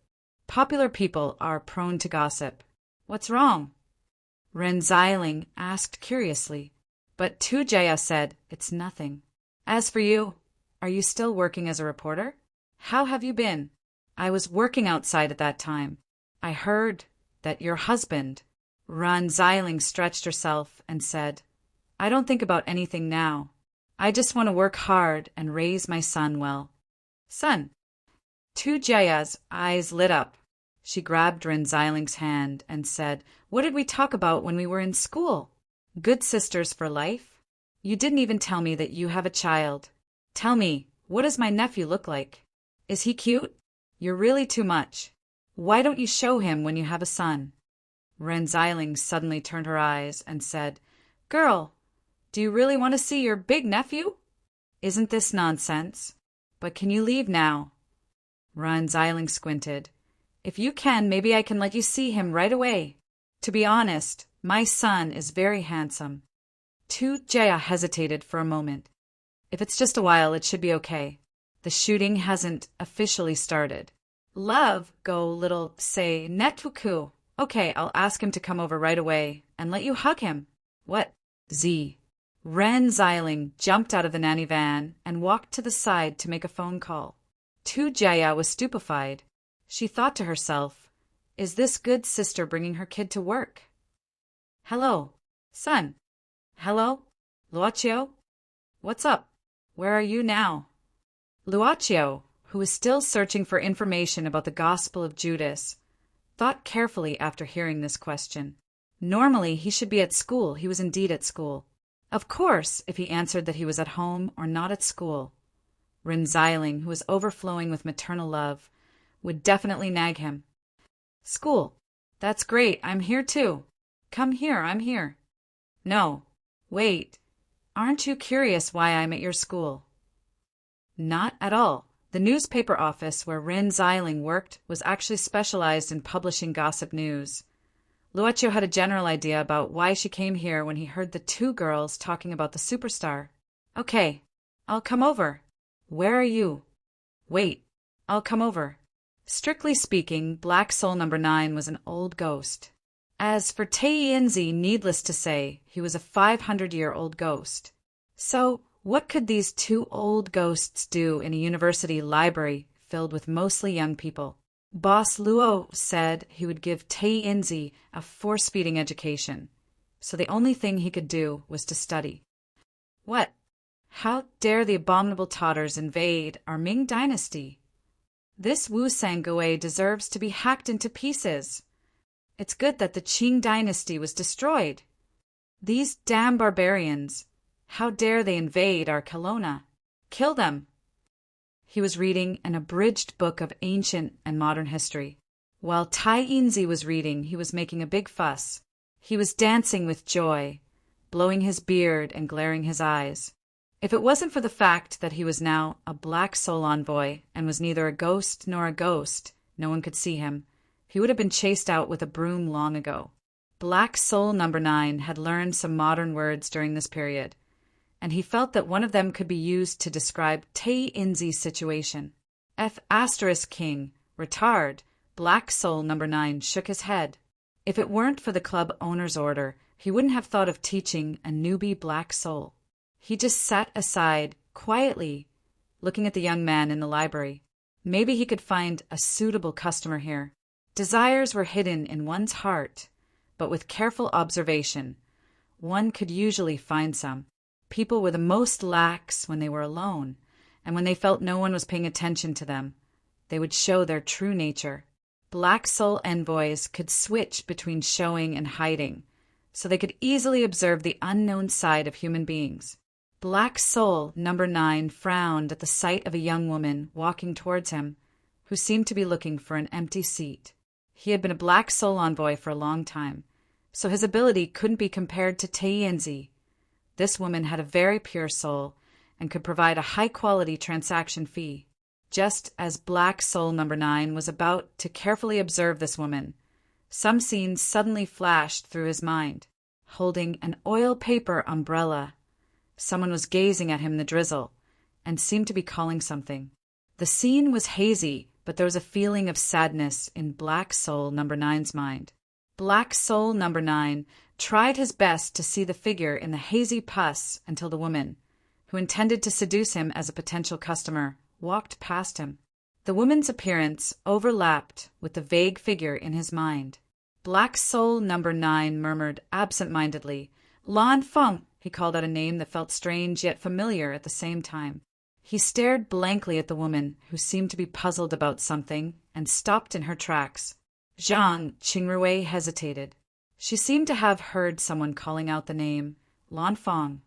Popular people are prone to gossip. What's wrong? Ren Xiling asked curiously, but Tu Jia said, it's nothing. As for you, are you still working as a reporter? How have you been? I was working outside at that time. I heard that your husband. Ren Xiling stretched herself and said, I don't think about anything now. I just want to work hard and raise my son well. Son. Tu Jia's eyes lit up. She grabbed Ren Xiling's hand and said, what did we talk about when we were in school? Good sisters for life? You didn't even tell me that you have a child. Tell me, what does my nephew look like? Is he cute? You're really too much. Why don't you show him when you have a son? Ren Xiling suddenly turned her eyes and said, Girl, do you really want to see your big nephew? Isn't this nonsense? But can you leave now? Ren Xiling squinted. If you can, maybe I can let you see him right away. To be honest, my son is very handsome. Tu Jia hesitated for a moment. If it's just a while, it should be okay. The shooting hasn't officially started. Love, go little, say, netwuku. Okay, I'll ask him to come over right away and let you hug him. What? Z. Ren Xiling jumped out of the nanny van and walked to the side to make a phone call. Tu Jaya was stupefied. She thought to herself, is this good sister bringing her kid to work? Hello, son. Hello, Luochio. What's up? Where are you now? Luochio, who was still searching for information about the Gospel of Judas, thought carefully after hearing this question. Normally, he should be at school. He was indeed at school. Of course, if he answered that he was at home or not at school. Rin Xiling, who was overflowing with maternal love, would definitely nag him. School. That's great. I'm here too. Come here. I'm here. No. Wait. Aren't you curious why I'm at your school? Not at all. The newspaper office where Rin Xiling worked was actually specialized in publishing gossip news. Luochio had a general idea about why she came here when he heard the two girls talking about the superstar. Okay, I'll come over. Where are you? Wait, I'll come over. Strictly speaking, Black Soul number 9 was an old ghost. As for Taiyinzi, needless to say, he was a 500-year-old ghost. So, what could these two old ghosts do in a university library filled with mostly young people? Boss Luo said he would give Taiyinzi a force-feeding education, so the only thing he could do was to study. What? How dare the abominable Tauters invade our Ming dynasty? This Wu Sangui deserves to be hacked into pieces. It's good that the Qing dynasty was destroyed. These damn barbarians, how dare they invade our Kelowna? Kill them! He was reading an abridged book of ancient and modern history. While Taiyinzi was reading, he was making a big fuss. He was dancing with joy, blowing his beard and glaring his eyes. If it wasn't for the fact that he was now a Black Soul envoy and was neither a ghost nor a ghost, no one could see him, he would have been chased out with a broom long ago. Black Soul number 9 had learned some modern words during this period, and he felt that one of them could be used to describe Taiyinzi's situation. F*** King, retard, Black Soul number 9 shook his head. If it weren't for the club owner's order, he wouldn't have thought of teaching a newbie Black Soul. He just sat aside, quietly, looking at the young man in the library. Maybe he could find a suitable customer here. Desires were hidden in one's heart, but with careful observation, one could usually find some. People were the most lax when they were alone, and when they felt no one was paying attention to them, they would show their true nature. Black Soul envoys could switch between showing and hiding, so they could easily observe the unknown side of human beings. Black Soul number 9 frowned at the sight of a young woman walking towards him, who seemed to be looking for an empty seat. He had been a Black Soul envoy for a long time, so his ability couldn't be compared to Taiyinzi. This woman had a very pure soul and could provide a high-quality transaction fee. Just as Black Soul number 9 was about to carefully observe this woman, some scene suddenly flashed through his mind. Holding an oil paper umbrella, someone was gazing at him in the drizzle and seemed to be calling something. The scene was hazy, but there was a feeling of sadness in Black Soul number 9's mind. Black Soul number 9 tried his best to see the figure in the hazy pus until the woman, who intended to seduce him as a potential customer, walked past him. The woman's appearance overlapped with the vague figure in his mind. Black Soul number 9 murmured absent-mindedly, Lan Feng. He called out a name that felt strange yet familiar at the same time. He stared blankly at the woman, who seemed to be puzzled about something, and stopped in her tracks. Zhang Qingrui hesitated. She seemed to have heard someone calling out the name, Lan Feng.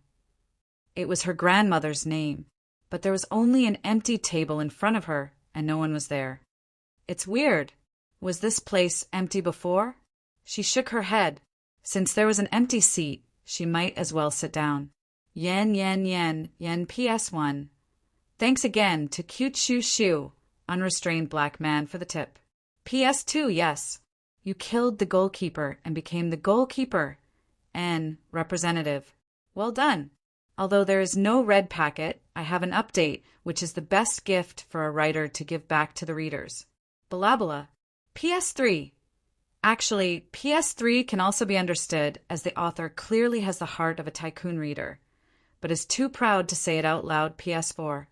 It was her grandmother's name, but there was only an empty table in front of her, and no one was there. It's weird. Was this place empty before? She shook her head. Since there was an empty seat, she might as well sit down. Yen PS1. Thanks again to Cute Shu Shu, unrestrained black man, for the tip. PS2, yes. You killed the goalkeeper and became the goalkeeper. N, representative. Well done. Although there is no red packet, I have an update, which is the best gift for a writer to give back to the readers. Balabala. PS3. Actually, PS3 can also be understood as the author clearly has the heart of a tycoon reader, but is too proud to say it out loud. PS4.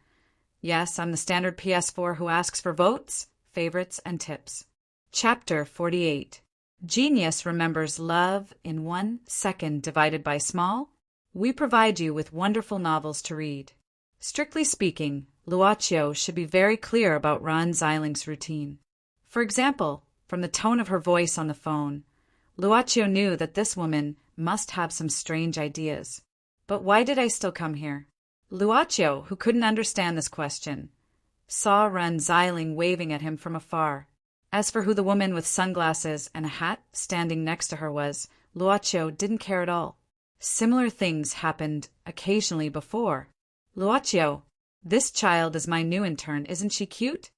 Yes, I'm the standard PS4 who asks for votes, favorites, and tips. Chapter 48. Genius remembers love in 1 second divided by small. We provide you with wonderful novels to read. Strictly speaking, Luaccio should be very clear about Ron Zeiling's routine. For example, from the tone of her voice on the phone, Luaccio knew that this woman must have some strange ideas. But why did I still come here? Luaccio, who couldn't understand this question, saw Ron Zeiling waving at him from afar. As for who the woman with sunglasses and a hat standing next to her was, Luaccio didn't care at all. Similar things happened occasionally before. Luaccio, this child is my new intern, isn't she cute?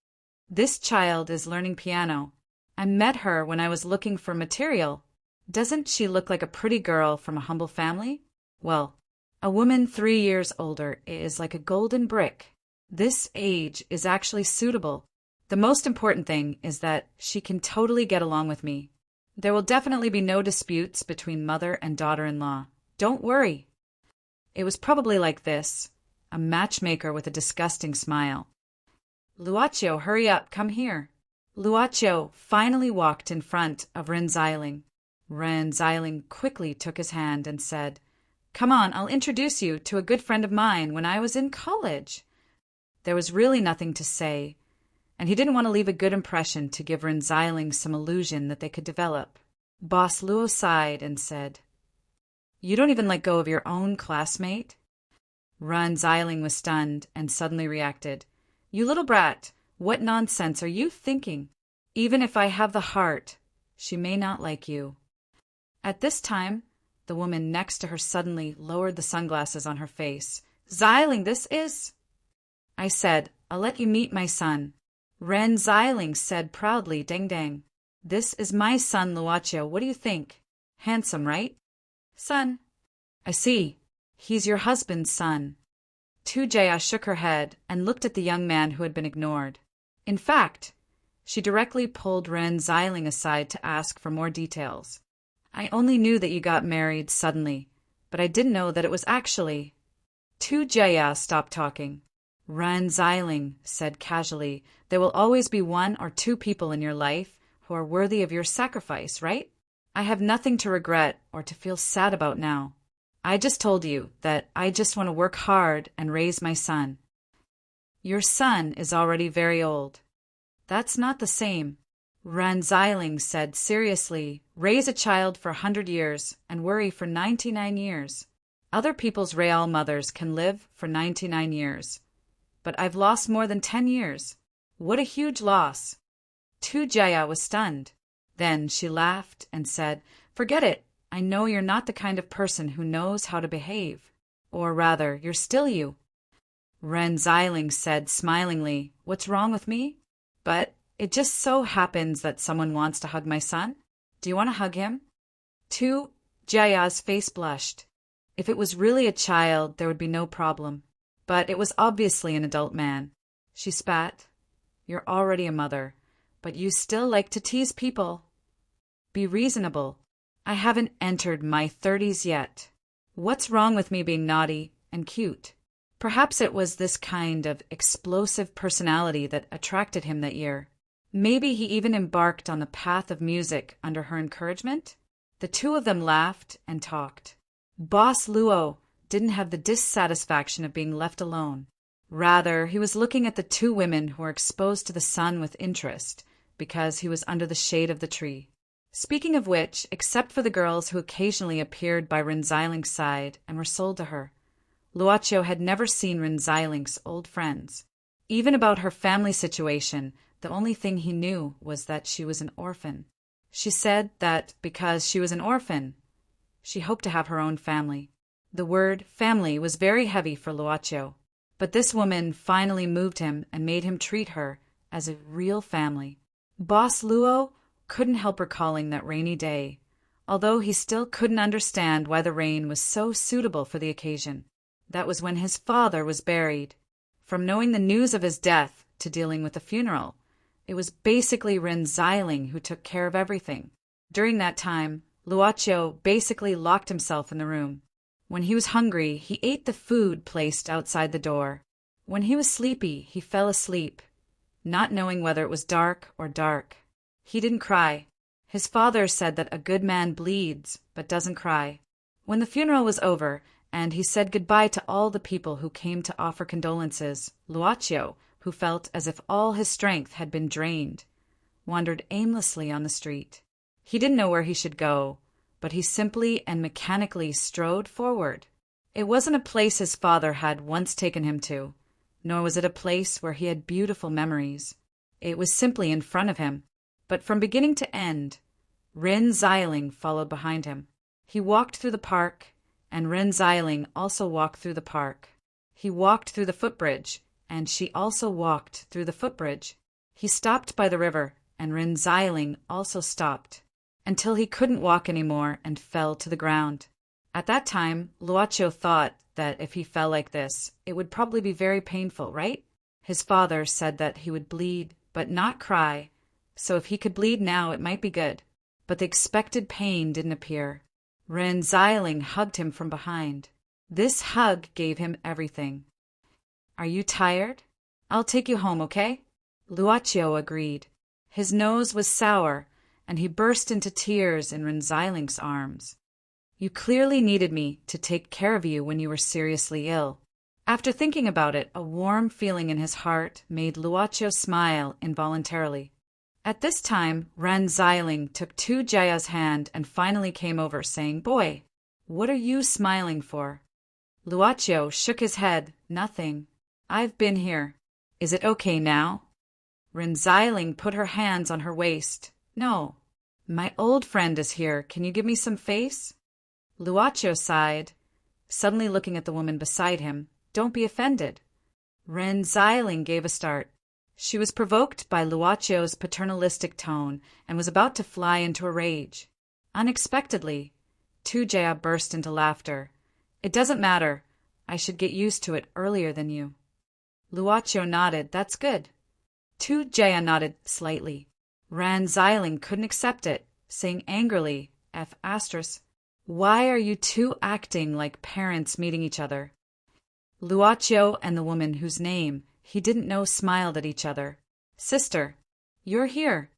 This child is learning piano. I met her when I was looking for material. Doesn't she look like a pretty girl from a humble family? Well, a woman 3 years older is like a golden brick. This age is actually suitable. The most important thing is that she can totally get along with me. There will definitely be no disputes between mother and daughter-in-law. Don't worry. It was probably like this, a matchmaker with a disgusting smile. Luaccio, hurry up, come here. Luaccio finally walked in front of Ron Zeiling. Ron Zeiling quickly took his hand and said, "Come on, I'll introduce you to a good friend of mine when I was in college." There was really nothing to say, and he didn't want to leave a good impression to give Ron Zeiling some illusion that they could develop. Boss Luo sighed and said, "You don't even let go of your own classmate?" Ron Zeiling was stunned and suddenly reacted. "You little brat, what nonsense are you thinking? Even if I have the heart, she may not like you." At this time, the woman next to her suddenly lowered the sunglasses on her face. "Zeiling, this is—" I said, "I'll let you meet my son." Ron Zeiling said proudly, "Dang dang. This is my son, Luaccio. What do you think? Handsome, right?" "Son." "I see. He's your husband's son." Tujaya shook her head and looked at the young man who had been ignored. In fact, she directly pulled Ron Zeiling aside to ask for more details. "I only knew that you got married suddenly, but I didn't know that it was actually—" Tujaya stopped talking. Ron Zeiling said casually, "There will always be 1 or 2 people in your life who are worthy of your sacrifice, right? I have nothing to regret or to feel sad about now. I just told you that I just want to work hard and raise my son." "Your son is already very old." "That's not the same." Ron Zeiling said seriously, "Raise a child for 100 years and worry for 99 years. Other people's real mothers can live for 99 years. But I've lost more than 10 years. What a huge loss." Tujaya was stunned. Then she laughed and said, "Forget it. I know you're not the kind of person who knows how to behave. Or rather, you're still you." Ron Zeiling said smilingly, "What's wrong with me? But it just so happens that someone wants to hug my son. Do you want to hug him?" Tujaya's face blushed. If it was really a child, there would be no problem. But it was obviously an adult man. She spat. "You're already a mother, but you still like to tease people. Be reasonable. I haven't entered my 30s yet. What's wrong with me being naughty and cute?" Perhaps it was this kind of explosive personality that attracted him that year. Maybe he even embarked on the path of music under her encouragement. The two of them laughed and talked. Boss Luo didn't have the dissatisfaction of being left alone. Rather, he was looking at the 2 women who were exposed to the sun with interest, because he was under the shade of the tree. Speaking of which, except for the girls who occasionally appeared by Ron Zeiling's side and were sold to her, Luaccio had never seen Ron Zeiling's old friends. Even about her family situation, the only thing he knew was that she was an orphan. She said that because she was an orphan, she hoped to have her own family. The word family was very heavy for Luaccio, but this woman finally moved him and made him treat her as a real family. Boss Luo couldn't help recalling that rainy day, although he still couldn't understand why the rain was so suitable for the occasion. That was when his father was buried. From knowing the news of his death to dealing with the funeral, It was basically Rin Xiling who took care of everything. During that time, Luocio basically locked himself in the room. When he was hungry, he ate the food placed outside the door. When he was sleepy, he fell asleep, not knowing whether it was dark or dark. He didn't cry. His father said that a good man bleeds, but doesn't cry. When the funeral was over, and he said goodbye to all the people who came to offer condolences, Luocio, who felt as if all his strength had been drained, wandered aimlessly on the street. He didn't know where he should go, but he simply and mechanically strode forward. It wasn't a place his father had once taken him to, nor was it a place where he had beautiful memories. It was simply in front of him, but from beginning to end, Rin Xiling followed behind him. He walked through the park, and Rin Xiling also walked through the park. He walked through the footbridge, and she also walked through the footbridge. He stopped by the river, and Rin Xiling also stopped, until he couldn't walk anymore and fell to the ground. At that time, Luocio thought that if he fell like this, it would probably be very painful, right? His father said that he would bleed, but not cry, so if he could bleed now, it might be good. But the expected pain didn't appear. Rin Xiling hugged him from behind. This hug gave him everything. "Are you tired? I'll take you home, okay?" Luocio agreed. His nose was sour, and he burst into tears in Rin Xiling's arms. "You clearly needed me to take care of you when you were seriously ill." After thinking about it, a warm feeling in his heart made Luocio smile involuntarily. At this time, Rin Xiling took Tu Jaya's hand and finally came over, saying, "Boy, what are you smiling for?" Luocio shook his head. "Nothing. I've been here. Is it okay now?" Rin Xiling put her hands on her waist. "No. My old friend is here. Can you give me some face?" Luocio sighed, suddenly looking at the woman beside him. "Don't be offended." Rin Xiling gave a start. She was provoked by Luocio's paternalistic tone and was about to fly into a rage. Unexpectedly, Tu Jaya burst into laughter. "It doesn't matter. I should get used to it earlier than you." Luocio nodded. "That's good." Tu Jaya nodded slightly. Rin Xiling couldn't accept it, saying angrily, "Why are you two acting like parents meeting each other?" Luocio and the woman whose name he didn't know smiled at each other. "Sister, you're here."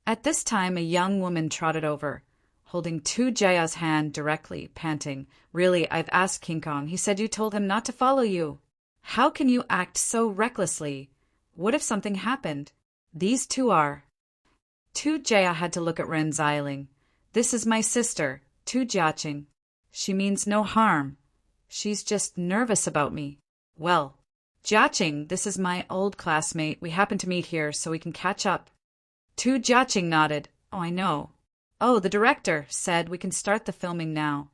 At this time a young woman trotted over, holding Tu Jaya's hand directly, panting, "Really, I've asked King Kong. He said you told him not to follow you. How can you act so recklessly? What if something happened? These two are." Tu Jaya had to look at Rin Xiling. "This is my sister, Tu Jiaqing. She means no harm. She's just nervous about me." "Well, Jiaqing, this is my old classmate. We happened to meet here, so we can catch up." Tu Jiaqing nodded. "Oh, I know. Oh, the director said we can start the filming now."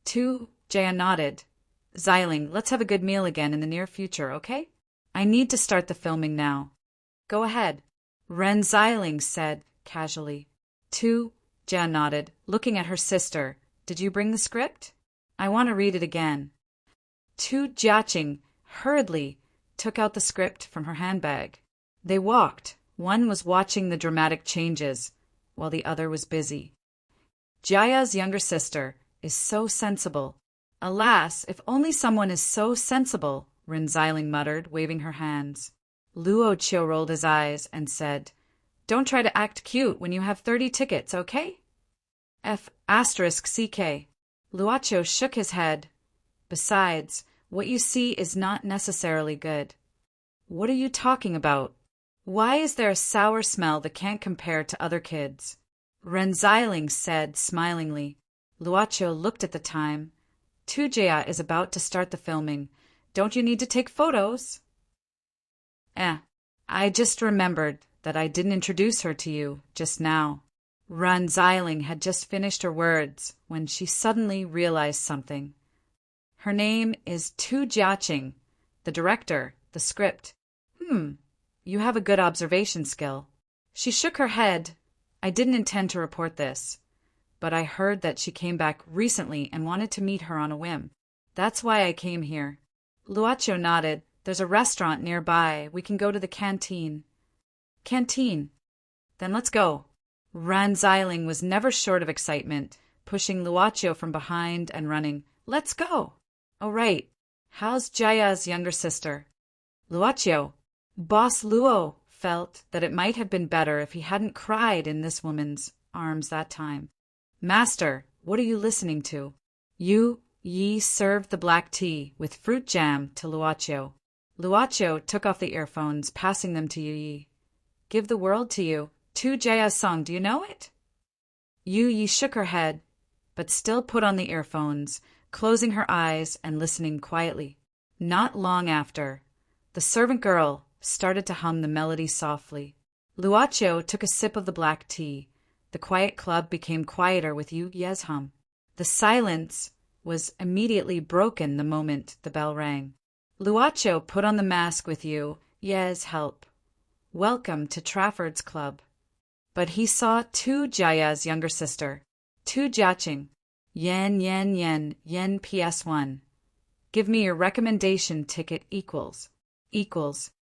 Tu Jaya nodded. "Xiling, let's have a good meal again in the near future, okay? I need to start the filming now." "Go ahead," Ren Xiling said casually. Tu Jia nodded, looking at her sister. "Did you bring the script? I want to read it again." Tu Jiaqing hurriedly took out the script from her handbag. They walked. One was watching the dramatic changes, while the other was busy. Jaya's younger sister is so sensible. "Alas, if only someone is so sensible," Rin Xiling muttered, waving her hands. Luocio rolled his eyes and said, "Don't try to act cute when you have 30 tickets, okay?" F***CK. Luocio shook his head. "Besides, what you see is not necessarily good." "What are you talking about? Why is there a sour smell that can't compare to other kids?" Ren Xiling said smilingly. Luocio looked at the time. Tu Jia is about to start the filming. Don't you need to take photos? I just remembered that I didn't introduce her to you just now. Ren Xiling had just finished her words when she suddenly realized something. Her name is Tu Jiaqing, the director, the script. You have a good observation skill. She shook her head. I didn't intend to report this, but I heard that she came back recently and wanted to meet her on a whim. That's why I came here. Luocio nodded. There's a restaurant nearby. We can go to the canteen. Canteen. Then let's go. Ran Xiling was never short of excitement, pushing Luocho from behind and running. Let's go. Oh, right. How's Jaya's younger sister? Luocho. Boss Luo felt that it might have been better if he hadn't cried in this woman's arms that time. Master, what are you listening to? Yi served the black tea with fruit jam to Luocho. Luocho took off the earphones, passing them to Yi. Give the world to you. Tu Jaya's song, do you know it? Yi shook her head, but still put on the earphones, closing her eyes and listening quietly. Not long after, the servant girl started to hum the melody softly. Luocho took a sip of the black tea. The quiet club became quieter with Yu's hum. The silence was immediately broken the moment the bell rang. Luocho put on the mask with Ye's help. Welcome to Trafford's club. But he saw Tu Jaya's younger sister, Tu Jiaqing. Yen PS1. Give me your recommendation ticket equals.